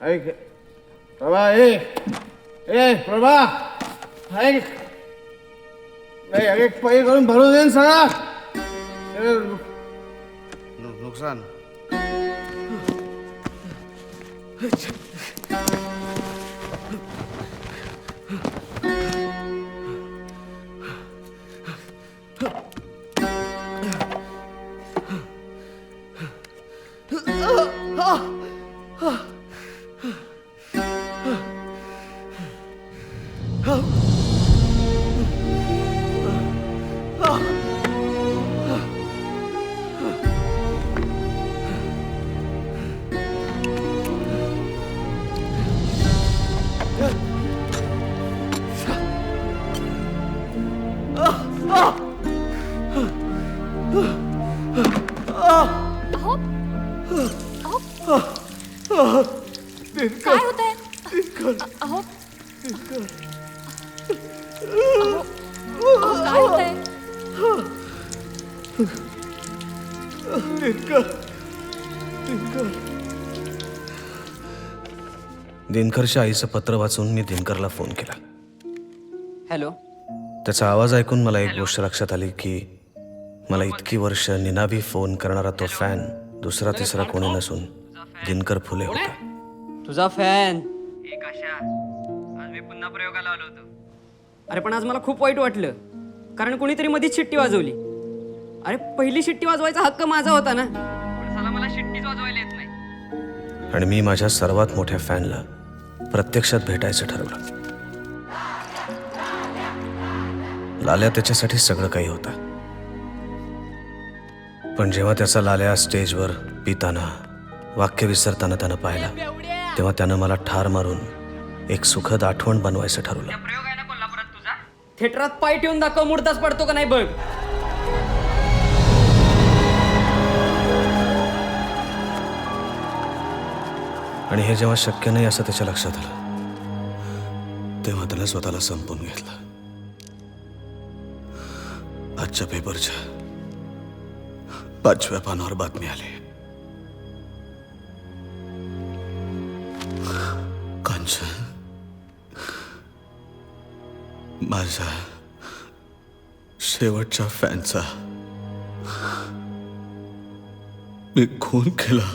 ऐक प्रभा, ए प्रभा ऐक. एक पै करून भरून देईन सगळा नुकसान. काय होतंय? अहो काय होतंय? दिनकरच्या आईचं पत्र वाचून मी दिनकरला फोन केला. हॅलो. त्याचा आवाज ऐकून मला एक गोष्ट लक्षात आली की मला इतकी वर्ष निनावी फोन करणारा तो फॅन दुसरा तिसरा कोणी नसून दिनकर फुले होता. तुझा फॅन. आज मी पुन्हा प्रयोगाला आलो होतो. अरे पण आज मला खूप वाईट वाटलं, कारण कोणीतरी मधीच शिट्टी वाजवली. अरे पहिली शिट्टी वाजवायचा हक्क माझा होता ना, पण साला मला शिट्टीच वाजवायला येत नाही. आणि मी माझ्या सर्वात मोठ्या फॅनला प्रत्यक्षात भेटायचं ठरवलं. लाल्या त्याच्यासाठी सगळं काही होता, पण जेव्हा त्याचा लाल्या स्टेजवर पिताना वाक्य विसरताना त्यानं पाहिला, तेव्हा त्यानं मला ठार मारून एक सुखद आठवण बनवायचं ठरवलं. थिएटरात पाय ठेवून दाखव, मुर्दाच पडतो का नाही बघ. आणि हे जेव्हा शक्य नाही असं त्याच्या लक्षात आलं, तेव्हा त्यानं स्वतःला संपवून घेतलं. आजच्या पेपरच्या 5व्या पानावर बातमी आली. कांचन, माझ्या शेवटच्या फॅनचा मी खून केला.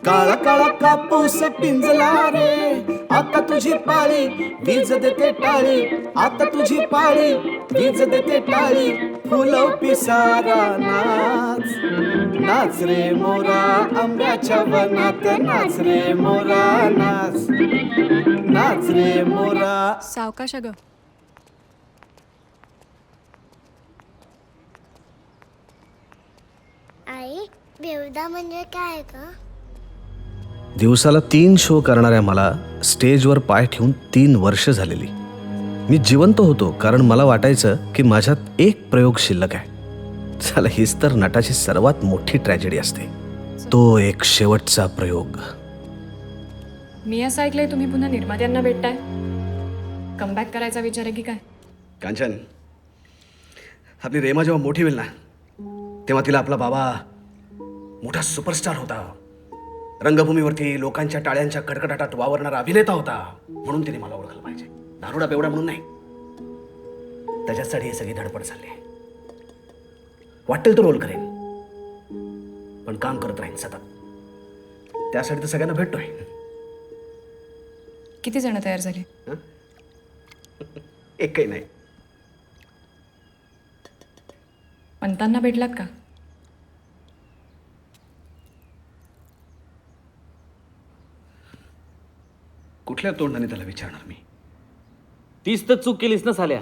काळा काळा कापूस पिंजला रे, आता तुझी पाळी वीज देते टाळी. आता तुझी पाळी वीज देते टाळी. फुलं पिसारा नाच, नाच रे मोरा आंब्याच्या वनात. नाच रे मोरा नाच, नाच रे मोरा. सावकाश ग. आई, बेवदा म्हणजे काय ग? दिवसाला 3 शो करणाऱ्या मला स्टेजवर पाय ठेवून 3 वर्ष झालेली. मी जिवंत होतो कारण मला वाटायचं की माझ्यात एक प्रयोग शिल्लक आहे. चला, हीच तर नटाची सर्वात मोठी ट्रॅजेडी असते, तो एक शेवटचा प्रयोग. मी असं ऐकलंय तुम्ही पुन्हा निर्मात्यांना भेटताय. कमबॅक करायचा विचार आहे की काय? कांचन, आपली रेमा जेव्हा मोठी होईल ना, तेव्हा तिला आपला बाबा मोठा सुपरस्टार होता, रंगभूमीवरती लोकांच्या टाळ्यांच्या कडकडाटात वावरणारा अभिनेता होता, म्हणून तिने मला ओळखलं पाहिजे. दारुडा बेवडा म्हणून नाही. त्याच्यासाठी ही सगळी धडपड चालली आहे. वाटेल तो रोल करेन, पण काम करत राहीन सतत. त्यासाठी तर सगळ्यांना भेटतोय. किती जण तयार झाले? एकही नाही. पंतांना भेटलात का? कुठल्या तोंडाने त्याला विचारणार मी? तीच तर चूक केलीस ना साल्या.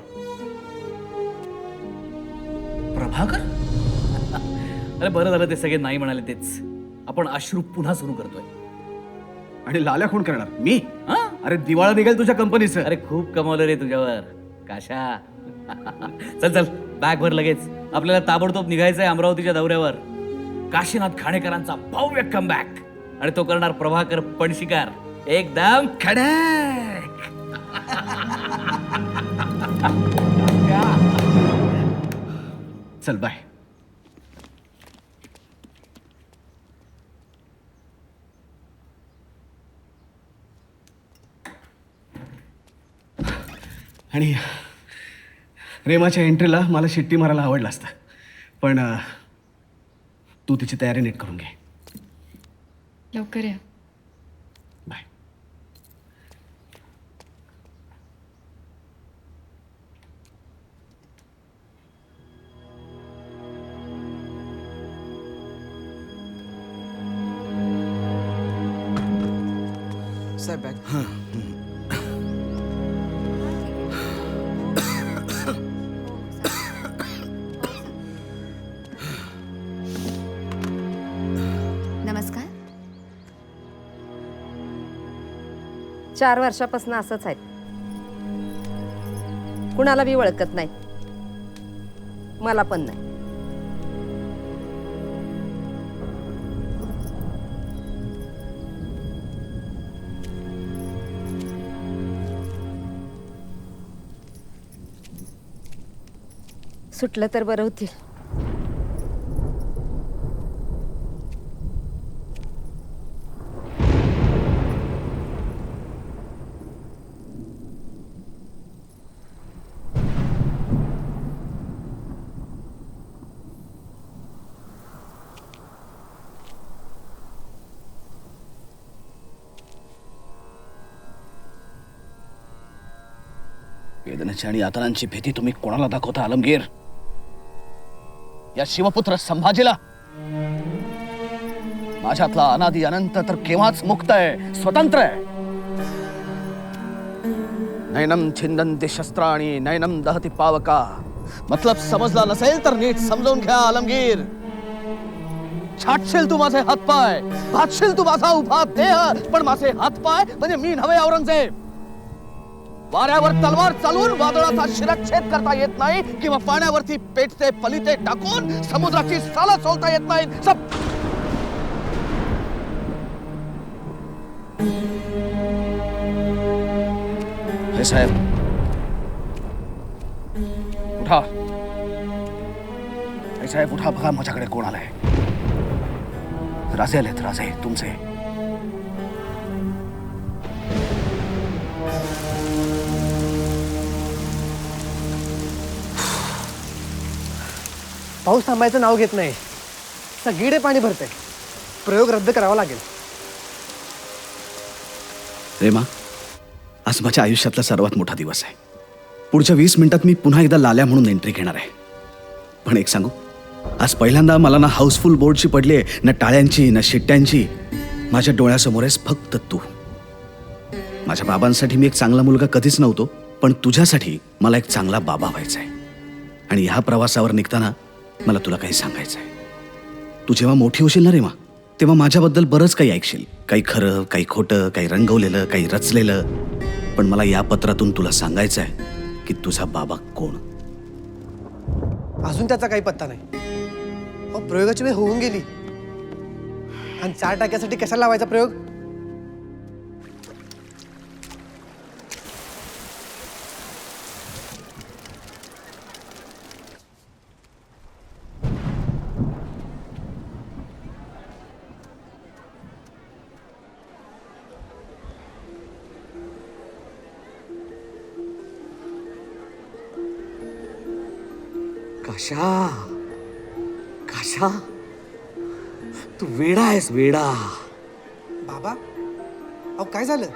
प्रभाकर? अरे बरं झालं ते सगळे नाही म्हणाले तेच. आपण अश्रू पुन्हा सुरू करतोय. आणि लाल्या कोण करणार? मी? अरे दिवाळा निघेल तुझ्या कंपनीचं. अरे खूप कमावलं रे तुझ्यावर काशा. चल चल, बॅग भर लगेच. आपल्याला ताबडतोब निघायचंय अमरावतीच्या दौऱ्यावर. काशीनाथ घाणेकरांचा भव्य कमबॅक, आणि तो करणार प्रभाकर पणशीकर. एकदम खडक. चल बाय. आणि रेमाच्या एंट्रीला मला शिट्टी मारायला आवडलं असतं, पण तू तिची तयारी नीट करून घे. लवकर या. बाय. साहेब बॅग. नमस्कार. 4 वर्षापासून असंच आहे. कुणाला बी ओळखत नाही, मला पण नाही. सुटलं तर बरं होतील. वेदनेची आणि यातनांची भीती तुम्ही कोणाला दाखवता आलमगीर? या शिवपुत्र संभाजीला? माझ्यातला अनादी अनंत तर केव्हाच मुक्त आहे, स्वतंत्र आहे. नैनम छिंदन्ति शस्त्राणि नैनम दहति पावका. मतलब समजला नसेल तर नीट समजून घ्या आलमगीर. छाटशील तू माझे हातपाय, भातशील तू माझा उभा देह, पण माझे हातपाय म्हणजे मी नव्हे औरंगजेब. वाऱ्यावर तलवार चालवून वादळाचा शिरच्छेद करता येत नाही किंवा पाण्यावरती पेटते पलिते टाकून समुद्राची साला सोलता येत नाही. हे साहेब उठा. हे साहेब उठा, बघा माझ्याकडे कोण आलाय. राजे आलेत, राजे तुमचे. पाऊस थांबायचं नाव घेत नाही. सगळीकडे पाणी भरतंय. प्रयोग रद्द करावा लागेल. रेमा, आज माझ्या आयुष्यातला सर्वात मोठा दिवस आहे. पुढच्या 20 मिनिटात मी पुन्हा एकदा लाल्या म्हणून एंट्री घेणार आहे. पण एक सांगू, आज पहिल्यांदा मला ना हाऊसफुल बोर्डची पडली आहे, ना टाळ्यांची ना शिट्ट्यांची. माझ्या डोळ्यासमोर आहेस फक्त तू. माझ्या बाबांसाठी मी एक चांगला मुलगा कधीच नव्हतो, पण तुझ्यासाठी मला एक चांगला बाबा व्हायचा आहे. आणि ह्या प्रवासावर निघताना मला तुला काही सांगायचं आहे. तू जेव्हा मोठी होशील ना रेमा, तेव्हा माझ्याबद्दल बरंच काही ऐकशील. काही खरं, काही खोटं, काही रंगवलेलं, काही रचलेलं. पण मला या पत्रातून तुला सांगायचं आहे की तुझा बाबा कोण. अजून त्याचा काही पत्ता नाही. प्रयोगाची वेळ होऊन गेली. आणि 4 टाक्यासाठी कशाला लावायचा प्रयोग? काशा, काशा, तू वेडा आहेस, वेडा. बाबा, अहो काय झालं?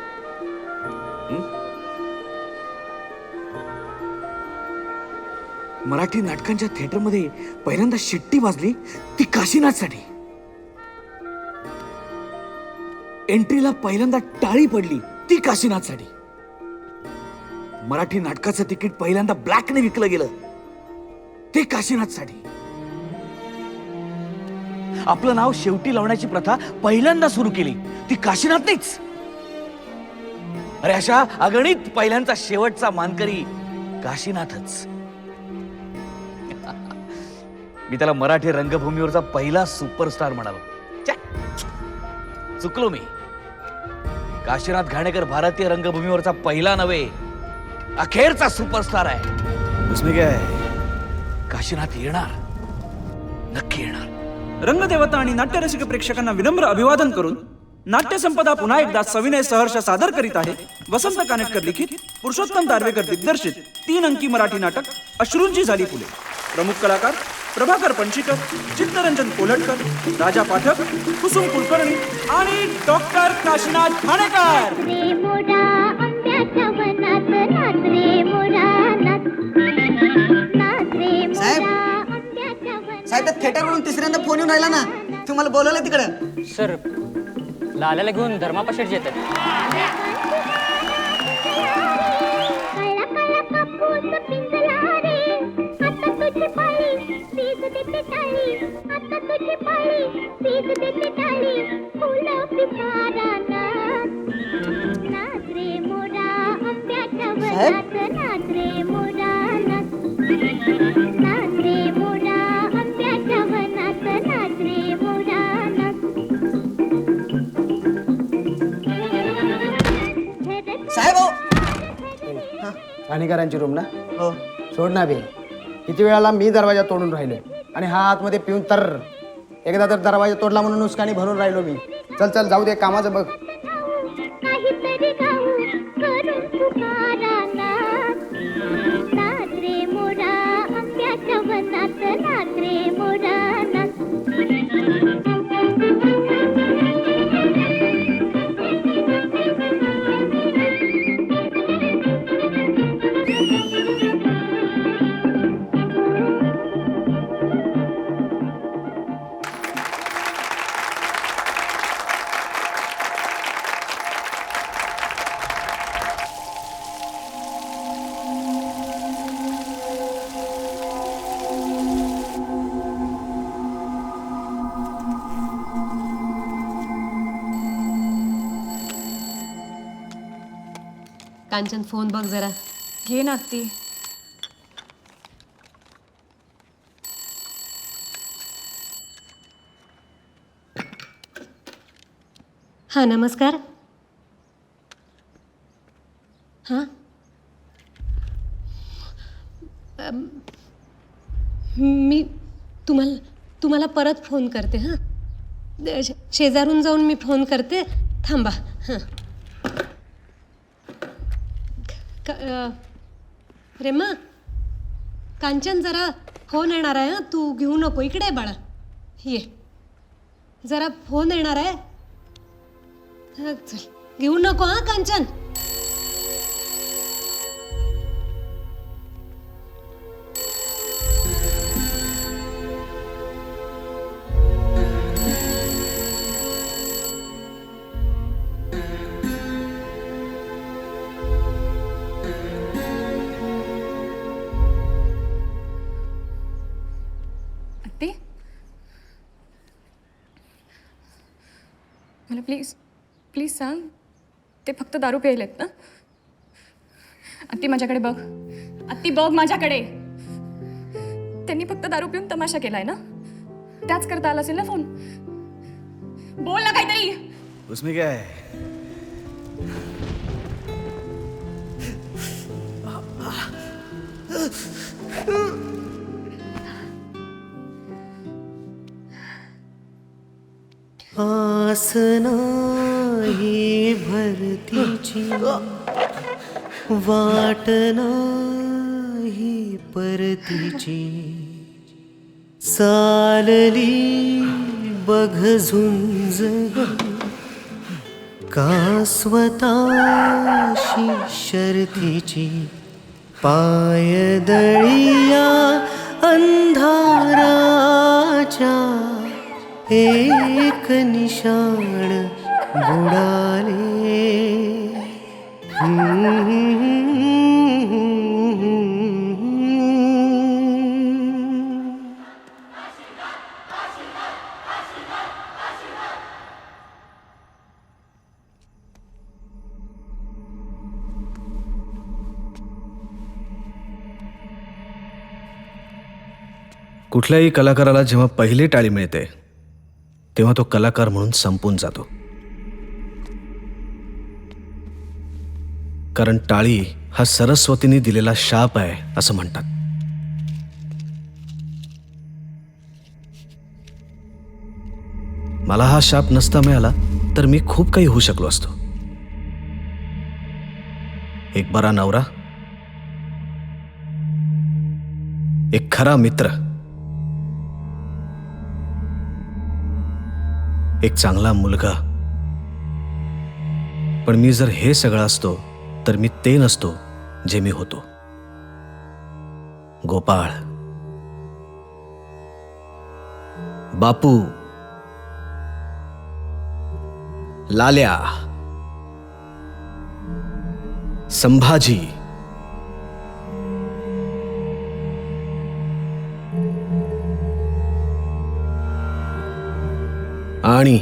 मराठी नाटकांच्या थिएटरमध्ये पहिल्यांदा शिट्टी वाजली, ती काशीनाथसाठी. एंट्रीला पहिल्यांदा टाळी पडली, ती काशीनाथसाठी. मराठी नाटकाचं तिकीट पहिल्यांदा ब्लॅकने विकलं गेलं, ते काशीनाथसाठी. आपलं नाव शेवटी लावण्याची प्रथा पहिल्यांदा सुरू केली, ती काशीनाथनेच. अरे अशा अगणित पहिल्यांचा शेवटचा मानकरी काशीनाथच. मी त्याला मराठी रंगभूमीवरचा पहिला सुपरस्टार म्हणालो. चुकलो मी. काशीनाथ घाणेकर भारतीय रंगभूमीवरचा पहिला नव्हे, अखेरचा सुपरस्टार आहे. उसमें क्या है? काशीनाथ येणार, नक्की येणार. रंगदेवता आणि नाट्यरसिक प्रेक्षकांना विनम्र अभिवादन करून नाट्यसंपदा पुन्हा एकदा सविनय सहर्ष सादर करीत आहे वसंत कानेटकर लिखित, पुरुषोत्तम दारवेकर दिग्दर्शित 3 अंकी मराठी नाटक अश्रूंची झाली फुले. प्रमुख कलाकार प्रभाकर पणशीकर, चित्तरंजन कोलटकर, राजा पाठक, कुसुम कुलकर्णी आणि डॉक्टर काशीनाथ घाणेकर. साहेब, थिएटरवरून तिसऱ्यांदा फोन येऊन राहिला ना. तुम्हाला बोलवलं तिकडं. सर, लाल्याला घेऊन धर्मापाशेट येतात. साहेब, घाणेकरांची रूम ना? हो. सोड ना बे. किती वेळाला मी दरवाजा तोडून राहिलोय आणि हा आतमध्ये पिऊन तर एकदा तर दरवाजा तोडला म्हणून नुसकानी भरून राहिलो मी. चल चल जाऊ दे, कामाचं बघ. कांचन फोन बघ जरा. घे ना ती. हां नमस्कार. हां मी तुम्हाला परत फोन करते. हां शेजारून जाऊन मी फोन करते. थांबा. हां रेमा कांचन जरा फोन येणार आहे. तू घेऊ नको. इकडे बाळा ये. जरा फोन येणार आहे. चल घेऊ नको. हां कांचन. मला प्लीज सांग, ते फक्त दारू प्यायलेत ना? आत्ती माझ्याकडे बघ. आत्ती बघ माझ्याकडे. त्यांनी फक्त दारू पिऊन तमाशा केलाय ना? त्याच करता आला असेल ना फोन. बोल ना काहीतरी. उसमें क्या है? आस नाही भरतीची, वाट नाही परतीची, चालली बघ झुंज का स्वतःशी शर्तीची, पायदळिया अंधाराच्या एक निशाण बुडाले. कुठल्याही कलाकाराला जेव्हा पहिली टाळी मिळते तेव्हा तो कलाकार म्हणून संपून जातो. कारण टाळी हा सरस्वतीने दिलेला शाप आहे असं म्हणतात. मला हा शाप नसता मिळाला तर मी खूप काही होऊ शकलो असतो. एक बरा नवरा, एक खरा मित्र, एक चांगला मुलगा. पण मी जर हे सगळं असतो तर मी ते नसतो जे मी होतो. गोपाळ, बापू, लाल्या, संभाजी, आणि